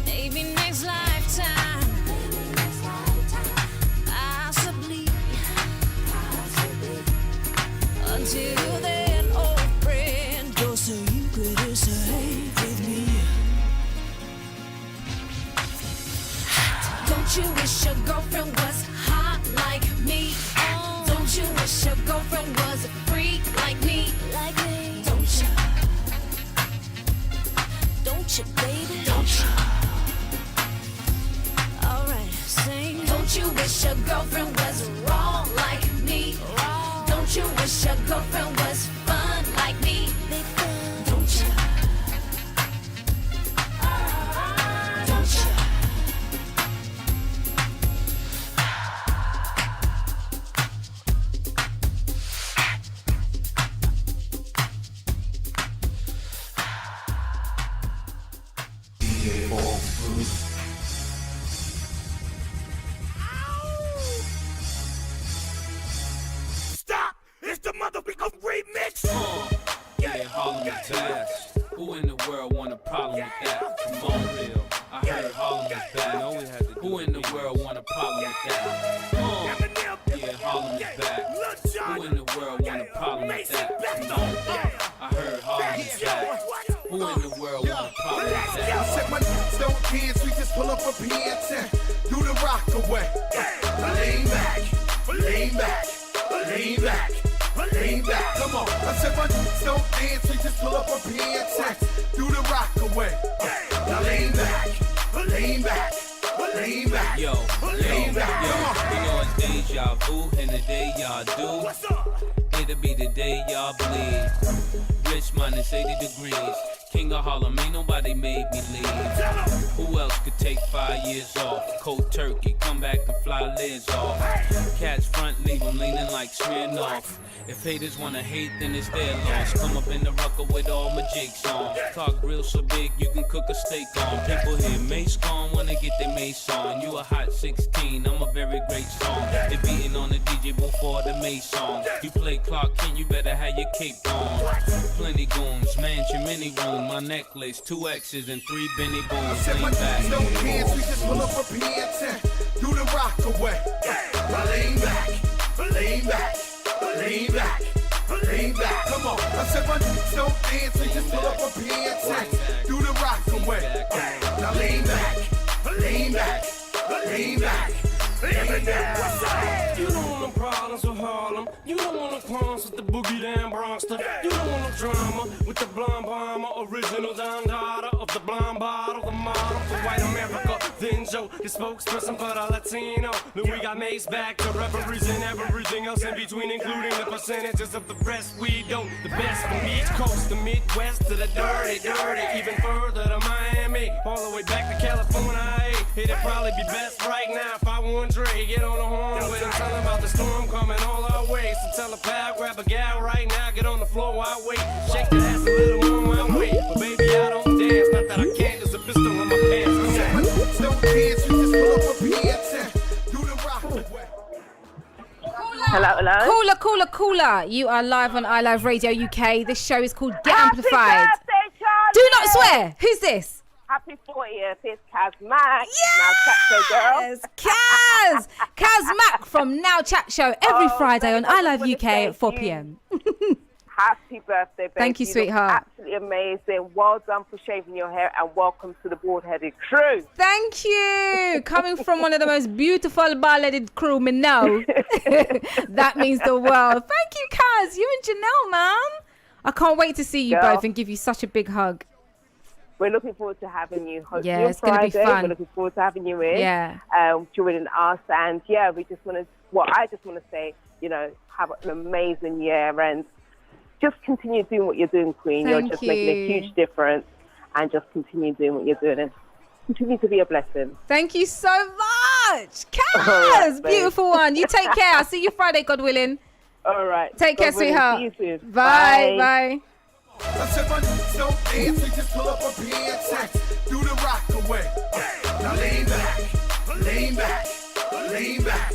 Maybe next lifetime. Possibly. Until then, old friend, you're so ubiquitous with me. Don't you wish your girlfriend was hot like me? Don't you wish your girlfriend was a freak like me? Don't you? Don't you, baby? Don't you? Alright, sing. Don't you wish your girlfriend was wrong like me? Don't you wish your girlfriend was fun like me? Don't you? Don't you? Stop! It's the motherfucking remix! Yeah, Harlem is bad. Who in the world want a problem with that? Come on, real. I heard Harlem is bad. Who in the world want a problem with that? Yeah, Harlem is bad. Who in the world want a problem with that? Come on, real. I heard Harlem is bad. Who in the world want a problem with that? I said my niggas don't dance, we just pull up a PN10. Do the rock away. Lean back, lean back, lean back, lean back. Come on. I said my niggas don't dance, we just pull up a PN10. Do the rock away. Now lean back, lean back, lean back. Yo, lean back. Come on. you know it's deja vu, and the day y'all do, it'll be the day y'all bleed. Rich minus 80 degrees. King of Harlem, ain't nobody made me leave. Who else could take 5 years off? Cold turkey, come back and fly lids off. Cats front, leave them leaning like Smirnoff. If haters wanna hate, then it's their loss. Come up in the rucker with all my jigs on. Talk grill so big, you can cook a steak on. People hear Mace gone, wanna get their Mace on. You a hot 16, I'm a very great song. They beating on the DJ before the Mace song. You play Clark Kent, you better have your cape on. Plenty goons, mansion, mini room. My necklace, 2 X's and 3 Benny Booms. Lean back. Don't dance, we just pull up a PN10. Do the rock away. Lean back, lean back, lean back, lean back. Come on. I said my niggas don't dance, we just pull up a PN10. Do the rock away. Now lean back, lean back, lean back. You don't want no problems with Harlem. You don't want no problems with the boogie down Bronxter. You don't want no drama with the blonde bomber, original Don Dada of the blonde bottle, the model for white America. Then Joe, the spokesperson for the Latino. Then we got Mace back to represent everything else in between, including the percentages of the rest we don't. The best from East Coast to Midwest to the dirty, even further to Miami, all the way back to California. It'd probably be best right now if I won Dre, get on the horn with him, tell him about the storm coming all our way. So tell a pal, grab a gal right now, get on the floor while I wait. Shake the ass a little more while I wait. But baby, I don't dance, not that I can't, there's a pistol in my pants. Don't dance, we just pull up a PN10. Do the rock away. Hello. Cooler. You are live on iLive Radio UK. This show is called Get Amplified. Happy birthday, Charlie. Do not swear. Who's this? Happy 40th. It's Kaz Mack. Now Chat Show girl. Kaz Mack from Now Chat Show every Friday on iLive UK at 4 p.m. Happy birthday, baby. Thank you, look sweetheart. Absolutely amazing. Well done for shaving your hair, and welcome to the bald-headed crew. Thank you. Coming from one of the most beautiful bald-headed crew me know. That means the world. Thank you, Kaz. You and Janelle, man. I can't wait to see you both and give you such a big hug. We're looking forward to having you. Hopefully Yeah, on it's going to be Friday. fun. We're looking forward to having you in. Yeah. Joining us. And yeah, we just want to, I just want to say, have an amazing year and just continue doing what you're doing, Queen. You're just making a huge difference, and just continue doing what you're doing and continue to be a blessing. Thank you so much. Kaz, beautiful one. You take care. I'll see you Friday, God willing. All right. Take care, God willing. sweetheart. See you soon. Bye. I said my niggas don't dance, we just pull up a PN10. Do the rock away. Now lean back, lean back, lean back,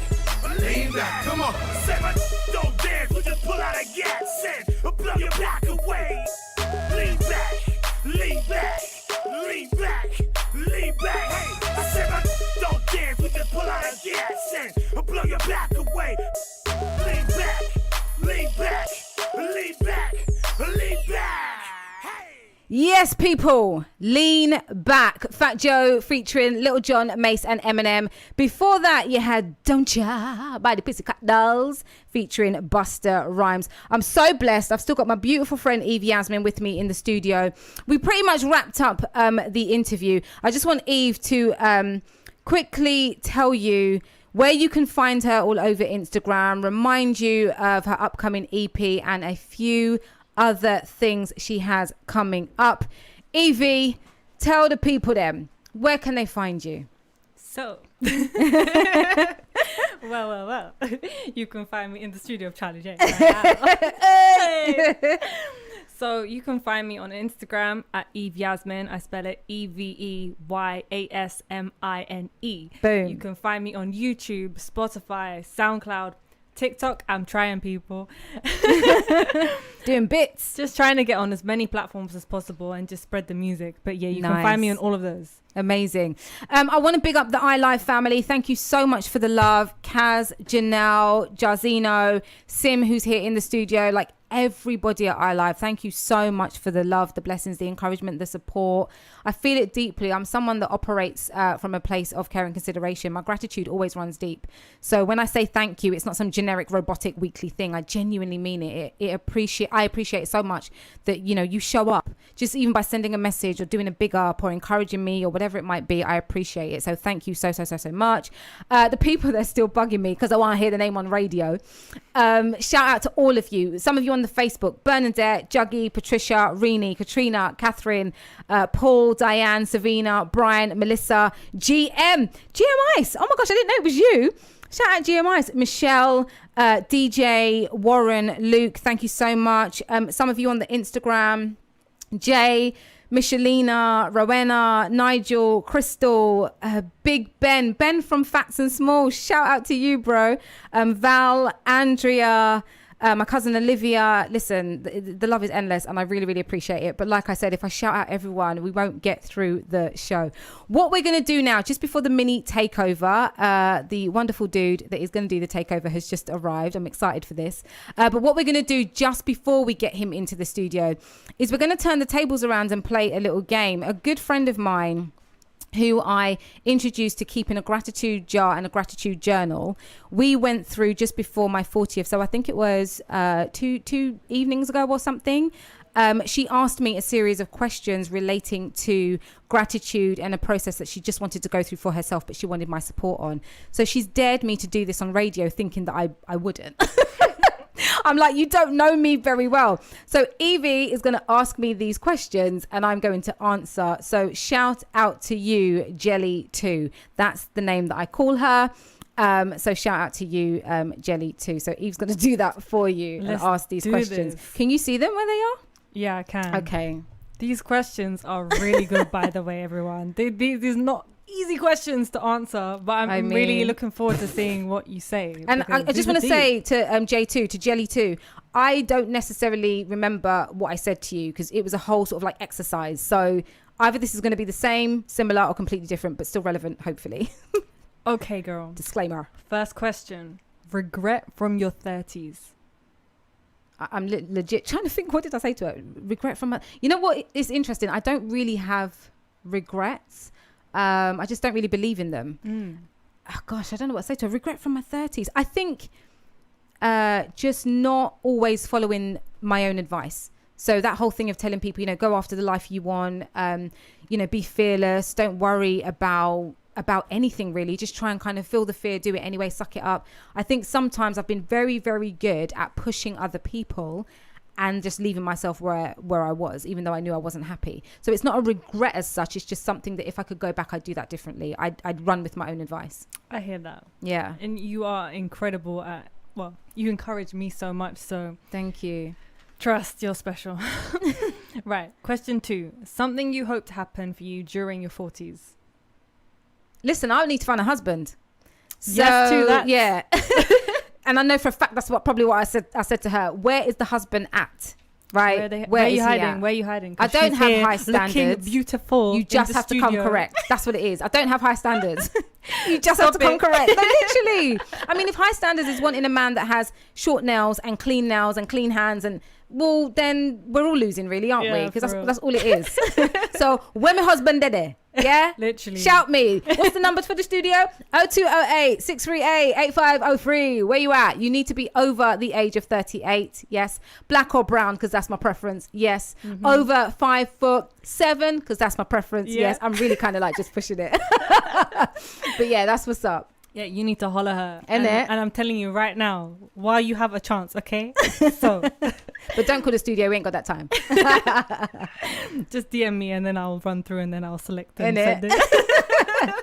lean back. Come on. I said my don't dance, we just pull out a gas and blow your back away. Lean back, lean back, lean back, lean back. Hey, I said my don't dance, we just pull out a gas and blow your back away. Lean back, lean back, lean back, lean back. Yeah. Yes, people, lean back. Fat Joe featuring Little John, Mace and Eminem. Before that, you had Don't Ya by the Pussycat Dolls featuring Busta Rhymes. I'm so blessed. I've still got my beautiful friend EVE-YASMINE with me in the studio. We pretty much wrapped up the interview. I just want Eve to quickly tell you where you can find her all over Instagram, remind you of her upcoming EP and a few other things she has coming up. Evie, tell the people then, where can they find you? So, well, you can find me in the studio of Charley Jai. Hey! So you can find me on Instagram at EVE-YASMINE. I spell it EVEYASMINE. Boom. You can find me on YouTube, Spotify, SoundCloud, TikTok. I'm trying, people. Doing bits. Just trying to get on as many platforms as possible and just spread the music. But yeah, you can find me on all of those. Amazing. I want to big up the iLive family. Thank you so much for the love. Kaz, Janelle, Jarzino, Sim, who's here in the studio, like everybody at iLive. Thank you so much for the love, the blessings, the encouragement, the support. I feel it deeply. I'm someone that operates from a place of care and consideration. My gratitude always runs deep. So when I say thank you, it's not some generic robotic weekly thing. I genuinely mean it. I appreciate it so much that, you know, you show up just even by sending a message or doing a big up or encouraging me or whatever it might be. I appreciate it. So thank you so much. The people that are still bugging me because I want to hear the name on radio. Shout out to all of you. Some of you on the Facebook: Bernadette, Juggy, Patricia, Rini, Katrina, Catherine, Paul, Diane, Savina, Brian, Melissa, GM Ice. Oh my gosh, I didn't know it was you. Shout out GM Ice. Michelle, DJ, Warren, Luke, thank you so much. Some of you on the Instagram: Jay, Michelina, Rowena, Nigel, Crystal, Big Ben from Fats and Smalls. Shout out to you, bro. Val, Andrea, my cousin Olivia. Listen, the love is endless and I really appreciate it. But like I said, if I shout out everyone, we won't get through the show. What we're going to do now, just before the mini takeover, the wonderful dude that is going to do the takeover has just arrived. I'm excited for this. But what we're going to do just before we get him into the studio is we're going to turn the tables around and play a little game. A good friend of mine who I introduced to keeping a gratitude jar and a gratitude journal, we went through just before my 40th. So I think it was two evenings ago or something. She asked me a series of questions relating to gratitude and a process that she just wanted to go through for herself, but she wanted my support on. So she's dared me to do this on radio, thinking that I wouldn't. I'm like, you don't know me very well. So Evie is going to ask me these questions and I'm going to answer. So shout out to you, Jelly2. That's the name that I call her. So shout out to you, Jelly2. So Eve's going to do that for you and ask these questions. Can you see them where they are? Yeah, I can. Okay. These questions are really good, by the way, everyone. These not easy questions to answer, but I'm really looking forward to seeing what you say. And I just want to say to J2, to Jelly2, I don't necessarily remember what I said to you because it was a whole sort of like exercise. So either this is going to be the same, similar, or completely different, but still relevant, hopefully. Okay, girl. Disclaimer. First question. Regret from your 30s. I'm legit trying to think, what did I say to her? Regret from my... You know what? It's interesting. I don't really have regrets. I just don't really believe in them. Oh gosh, I don't know what to say to her. Regret from my 30s. I think just not always following my own advice. So that whole thing of telling people, you know, go after the life you want, you know, be fearless, don't worry about anything really, just try and kind of feel the fear, do it anyway, suck it up. I think sometimes I've been very good at pushing other people and just leaving myself where I was, even though I knew I wasn't happy. So it's not a regret as such. It's just something that if I could go back, I'd do that differently. I'd run with my own advice. I hear that. Yeah. And you are incredible at, well, you encourage me so much. So thank you. Trust, you're special. Right. Question 2. Something you hope to happen for you during your 40s. Listen, I need to find a husband. So, yes to that. Yeah. And I know for a fact that's probably what I said to her. Where is the husband at? Right? Where are you hiding? Where are you hiding? I don't have high standards. Looking beautiful. You just have to come correct. That's what it is. I don't have high standards. You just have to come correct. No, literally. I mean, if high standards is wanting a man that has short nails and clean hands and well, then we're all losing, really, aren't we? Because that's all it is. So when my husband did it, yeah, literally, shout me. What's the numbers for the studio? 0208 638 8503. Where you at? You need to be over the age of 38. Yes, black or brown, because that's my preference. Yes, over 5'7", because that's my preference. Yeah. Yes, I'm really kind of like just pushing it. But yeah, that's what's up. Yeah, you need to holler her. And I'm telling you right now, while you have a chance, okay? So, but don't call the studio. We ain't got that time. Just DM me and then I'll run through and then I'll select and send it.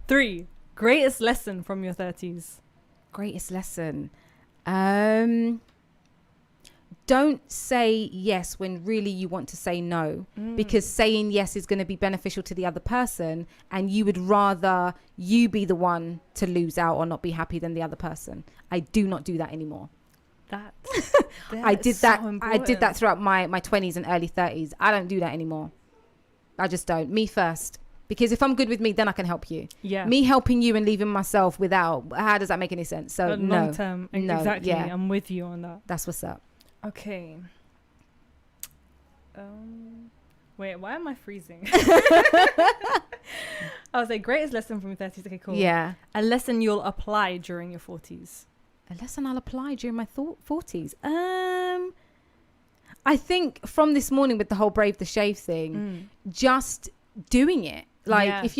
3, greatest lesson from your 30s. Greatest lesson. Don't say yes when really you want to say no, because saying yes is going to be beneficial to the other person, and you would rather you be the one to lose out or not be happy than the other person. I do not do that anymore. I did that throughout my 20s and early 30s. I don't do that anymore. I just don't. Me first. Because if I'm good with me, then I can help you. Yeah. Me helping you and leaving myself without, how does that make any sense? So no. Long term. No, exactly. Yeah. I'm with you on that. That's what's up. Okay. Wait, why am I freezing? I was like, greatest lesson from your 30s. Okay, cool. Yeah. A lesson you'll apply during your 40s. A lesson I'll apply during my 40s. I think from this morning with the whole Brave the Shave thing, just doing it. Like if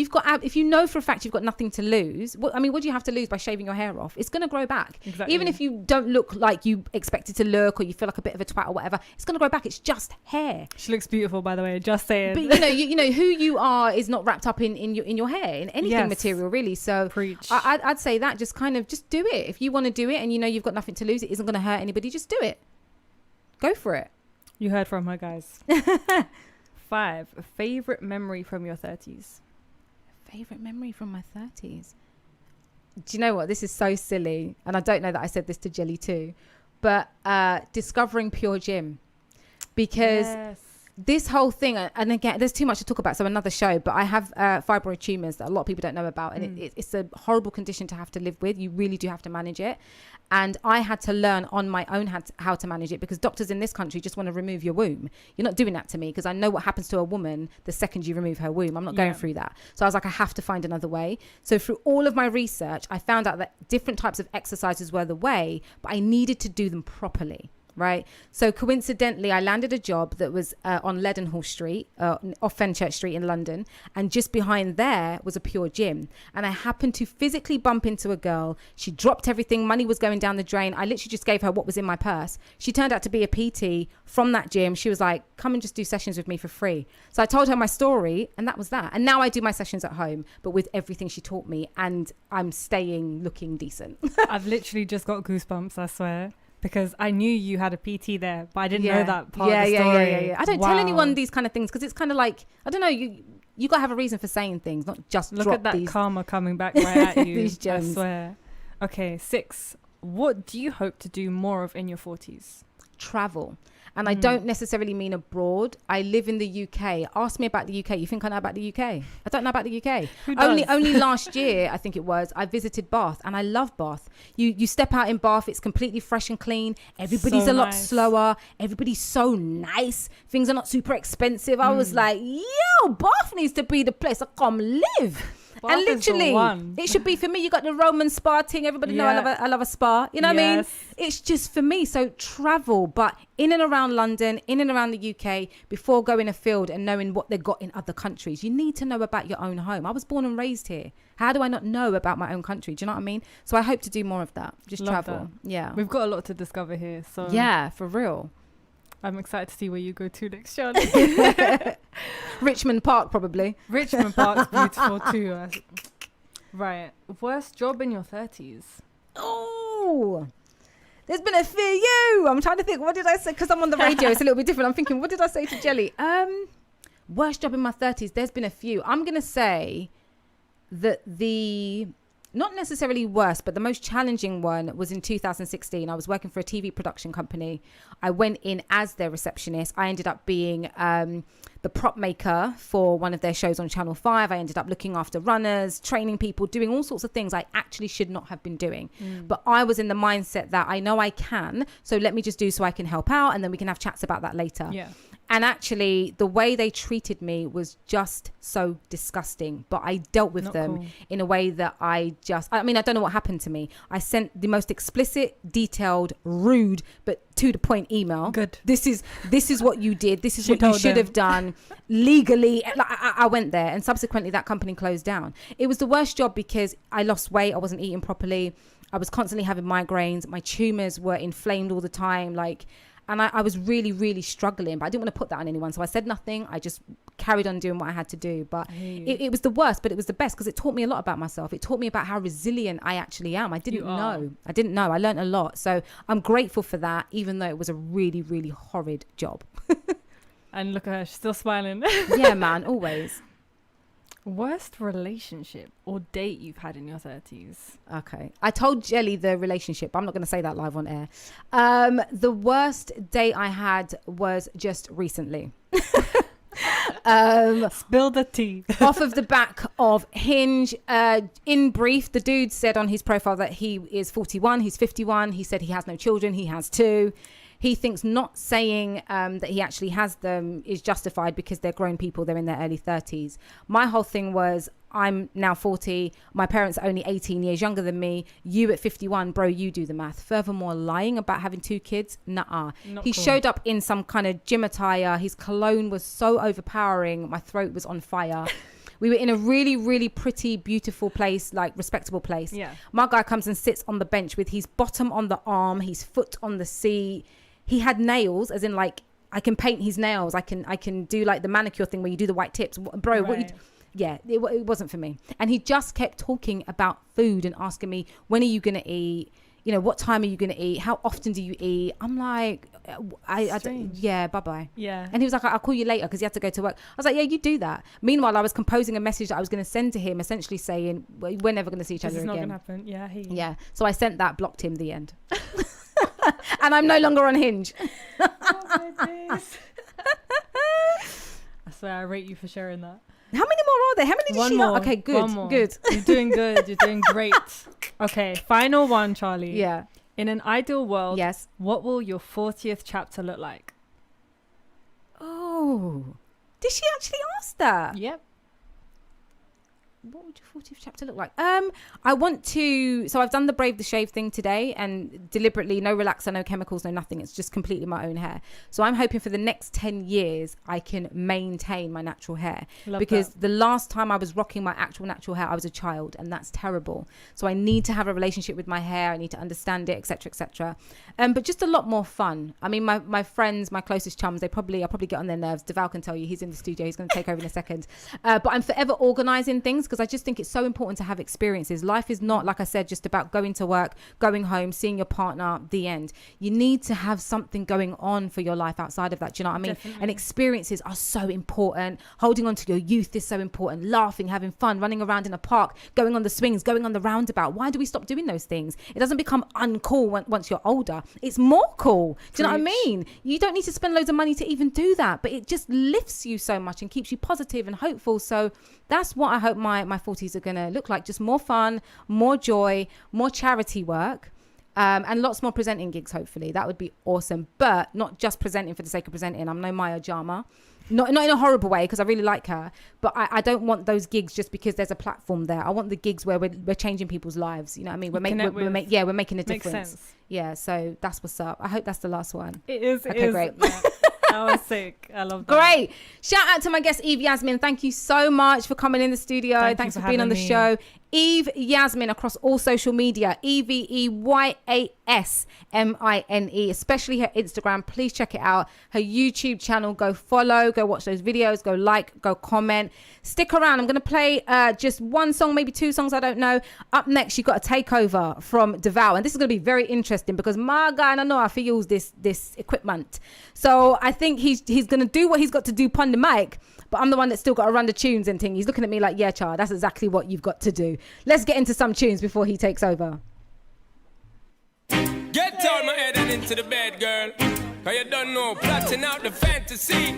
you know for a fact you've got nothing to lose, what do you have to lose by shaving your hair off? It's going to grow back. Exactly. Even if you don't look like you expect it to look, or you feel like a bit of a twat or whatever, it's going to grow back. It's just hair. She looks beautiful, by the way. Just saying. But you know who you are is not wrapped up in your hair, in anything material, really. So I'd say that just do it. If you want to do it and you know you've got nothing to lose, it isn't going to hurt anybody. Just do it. Go for it. You heard from her, guys. 5, a favorite memory from your 30s. Favorite memory from my 30s. Do you know what? This is so silly. And I don't know that I said this to Jelly too. But discovering Pure Gym. Because this whole thing, and again, there's too much to talk about, so another show, but I have fibroid tumors that a lot of people don't know about. And it's a horrible condition to have to live with. You really do have to manage it. And I had to learn on my own how to manage it, because doctors in this country just want to remove your womb. You're not doing that to me, because I know what happens to a woman the second you remove her womb. I'm not going through that. So I was like, I have to find another way. So through all of my research, I found out that different types of exercises were the way, but I needed to do them properly. Right. So coincidentally, I landed a job that was on Leadenhall Street, off Fenchurch Street in London. And just behind there was a Pure Gym. And I happened to physically bump into a girl. She dropped everything. Money was going down the drain. I literally just gave her what was in my purse. She turned out to be a PT from that gym. She was like, come and just do sessions with me for free. So I told her my story, and that was that. And now I do my sessions at home, but with everything she taught me. And I'm staying looking decent. I've literally just got goosebumps, I swear. Because I knew you had a PT there, but I didn't know that part of the story. I don't tell anyone these kind of things, because it's kind of like, I don't know, you got to have a reason for saying things, not just look at that karma coming back right at you. These gems. I swear. Okay, 6. What do you hope to do more of in your 40s? Travel. And I don't necessarily mean abroad. I live in the UK. Ask me about the UK. You think I know about the UK? I don't know about the UK. Only last year, I think it was, I visited Bath, and I love Bath. You step out in Bath, it's completely fresh and clean. Everybody's so a lot slower. Everybody's so nice. Things are not super expensive. I was like, yo, Bath needs to be the place I come live. Bath and literally, it should be for me. You got the Roman spa thing. Everybody know I love a spa. You know what I mean? It's just for me. So travel, but in and around London, in and around the UK, before going afield and knowing what they've got in other countries. You need to know about your own home. I was born and raised here. How do I not know about my own country? Do you know what I mean? So I hope to do more of that. Just love travel. That. Yeah. We've got a lot to discover here. So yeah, for real. I'm excited to see where you go to next, Charley. Richmond Park, probably. Richmond Park's beautiful too. Right. Worst job in your 30s? Oh, there's been a few. I'm trying to think. What did I say? Because I'm on the radio. It's a little bit different. I'm thinking, what did I say to Jelly? Worst job in my 30s. There's been a few. I'm going to say that the not necessarily worst, but the most challenging one was in 2016. I was working for a TV production company. I went in as their receptionist. I ended up being the prop maker for one of their shows on Channel 5. I ended up looking after runners, training people, doing all sorts of things I actually should not have been doing. But I was in the mindset that I know I can, so let me just do so I can help out, and then we can have chats about that later. Yeah. And actually, the way they treated me was just so disgusting. But I dealt with them in a way that I don't know what happened to me. I sent the most explicit, detailed, rude, but to the point email. Good. This is what you did. This is what you should have done legally. Like, I went there, and subsequently that company closed down. It was the worst job because I lost weight. I wasn't eating properly. I was constantly having migraines. My tumors were inflamed all the time. And I was really, really struggling, but I didn't want to put that on anyone. So I said nothing. I just carried on doing what I had to do. But it was the worst, but it was the best because it taught me a lot about myself. It taught me about how resilient I actually am. I didn't know. I learned a lot. So I'm grateful for that, even though it was a really, really horrid job. And look at her, she's still smiling. Yeah, man, always. Worst relationship or date you've had in your 30s? Okay. I told Jelly the relationship, but I'm not going to say that live on air. The worst date I had was just recently. Spill the tea. Off of the back of Hinge. In brief, the dude said on his profile that he is 41, he's 51. He said he has no children, he has 2. He thinks not saying that he actually has them is justified because they're grown people. They're in their early 30s. My whole thing was, I'm now 40. My parents are only 18 years younger than me. You at 51, bro, you do the math. Furthermore, lying about having 2 kids, nah. He showed up in some kind of gym attire. His cologne was so overpowering. My throat was on fire. We were in a really, really pretty, beautiful place, like respectable place. Yeah. My guy comes and sits on the bench with his bottom on the arm, his foot on the seat. He had nails, as in like I can paint his nails. I can do like the manicure thing where you do the white tips, bro. Right. It wasn't for me. And he just kept talking about food and asking me, when are you gonna eat? You know, what time are you gonna eat? How often do you eat? I'm like, bye bye. Yeah. And he was like, I'll call you later because he had to go to work. I was like, yeah, you do that. Meanwhile, I was composing a message that I was going to send to him, essentially saying, we're never going to see each other again. This is not going to happen. Yeah. Yeah. So I sent that, blocked him, the end. And I'm no longer on Hinge. Oh my days. I swear I rate you for sharing that. How many more are there? How many did she have? Okay, good. One more. Good. You're doing good. You're doing great. Okay, final one, Charlie. Yeah. In an ideal world, yes, what will your 40th chapter look like? Oh, did she actually ask that? Yep. What would your 40th chapter look like? I want to, so I've done the Brave the Shave thing today, and deliberately no relaxer, no chemicals, no nothing. It's just completely my own hair. So I'm hoping for the next 10 years I can maintain my natural hair. Because the last time I was rocking my actual natural hair, I was a child, and that's terrible. So I need to have a relationship with my hair. I need to understand it, etc., etc. But just a lot more fun. I mean, my friends, my closest chums, I'll probably get on their nerves. Deval can tell you, he's in the studio. He's going to take over in a second. But I'm forever organizing things because I just think it's so important to have experiences. Life is not, like I said, just about going to work, going home, seeing your partner, the end. You need to have something going on for your life outside of that. Do you know what I mean? Definitely. And experiences are so important. Holding on to your youth is so important. Laughing, having fun, running around in a park, going on the swings, going on the roundabout. Why do we stop doing those things? It doesn't become uncool once you're older. It's more cool. Do you know what I mean? You don't need to spend loads of money to even do that, but it just lifts you so much and keeps you positive and hopeful. So that's what I hope my 40s are going to look like. Just more fun, more joy, more charity work, and lots more presenting gigs, hopefully. That would be awesome. But not just presenting for the sake of presenting. I'm no Maya Jama. Not in a horrible way, because I really like her. But I don't want those gigs just because there's a platform there. I want the gigs where we're changing people's lives. You know what I mean? We're making a difference. Makes sense. Yeah, so that's what's up. I hope that's the last one. It is. Okay, great. Yeah. That was sick. I love that. Great. Shout out to my guest, EVE-YASMINE. Thank you so much for coming in the studio. Thanks for being on the show. EVE-YASMINE across all social media. EVEYASMINE, especially her Instagram. Please check it out. Her YouTube channel. Go follow. Go watch those videos. Go like. Go comment. Stick around. I'm going to play just one song, maybe 2 songs. I don't know. Up next, you got a takeover from Deval. And this is going to be very interesting because my guy, and I know I have to use this equipment. So I think he's going to do what he's got to do on the mic. But I'm the one that's still got to run the tunes and things. He's looking at me like, yeah, child, that's exactly what you've got to do. to. Let's get into some tunes before he takes over. Get out my head and into the bed, girl. Cause you don't know, plotting out the fantasy.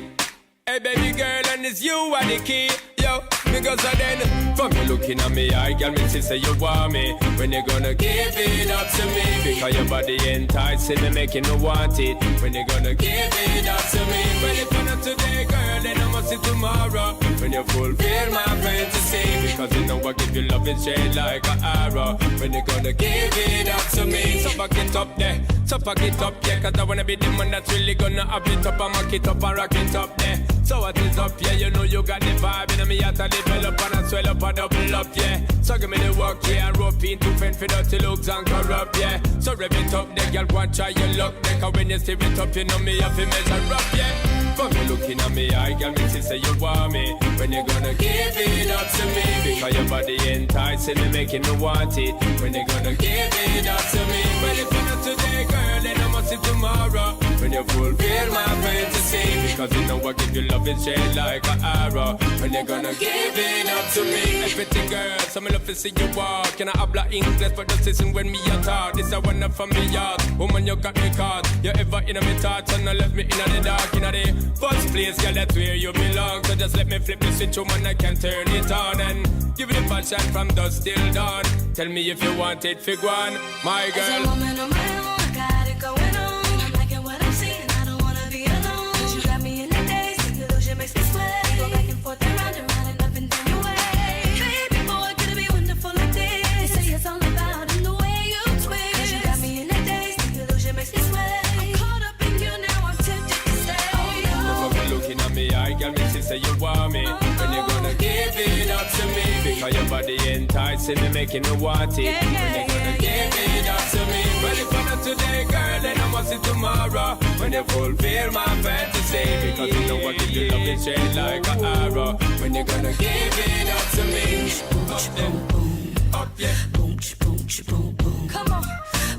Hey baby girl, and it's you are the key. Yo, because I then from you looking at me, I got me to say you want me. When you gonna give it up to me? Because your body enticing me, making me want it. When you gonna give it up to me? Well, if you're not today, girl, then I must see tomorrow. When you fulfill my fantasy, because you know I give you love and shade like an arrow. When you gonna give it up to me? So back it up there, so back it up, yeah. Cause I wanna be the man that's really gonna up it up and mock it up and rock it up there. So what is up, yeah, you know you got the vibe. And me out to develop and I swell up and double up, yeah. So give me the work, yeah, and rope in to fend for dirty looks and corrupt, yeah. So rev it up, the girl want try your luck. Cause when you stir it up, you know me have to measure up, yeah. For me looking at me, I got me to say you want me. When you gonna give it up to me? Because your body enticing me, making me want it. When you gonna give it up to me? Well, if you're not today, girl, then I must see tomorrow. When you fulfill my fantasy, because you know I give you love and shade like an arrow. When you gonna give it up to me? Everything, girl, so me love to see you walk. Can I habla English for the season when me a talk? This a one from me yard. Woman, you got me caught. You ever in me thoughts and I left me in the dark, in the first place, girl, that's where you belong. So just let me flip the switch, woman, I can turn it on and give it a passion from dusk till dawn. Tell me if you want it, fig one, my girl. As a woman on my own, I got it going on. I'm liking what I'm seeing, I don't wanna be alone. You got me in the days, the illusion makes me sweat. Go back and forth and round and up and down your way. Baby boy, could it be wonderful like this? They say it's all about in the way you twist. You got me in the days, the illusion makes me sweat. I'm caught up in you now, I'm tempted to stay. Looking at me, I got me to say you want me. When you gonna give it up to me? Because your body enticing me, making me want it. When you gonna give it up to me? Well, if I'm not today, girl, then I must see tomorrow. When you fulfill my fantasy, because you know I give you love and shade like an arrow. When you gonna give it up to me? Up there, up yeah. Boom, boom, boom, boom. Come on,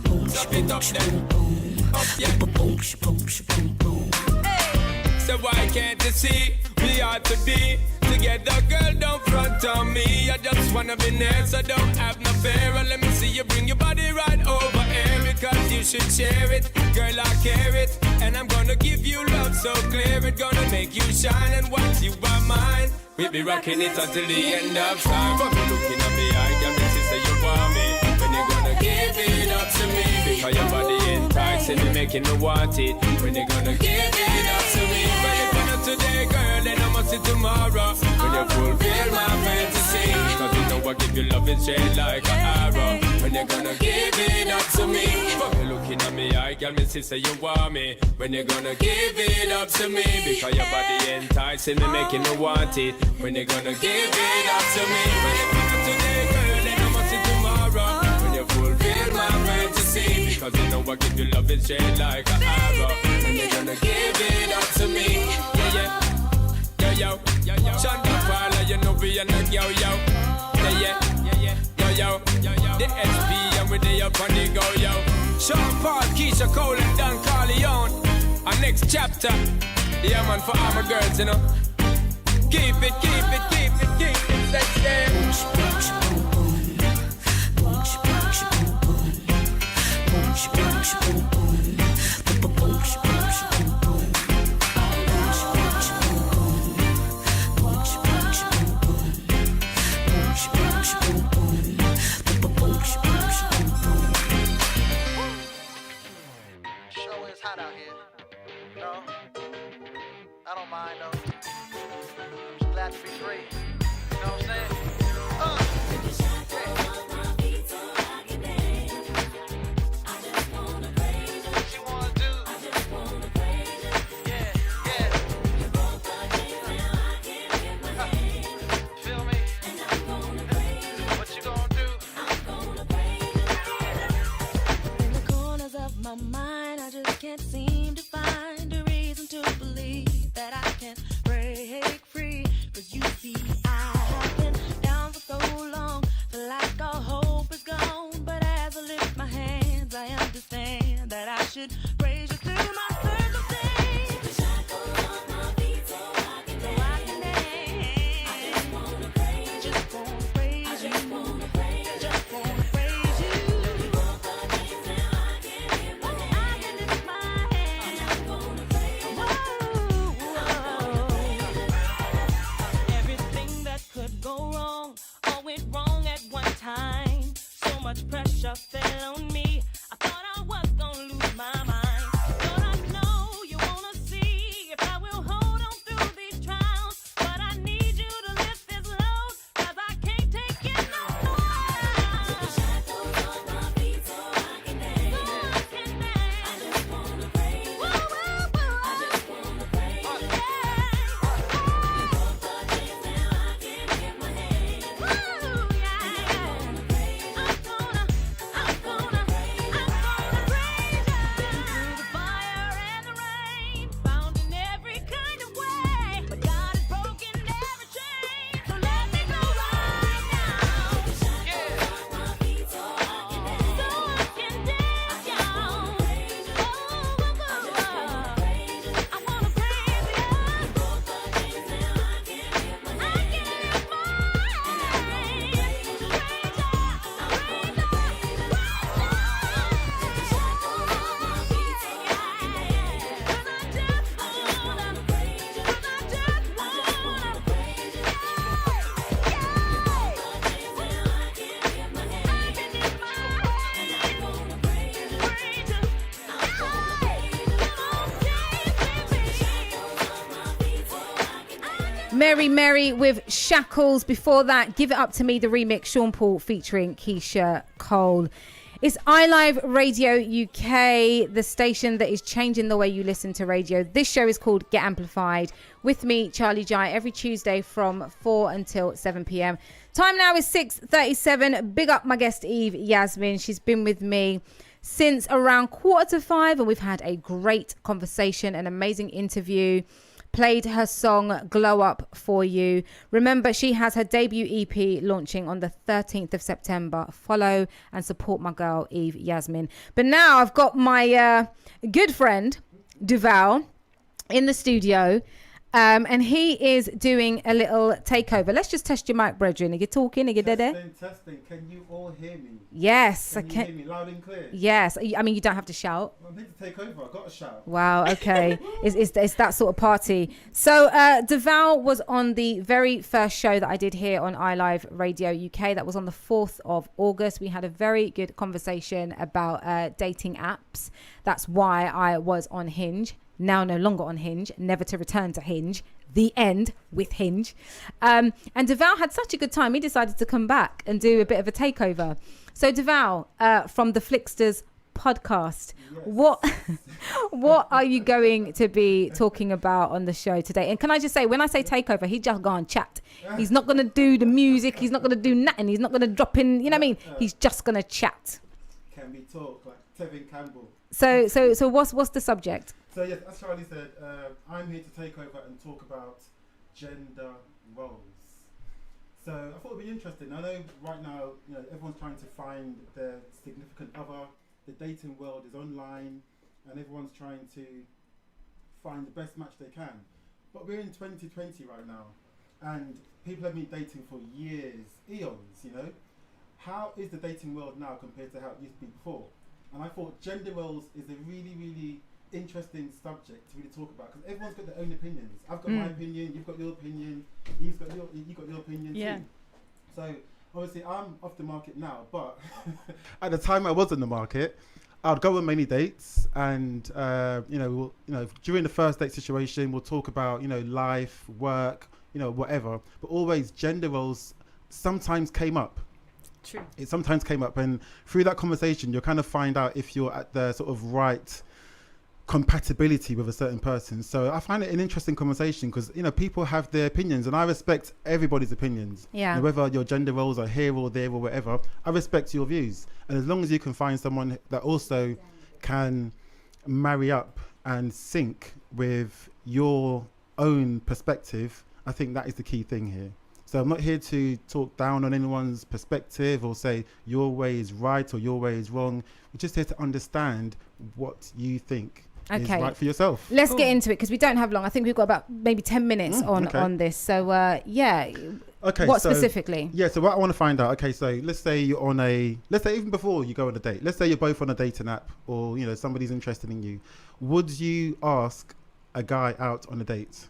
boom, stop it up there. Up yeah. Boom, boom, boom, boom. So why can't you see we ought to be together, girl? Don't front on me. I just wanna be near, so don't have no fear. And let me see you bring your body right over here, because you should share it, girl. I care it, and I'm gonna give you love so clear. It's gonna make you shine, and once you are mine, we'll be rocking it until the end of time. But you looking at me, I got me to say you want me. When you gonna give it up to me? Because your body enticing me, making me want it. When you gonna give it up to me? Well, if you're not today, girl, then I must see tomorrow. When you fulfill my fantasy, because you know I give you love and shade like an arrow. When you gonna give it up to me? But you looking at me, I got me to say you want me. When you gonna give it up to me? Because your body enticing me, making me want it. When you gonna give it up to me? Well, if you're not today, girl, then I must see tomorrow. When you fulfill my fantasy, because you know I give you love and shade like an arrow. When you gonna give it up to me? Yeah, yeah. Yo, yo, yo, Sean Capala, you know we are not yo, yo. Yeah, yeah, yo, yo, the SP and we day up on the go, yo. Sean Paul, Keisha Cole and Dan Carleone. Our next chapter, yeah man, for all my girls, you know. Keep it, keep it, keep it, keep it, let's stay. I don't mind though. I'm just glad to be free. You know what I'm saying? My mind, I just can't seem to find a reason to believe that I can break free. Cause you see, I have been down for so long, feel like all hope is gone. But as I lift my hands, I understand that I should praise you through my circumstance. The shackles on my feet so I can dance. I just wanna praise you. Just wanna praise you. much pressure fell on me. I thought I was gonna lose my mind. Thought I know you wanna see if I will hold on through these trials. But I need you to lift this load, 'cause I can't take it no more. Took the shackles off my feet so I can dance. I just wanna praise you. I just wanna praise you. You broke the chains, now I can get my hands. I'm gonna praise you. I'm gonna praise you. Through the fire and the rain, bound in every kind of way. But God has broken every chain, so let me go right now. Took the shackles off my feet so I can dance, y'all. I just wanna praise you. I wanna praise you. You broke the chains, now I can get my hands. Mary Mary with Shackles. Before that, Give It Up To Me, the remix, Sean Paul featuring Keisha Cole. It's iLive Radio UK, the station that is changing the way you listen to radio. This show is called Get Amplified. With me, Charley Jai, every Tuesday from 4 until 7 p.m. Time now is 6:37. Big up my guest, EVE-YASMINE. She's been with me since around 4:45, and we've had a great conversation, an amazing interview. Played her song Glow Up for you. Remember, she has her debut EP launching on the 13th of September. Follow and support my girl EVE-YASMINE. But now I've got my good friend Duval in the studio, and he is doing a little takeover. Let's just test your mic, brethren. Are you talking? Are you dead? Testing. Can you all hear me? Yes, I can. Hear me loud and clear? Yes. I mean, you don't have to shout. I need to take over. I've got to shout. Wow, okay. It's that sort of party. So Duval was on the very first show that I did here on iLive Radio UK. That was on the 4th of August. We had a very good conversation about dating apps. That's why I was on Hinge. Now no longer on Hinge, never to return to Hinge. The end with Hinge. And Duval had such a good time, he decided to come back and do a bit of a takeover. So Duval, from the Flicksters podcast, yes. What are you going to be talking about on the show today? And can I just say, when I say takeover, he just go and chat. He's not going to do the music. He's not going to do nothing. He's not going to drop in, you know what I mean? He's just going to chat. Can we talk like Tevin Campbell? So what's the subject? So yes, as Charlie said, I'm here to take over and talk about gender roles. So I thought it'd be interesting. I know right now, everyone's trying to find their significant other. The dating world is online, and everyone's trying to find the best match they can. But we're in 2020 right now, and people have been dating for years, eons. How is the dating world now compared to how it used to be before? And I thought gender roles is a really, really interesting subject to really talk about, because everyone's got their own opinions. I've got my opinion, you've got your opinion, you've got your opinion too. So obviously I'm off the market now, but at the time I was in the market, I'd go on many dates, and during the first date situation we'll talk about life, work, whatever, but always gender roles sometimes came up. True. It sometimes came up, and through that conversation you'll kind of find out if you're at the sort of right compatibility with a certain person. So I find it an interesting conversation, because people have their opinions, and I respect everybody's opinions. Whether your gender roles are here or there or whatever, I respect your views, and as long as you can find someone that also can marry up and sync with your own perspective, I think that is the key thing here. So I'm not here to talk down on anyone's perspective or say your way is right or your way is wrong. We're just here to understand what you think is right for yourself. Let's get into it, because we don't have long. I think we've got about maybe 10 minutes on this. So Okay. What specifically? Yeah. So what I want to find out. Okay. So let's say you're on let's say even before you go on a date. Let's say you're both on a dating app, or somebody's interested in you. Would you ask a guy out on a date?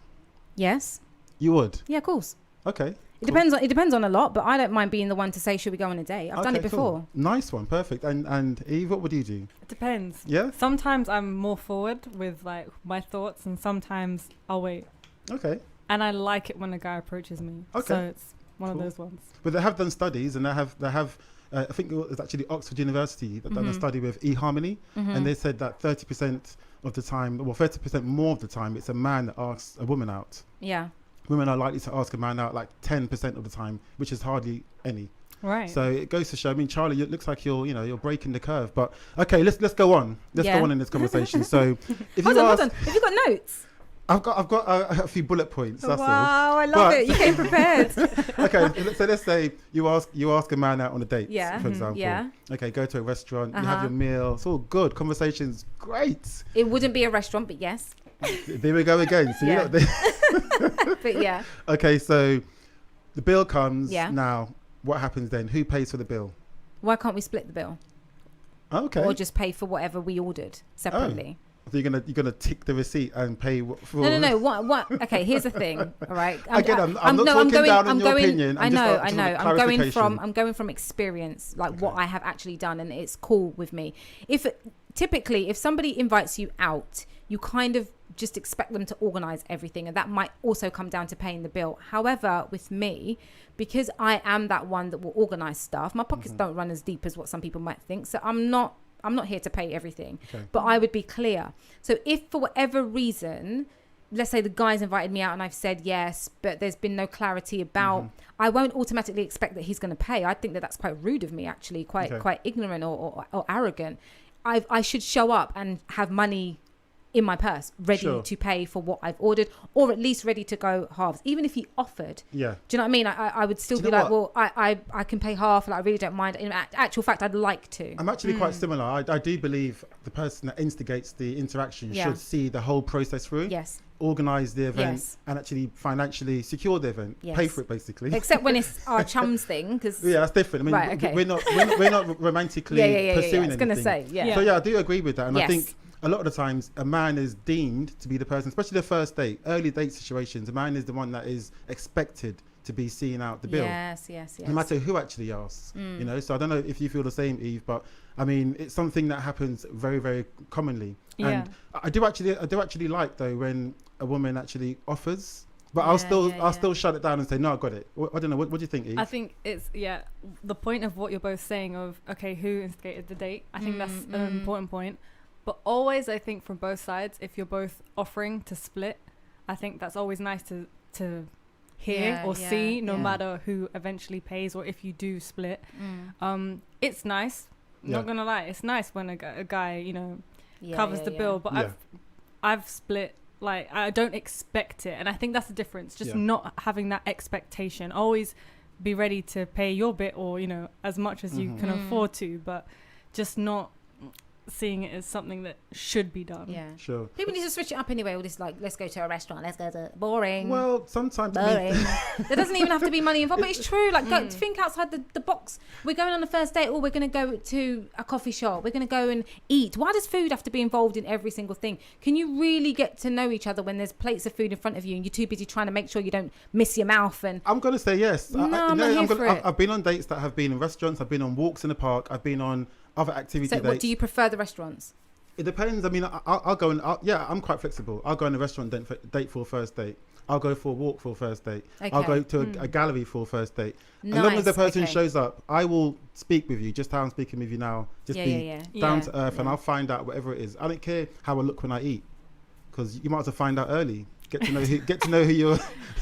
Yes. You would? Yeah, of course. Okay. It depends on a lot, but I don't mind being the one to say, should we go on a date? I've done it before. Cool. Nice one, perfect. And Eve, what would you do? It depends. Yeah. Sometimes I'm more forward with like my thoughts, and sometimes I'll wait. Okay. And I like it when a guy approaches me. Okay. So it's one of those ones. But they have done studies, and they have. I think it was actually Oxford University that done a study with eHarmony, and they said that 30% of the time, 30% more of the time, it's a man that asks a woman out. Yeah. Women are likely to ask a man out like 10% of the time, which is hardly any. Right. So it goes to show. I mean, Charlie, it looks like you're breaking the curve. But okay, let's go on. Let's go on in this conversation. So if hold on. Have you got notes? I've got a few bullet points. That's all. Wow, I love it. You came prepared. Okay, so let's say you ask a man out on a date, for example. Yeah. Okay, go to a restaurant, you have your meal. It's all good. Conversation's great. It wouldn't be a restaurant, but yes. There we go again. So yeah. But yeah. Okay, so the bill comes. Yeah. Now, what happens then? Who pays for the bill? Why can't we split the bill? Okay. Or just pay for whatever we ordered separately. So you're gonna tick the receipt and pay for? No. What? Okay, here's the thing. All right. I'm not talking down on your opinion. I know. I'm going from experience, like what I have actually done, and it's cool with me. If somebody invites you out, you kind of just expect them to organize everything, and that might also come down to paying the bill. However, with me, because I am that one that will organize stuff, my pockets don't run as deep as what some people might think. So I'm not here to pay everything, but I would be clear. So if for whatever reason, let's say the guy's invited me out and I've said yes, but there's been no clarity about, I won't automatically expect that he's going to pay. I think that that's quite rude of me, actually, quite ignorant or arrogant. I should show up and have money in my purse ready to pay for what I've ordered, or at least ready to go halves, even if he offered. Yeah. Do you know what I mean? I would still be like, well, I can pay half, like I really don't mind. In actual fact, I'd like to. I'm actually quite similar. I do believe the person that instigates the interaction should see the whole process through. Yes. Organise the event and actually financially secure the event, pay for it basically. Except when it's our chums thing, because that's different. I mean, we're not romantically pursuing anything. I was going to say, So I do agree with that, and I think a lot of the times a man is deemed to be the person, especially the first date, early date situations. A man is the one that is expected to be seeing out the bill. Yes. No matter who actually asks, So I don't know if you feel the same, Eve, but I mean, it's something that happens very, very commonly. Yeah. And I do actually like though when a woman actually offers, but I'll still shut it down and say no, I got it. I don't know. What do you think, Eve? I think it's the point of what you're both saying of who instigated the date. I think that's an important point. But always, I think from both sides, if you're both offering to split, I think that's always nice to hear or see, no matter who eventually pays or if you do split. It's nice. Not gonna lie, it's nice when a guy covers the bill. But I've split. Like, I don't expect it, and I think that's the difference. Just not having that expectation. Always be ready to pay your bit, or as much as you can afford to, but just not seeing it as something that should be done. Yeah, sure. People need to switch it up anyway. All this, like, let's go to a restaurant, let's go to boring. Well, sometimes boring. There doesn't even have to be money involved, but it's true. Like, go think outside the box. We're going on a first date, or we're going to go to a coffee shop. We're going to go and eat. Why does food have to be involved in every single thing? Can you really get to know each other when there's plates of food in front of you and you're too busy trying to make sure you don't miss your mouth? And I'm going to say yes. I'm not here for it. I've been on dates that have been in restaurants. I've been on walks in the park. I've been on other activity dates. So, what do you prefer, the restaurants? It depends. I mean, I'll go and I'm quite flexible. I'll go on a restaurant date for a first date. I'll go for a walk for a first date. Okay. I'll go to a gallery for a first date. Nice. As long as the person shows up, I will speak with you just how I'm speaking with you now. Just be down to earth, and I'll find out whatever it is. I don't care how I look when I eat, because you might as well find out early. Get to know who you're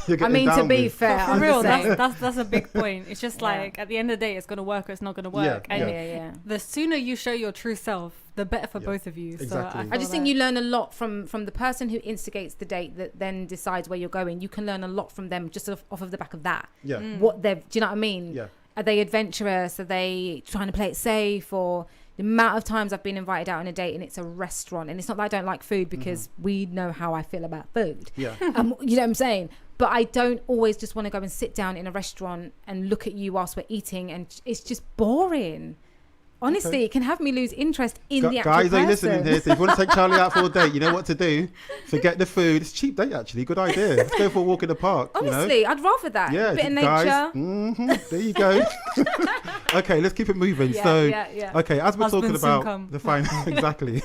getting I mean, down to be with. fair, for real, that's a big point. It's just like at the end of the day, it's going to work or it's not going to work. The sooner you show your true self, the better for both of you. Exactly. So I just think you learn a lot from the person who instigates the date that then decides where you're going. You can learn a lot from them just off of the back of that. Yeah. Do you know what I mean? Yeah. Are they adventurous? Are they trying to play it safe? Or the amount of times I've been invited out on a date and it's a restaurant, and it's not that I don't like food, because we know how I feel about food. Yeah. You know what I'm saying? But I don't always just want to go and sit down in a restaurant and look at you whilst we're eating, and it's just boring. Honestly, it can have me lose interest in the actual guys, person. are you listening here? So if you want to take Charlie out for a date, you know what to do. Forget the food. It's a cheap date, actually. Good idea. Let's go for a walk in the park. Honestly, I'd rather that. Yeah, Bit of guys, nature. there you go. Okay, let's keep it moving. Okay, as we're talking about the exactly,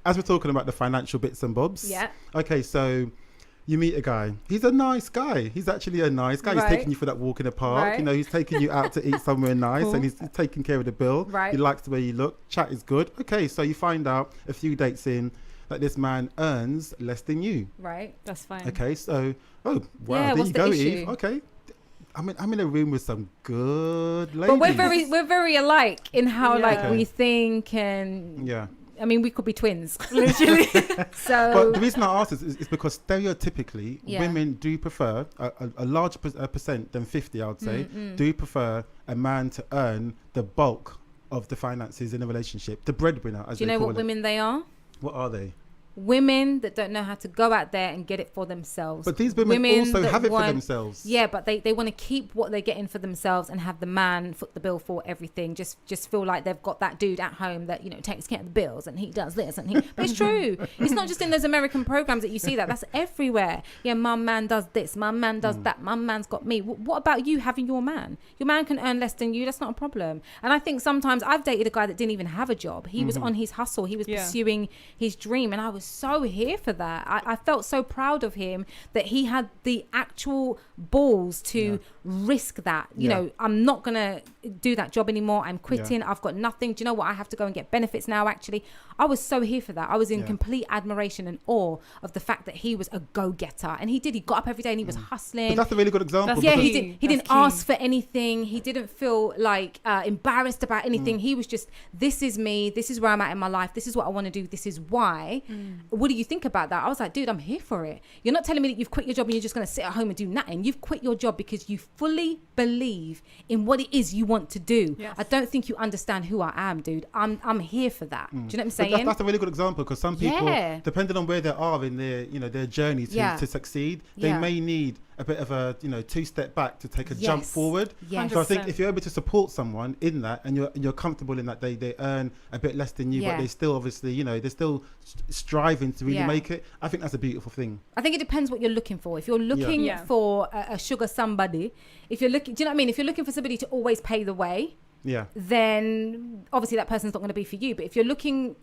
as we're talking about the financial bits and bobs. Yeah. Okay, so you meet a guy. He's a nice guy. He's actually a nice guy. He's taking you for that walk in the park. Right. You know, he's taking you out to eat somewhere nice, and he's taking care of the bill. Right. He likes the way you look. Chat is good. Okay, so you find out a few dates in that this man earns less than you. Right. That's fine. Okay, so wow, Yeah, there what's you the go, issue? Eve. Okay. I'm in a room with some good ladies. But we're very alike in how Okay. we think, and Yeah. I mean, we could be twins, literally. So, But the reason I ask this is because stereotypically, Yeah. women do prefer a larger percent than 50, I would say, do prefer a man to earn the bulk of the finances in a relationship, the breadwinner, as do you they know call what it. women they are? What are they? Women that don't know how to go out there and get it for themselves. But these women also that have it for themselves. Yeah, but they want to keep what they're getting for themselves and have the man foot the bill for everything. Just feel like they've got that dude at home that, you know, takes care of the bills and he does this and he. But it's true. It's not just in those American programs that you see that. That's everywhere. Yeah, my man does this. My man does that. My man's got me. What about you having your man? Your man can earn less than you. That's not a problem. And I think sometimes I've dated a guy that didn't even have a job. He was on his hustle. He was pursuing his dream, and I was so here for that. I felt so proud of him that he had the actual balls to risk that. You know, I'm not gonna do that job anymore. I'm quitting. I've got nothing. Do you know what? I have to go and get benefits now. Actually, I was so here for that. I was in complete admiration and awe of the fact that he was a go-getter, and he did. He got up every day and he was hustling. But that's a really good example. He didn't ask for anything. He didn't feel like embarrassed about anything. He was just, this is me. This is where I'm at in my life. This is what I want to do. This is why. What do you think about that? I was like, dude, I'm here for it. You're not telling me that you've quit your job and you're just going to sit at home and do nothing. You've quit your job because you fully believe in what it is you want to do. Yes. I don't think you understand who I am, dude. I'm here for that. Do you know what I'm saying? But that's a really good example, because some people, depending on where they are in their, you know, their journey to succeed, they may need a bit of a, you know, two-step back to take a jump forward. Yes. So I think if you're able to support someone in that, and you're comfortable in that they earn a bit less than you, but they still obviously, you know, they're still striving to really make it. I think that's a beautiful thing. I think it depends what you're looking for. If you're looking for a sugar somebody, if you're looking, do you know what I mean? If you're looking for somebody to always pay the way, then obviously that person's not going to be for you. But if you're looking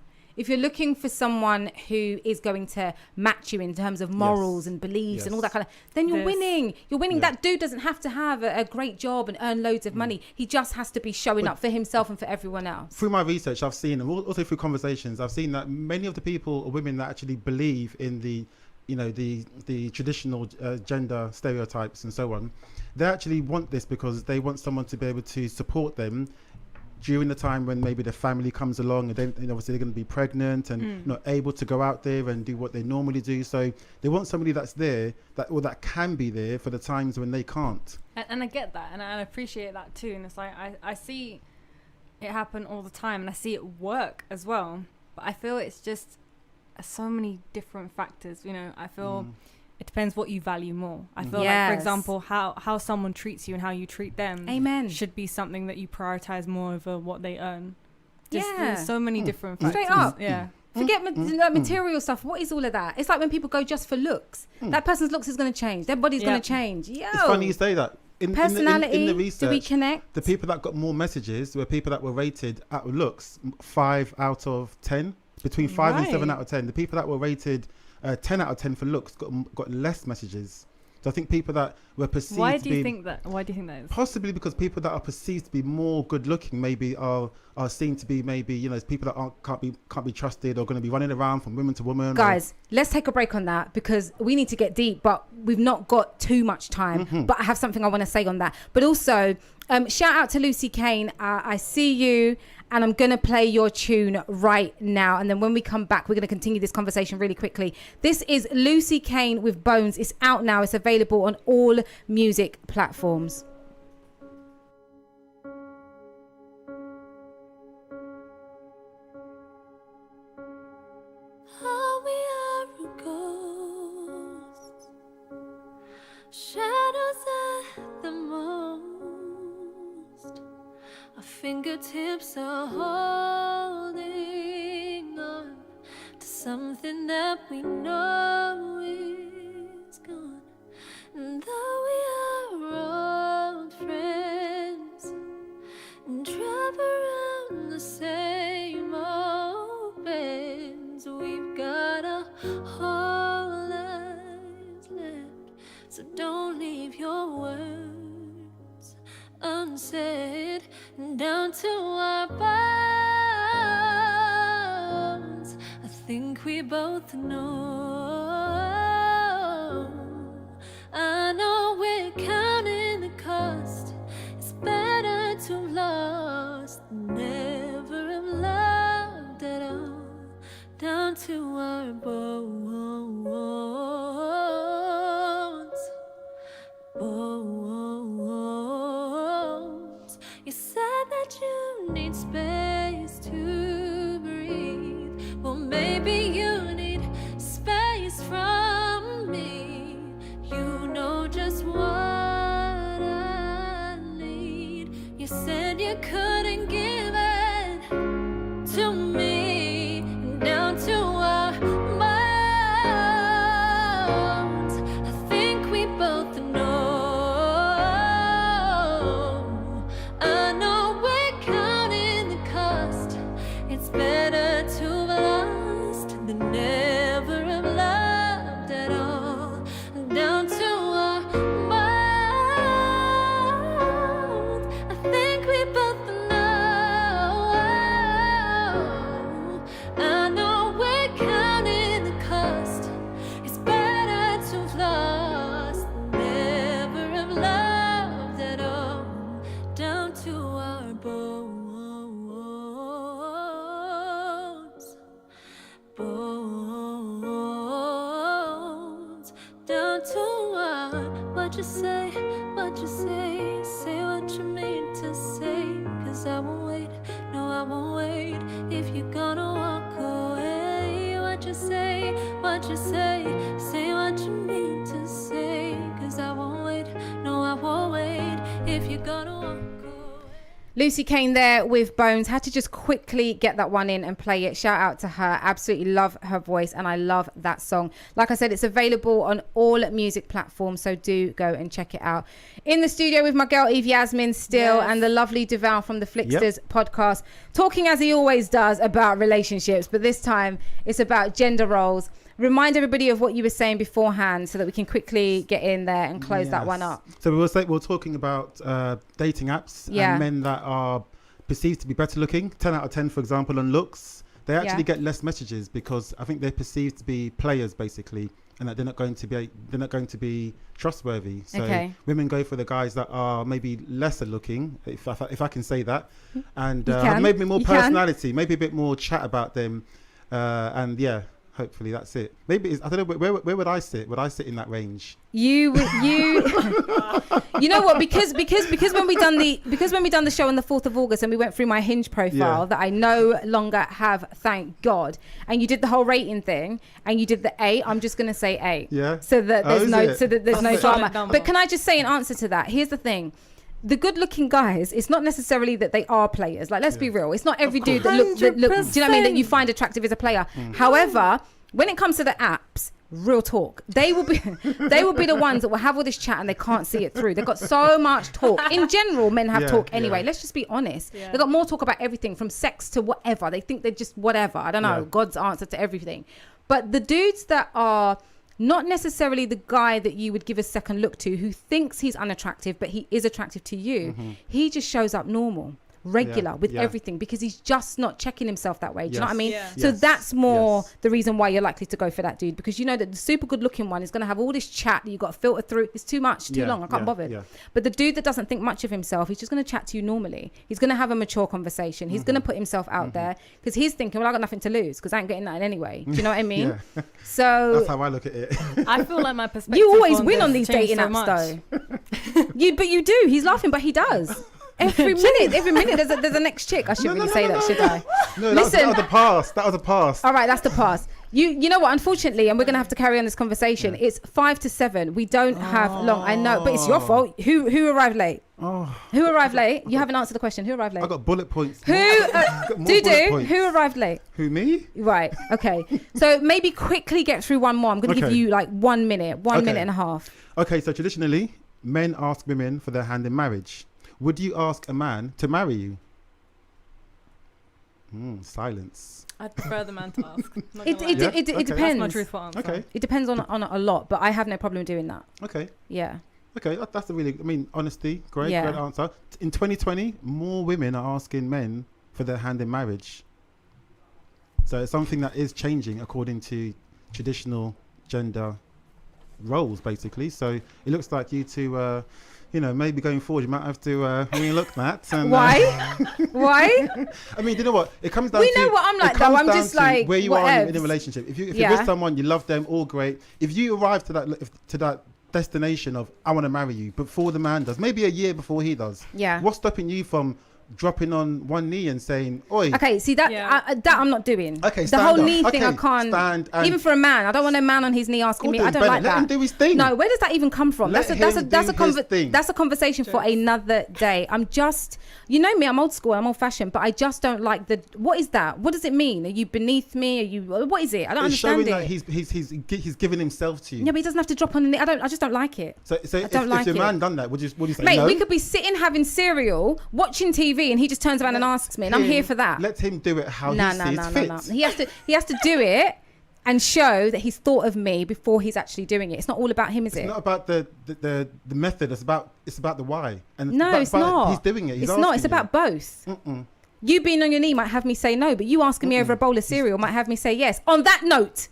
for someone who is going to match you in terms of morals and beliefs and all that kind of, then you're winning. You're winning. That dude doesn't have to have a great job and earn loads of money. He just has to be showing up for himself and for everyone else. Through my research, I've seen, and also through conversations, I've seen that many of the people or women that actually believe in the, you know, the traditional gender stereotypes and so on, they actually want this because they want someone to be able to support them during the time when maybe the family comes along, and then obviously they're going to be pregnant and not able to go out there and do what they normally do. So they want somebody that's there, that can be there for the times when they can't. And I get that, and I appreciate that too. And it's like I see it happen all the time, and I see it work as well. But I feel it's just so many different factors. You know, I feel it depends what you value more. I feel like, for example, how someone treats you and how you treat them should be something that you prioritize more over what they earn. There's so many different factors. Straight up. Yeah. Forget material stuff. What is all of that? It's like when people go just for looks. That person's looks is going to change. Their body's going to change. Yo. It's funny you say that. Personality, in the research, do we connect? The people that got more messages were people that were rated at looks 5 out of 10, between 5 and 7 out of 10. The people that were rated 10 out of 10 for looks got less messages. So I think people that were perceived to be... Why do you think that is? Possibly because people that are perceived to be more good looking maybe are seen to be maybe, you know, people that can't be trusted, or going to be running around from woman to woman. Guys, let's take a break on that because we need to get deep, but we've not got too much time. But I have something I want to say on that. But also, shout out to Lucy Kane. I see you. And I'm going to play your tune right now. And then when we come back, we're going to continue this conversation really quickly. This is Lucy Kane with Bones. It's out now. It's available on all music platforms. Shadows at the most. I fingertips are holding on to something that we know is gone. And though we are old friends and drive around the same old bends, we've got a whole lives left. So don't leave your words unsaid down to our bones. I think we both know. I know we're counting the cost. It's better to have lost than never have loved at all. Down to our bones. Bones. You said that you need space to breathe. Well, maybe you need space from me. You know just what I need. You said you couldn't give it to me. Down to our bones. I think we both know. I know we're counting the cost. It's better to have lost than never have loved at all. Down to our bones. I think we both know. I know we're counting the cost. It's better to have lost than never have loved at all. Down to our bones. Bones. Down to our, what you say, say what you mean to say. 'Cause I won't wait, no I won't wait. If you're gonna walk away, what you say, say what you mean to say. 'Cause I won't wait, no I won't wait. If you're gonna walk. Lucy Kane there with Bones. Had to just quickly get that one in and play it. Shout out to her. Absolutely love her voice and I love that song. Like I said, it's available on all music platforms, so do go and check it out. In the studio with my girl EVE-YASMINE still, and the lovely Duval from the Flicksters podcast, talking as he always does about relationships, but this time it's about gender roles. Remind everybody of what you were saying beforehand so that we can quickly get in there and close that one up. So we were talking about dating apps and men that are perceived to be better looking. 10 out of 10, for example, on looks. They actually get less messages because I think they're perceived to be players basically, and that they're not going to be trustworthy. So women go for the guys that are maybe lesser looking, if I can say that, and have maybe more personality, maybe a bit more chat about them, and yeah. Hopefully that's it. Maybe I don't know where would I sit? Would I sit in that range? You know what? Because when we done the show on the 4th of August and we went through my Hinge profile that I no longer have, thank God. And you did the whole rating thing and you did the 8. I'm just gonna say 8. Yeah. So that there's no drama. But can I just say in answer to that? Here's the thing. The good-looking guys, it's not necessarily that they are players. Like, let's be real. It's not every dude that looks, do you know what I mean, that you find attractive is a player. However, when it comes to the apps, real talk, they will be the ones that will have all this chat and they can't see it through. They've got so much talk. In general, men have talk anyway. Let's just be honest. They've got more talk about everything from sex to whatever. They think they're just whatever. I don't know. God's answer to everything. But the dudes that are not necessarily the guy that you would give a second look to, who thinks he's unattractive, but he is attractive to you. He just shows up normal, regular with everything because he's just not checking himself that way. Do you know what I mean? So that's more the reason why you're likely to go for that dude, because you know that the super good looking one is going to have all this chat that you've got to filter through. It's too much, too long. I can't bother. But the dude that doesn't think much of himself, he's just going to chat to you normally. He's going to have a mature conversation. He's going to put himself out there because he's thinking, well, I got nothing to lose because I ain't getting nothing anyway. Do you know what I mean? So that's how I look at it. I feel like my perspective. You always win on these dating apps though. But you do. He's laughing, but he does. Every minute there's a next chick. I shouldn't really say that, should I? No, listen, that was the past. All right, that's the past. You know what? Unfortunately, and we're gonna have to carry on this conversation. It's 5 to 7. We don't have long. I know, but it's your fault. Who arrived late? Oh. Who arrived late? You haven't answered the question. Who arrived late? I got bullet points. Who? Points. Who arrived late? Who, me? Right. Okay. So maybe quickly get through one more. I'm going to give you like 1 minute, one minute and a half. Okay. So traditionally, men ask women for their hand in marriage. Would you ask a man to marry you? Silence. I'd prefer the man to ask. It depends. That's my truthful answer. Okay. It depends on a lot, but I have no problem doing that. Okay. Yeah. Okay, that's a really, honesty, great answer. In 2020, more women are asking men for their hand in marriage. So it's something that is changing according to traditional gender roles, basically. So it looks like you two, maybe going forward, you might have to relook that. And, Why? Why? I mean, you know what? It comes down to... We know what I'm like, though. I'm just like, where you are in a relationship. If you're with someone, you love them, all great. If you arrive to that destination of I want to marry you before the man does, maybe a year before he does, what's stopping you from dropping on one knee and saying, oi? Okay, see that that I'm not doing. Okay, the whole knee up. thing I can't. Stand even for a man, I don't want a man on his knee asking me. I don't like that. Let him do his thing. No, where does that even come from? That's a conversation Sure. for another day. I'm just, you know me, I'm old school, I'm old fashioned, but I just don't like what is that? What does it mean? Are you beneath me? Are you? What is it? I don't understand it. It's showing that he's giving himself to you. Yeah, but he doesn't have to drop on the knee. I just don't like it. So if your man done that, would you say Mate, no? we could be sitting having cereal, watching TV, and he just turns around and asks me, and I'm here for that. Let him do it how he sees fit. No. He has to do it and show that he's thought of me before he's actually doing it. It's not all about him, is it? It's not about the method. It's about the why. And it's not. He's doing it. It's not. It's about both. You being on your knee might have me say no, but you asking me over a bowl of cereal might have me say yes. On that note,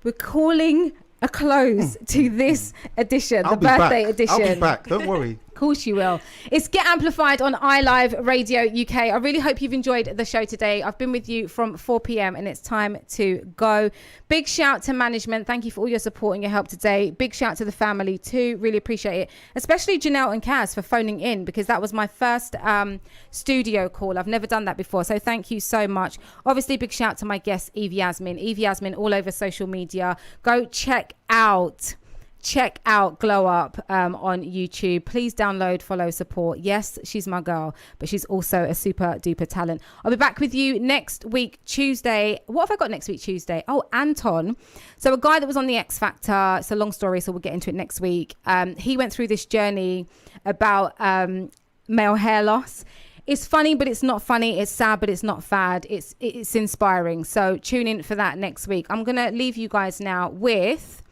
we're calling a close to this edition, the birthday edition. I'll be back. Don't worry. Of course you will. It's Get Amplified on iLive Radio UK. I really hope you've enjoyed the show today. I've been with you from 4 p.m. and it's time to go. Big shout to management. Thank you for all your support and your help today. Big shout to the family too. Really appreciate it. Especially Janelle and Kaz for phoning in, because that was my first studio call. I've never done that before. So thank you so much. Obviously, big shout to my guest, EVE-YASMINE. EVE-YASMINE all over social media. Go check out Glow Up on YouTube. Please download, follow, support. Yes, she's my girl, but she's also a super duper talent. I'll be back with you next week Tuesday. What have I got next week Tuesday? Oh, Anton. So a guy that was on the X Factor. It's a long story, so we'll get into it next week. He went through this journey about male hair loss. It's funny, but it's not funny. It's sad, but it's not fad. It's inspiring. So tune in for that next week. I'm going to leave you guys now with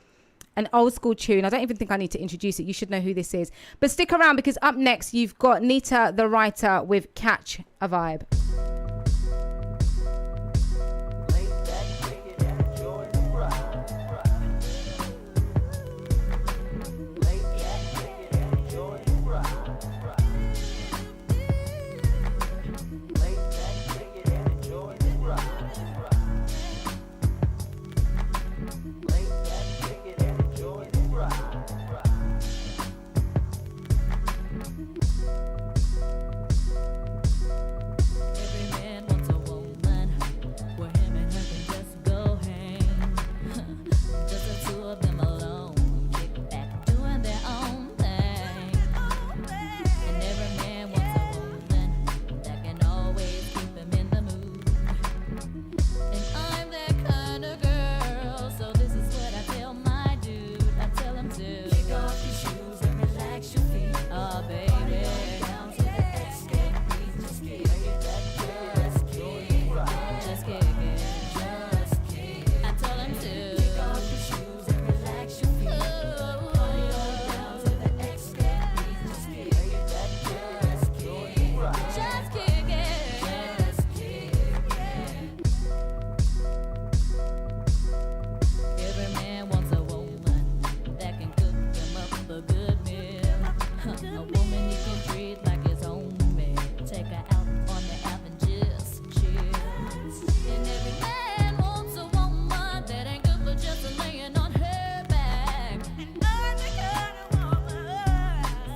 an old school tune. I don't even think I need to introduce it. You should know who this is. But stick around, because up next, you've got Nita the Writer with Catch a Vibe.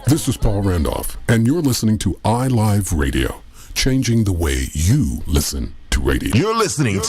This is Paul Randolph, and you're listening to iLive Radio, changing the way you listen to radio. You're listening to